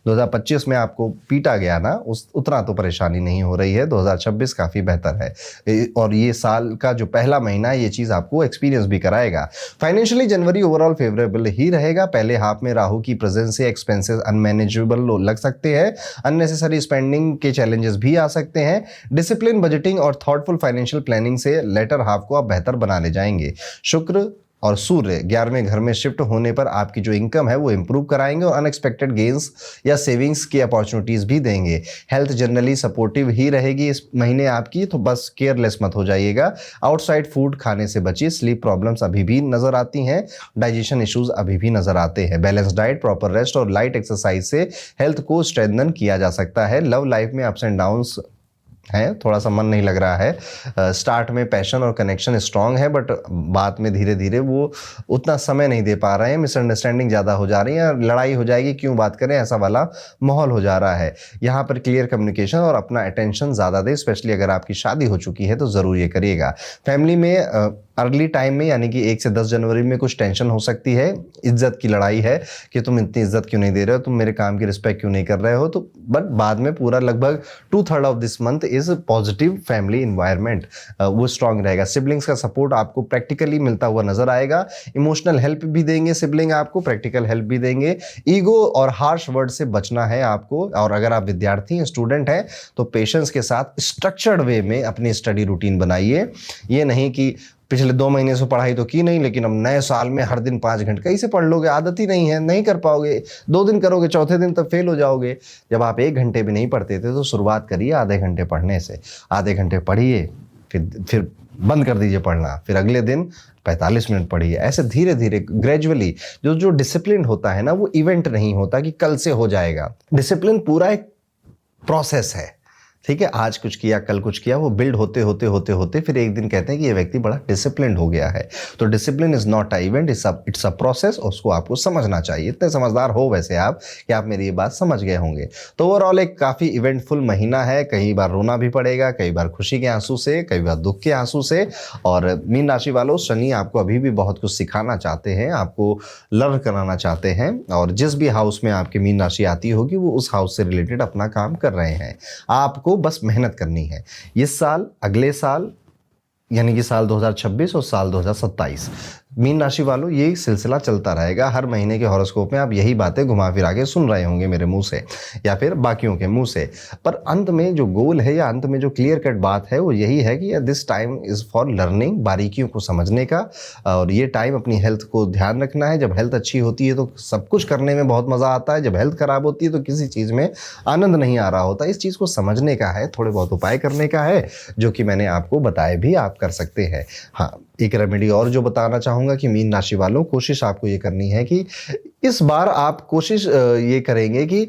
2025 में आपको पीटा गया ना, उतना तो परेशानी नहीं हो रही है। 2026 काफ़ी बेहतर है और ये साल का जो पहला महीना है ये चीज़ आपको एक्सपीरियंस भी कराएगा। फाइनेंशियली जनवरी ओवरऑल फेवरेबल ही रहेगा। पहले हाफ में राहु की प्रेजेंस से एक्सपेंसेस अनमैनेजेबल लग सकते हैं, अननेसेसरी स्पेंडिंग के चैलेंजेस भी आ सकते हैं। डिसिप्लिन, बजटिंग और थॉटफुल फाइनेंशियल प्लानिंग से लेटर हाफ को आप बेहतर बना ले जाएंगे। शुक्र और सूर्य 11वें घर में शिफ्ट होने पर आपकी जो इनकम है वो इंप्रूव कराएंगे और अनएक्सपेक्टेड गेन्स या सेविंग्स की अपॉर्चुनिटीज़ भी देंगे। हेल्थ जनरली सपोर्टिव ही रहेगी इस महीने आपकी, तो बस केयरलेस मत हो जाइएगा। आउटसाइड फूड खाने से बचिए। स्लीप प्रॉब्लम्स अभी भी नज़र आती हैं, डाइजेशन इश्यूज अभी भी नज़र आते हैं। बैलेंस डाइट, प्रॉपर रेस्ट और लाइट एक्सरसाइज से हेल्थ को स्ट्रेंथन किया जा सकता है। लव लाइफ में अप्स एंड डाउन्स है, थोड़ा सा मन नहीं लग रहा है। स्टार्ट में पैशन और कनेक्शन स्ट्रांग है, बट बात में धीरे धीरे वो उतना समय नहीं दे पा रहे हैं। मिसअंडरस्टैंडिंग ज़्यादा हो जा रही है, लड़ाई हो जाएगी, क्यों बात करें, ऐसा वाला माहौल हो जा रहा है। यहाँ पर क्लियर कम्युनिकेशन और अपना अटेंशन ज़्यादा दे, स्पेशली अगर आपकी शादी हो चुकी है तो ज़रूर ये करिएगा। फैमिली में अर्ली टाइम में यानी कि 1 से 10 जनवरी में कुछ टेंशन हो सकती है, इज्जत की लड़ाई है कि तुम इतनी इज्जत क्यों नहीं दे रहे हो, तुम मेरे काम की रिस्पेक्ट क्यों नहीं कर रहे हो। तो बट बाद में पूरा लगभग 2/3 of this month is positive family environment, वो स्ट्रांग रहेगा। सिबलिंग्स का सपोर्ट आपको प्रैक्टिकली मिलता हुआ नजर आएगा, इमोशनल हेल्प भी देंगे सिबलिंग आपको, प्रैक्टिकल हेल्प भी देंगे। ईगो और हार्श वर्ड से बचना है आपको, और अगर आप विद्यार्थी हैं, स्टूडेंट हैं, तो पेशेंस के साथ स्ट्रक्चर्ड वे में अपनी स्टडी रूटीन बनाइए। ये नहीं कि पिछले 2 महीने से पढ़ाई तो की नहीं, लेकिन अब नए साल में हर दिन 5 घंटे कैसे पढ़ लोगे, आदत ही नहीं है, नहीं कर पाओगे। 2 दिन करोगे, चौथे दिन तक फेल हो जाओगे। जब आप 1 घंटे भी नहीं पढ़ते थे तो शुरुआत करिए आधे घंटे पढ़ने से, आधे घंटे पढ़िए, फिर बंद कर दीजिए पढ़ना, फिर अगले दिन 45 मिनट पढ़िए। ऐसे धीरे धीरे ग्रेजुअली जो डिसिप्लिन होता है ना, वो इवेंट नहीं होता कि कल से हो जाएगा। डिसिप्लिन पूरा एक प्रोसेस है, ठीक है। आज कुछ किया, कल कुछ किया, वो बिल्ड होते होते होते होते फिर एक दिन कहते हैं कि ये व्यक्ति बड़ा डिसिप्लिन्ड हो गया है। तो discipline is not a event, it's a process, उसको आपको समझना चाहिए। इतने समझदार हो वैसे आप कि आप मेरी ये बात समझ गए होंगे। तो ओवरऑल एक काफ़ी इवेंटफुल महीना है। कई बार रोना भी पड़ेगा, कई बार खुशी के आंसू से, कई बार दुख के आंसू से। और मीन राशि वालों, शनि आपको अभी भी बहुत कुछ सिखाना चाहते हैं, आपको लर्न कराना चाहते हैं, और जिस भी हाउस में आपकी मीन राशि आती होगी वो उस हाउस से रिलेटेड अपना काम कर रहे हैं। आपको बस मेहनत करनी है। इस साल, अगले साल यानी कि साल 2026 और साल 2027, मीन राशि वालों ये सिलसिला चलता रहेगा। हर महीने के हॉरोस्कोप में आप यही बातें घुमा फिरा के सुन रहे होंगे मेरे मुंह से या फिर बाकियों के मुंह से। पर अंत में जो गोल है या अंत में जो क्लियर कट बात है वो यही है कि this time is for learning, बारीकियों को समझने का। और ये टाइम अपनी हेल्थ को ध्यान रखना है। जब हेल्थ अच्छी होती है तो सब कुछ करने में बहुत मज़ा आता है, जब हेल्थ ख़राब होती है तो किसी चीज़ में आनंद नहीं आ रहा होता। इस चीज़ को समझने का है, थोड़े बहुत उपाय करने का है, जो कि मैंने आपको बताए भी, आप कर सकते हैं। हाँ, एक रेमेडी और जो बताना चाहूँगा कि मीन राशि वालों, कोशिश आपको ये करनी है कि इस बार आप कोशिश ये करेंगे कि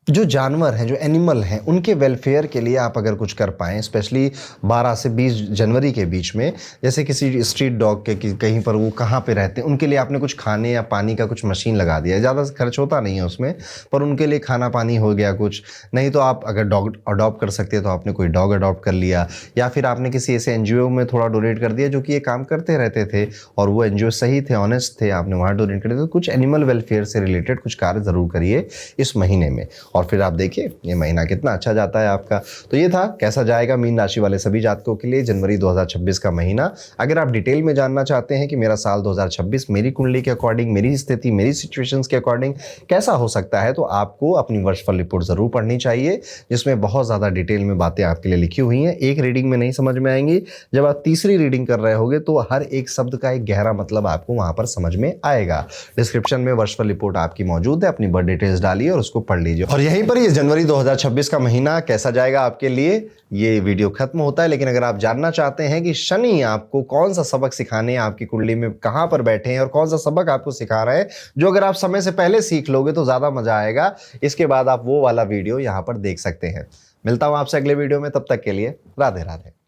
जो जानवर हैं, जो एनिमल हैं, उनके वेलफेयर के लिए आप अगर कुछ कर पाएँ, स्पेशली 12 से 20 जनवरी के बीच में, जैसे किसी स्ट्रीट डॉग के कहीं पर वो कहाँ पे रहते हैं, उनके लिए आपने कुछ खाने या पानी का कुछ मशीन लगा दिया है। ज़्यादा खर्च होता नहीं है उसमें, पर उनके लिए खाना पानी हो गया कुछ। नहीं तो आप अगर डॉग अडॉप्ट कर सकते हैं तो आपने कोई डॉग अडॉप्ट कर लिया, या फिर आपने किसी ऐसे NGO में थोड़ा डोनेट कर दिया जो कि ये काम करते रहते थे और वो NGO सही थे, ऑनेस्ट थे, आपने वहाँ डोनेट कर दिया। तो कुछ एनिमल वेलफेयर से रिलेटेड कुछ कार्य ज़रूर करिए इस महीने में, और फिर आप देखिए ये महीना कितना अच्छा जाता है आपका। तो ये था कैसा जाएगा मीन राशि वाले सभी जातकों के लिए जनवरी 2026 का महीना। अगर आप डिटेल में जानना चाहते हैं कि मेरा साल 2026 मेरी कुंडली के अकॉर्डिंग, मेरी स्थिति, मेरी सिचुएशंस के अकॉर्डिंग कैसा हो सकता है, तो आपको अपनी वर्षफल रिपोर्ट जरूर पढ़नी चाहिए, जिसमें बहुत ज़्यादा डिटेल में बातें आपके लिए लिखी हुई हैं। एक रीडिंग में नहीं समझ में आएंगी, जब आप तीसरी रीडिंग कर रहे होगे तो हर एक शब्द का एक गहरा मतलब आपको वहां पर समझ में आएगा। डिस्क्रिप्शन में वर्षफल रिपोर्ट आपकी मौजूद है, अपनी बर्थ डिटेल्स डालिए और उसको पढ़ लीजिए। और यहीं पर ये जनवरी 2026 का महीना कैसा जाएगा आपके लिए, ये वीडियो खत्म होता है। लेकिन अगर आप जानना चाहते हैं कि शनि आपको कौन सा सबक सिखाने, आपकी कुंडली में कहां पर बैठे हैं और कौन सा सबक आपको सिखा रहे हैं, जो अगर आप समय से पहले सीख लोगे तो ज्यादा मजा आएगा, इसके बाद आप वो वाला वीडियो यहां पर देख सकते हैं। मिलता हूं आपसे अगले वीडियो में, तब तक के लिए राधे राधे।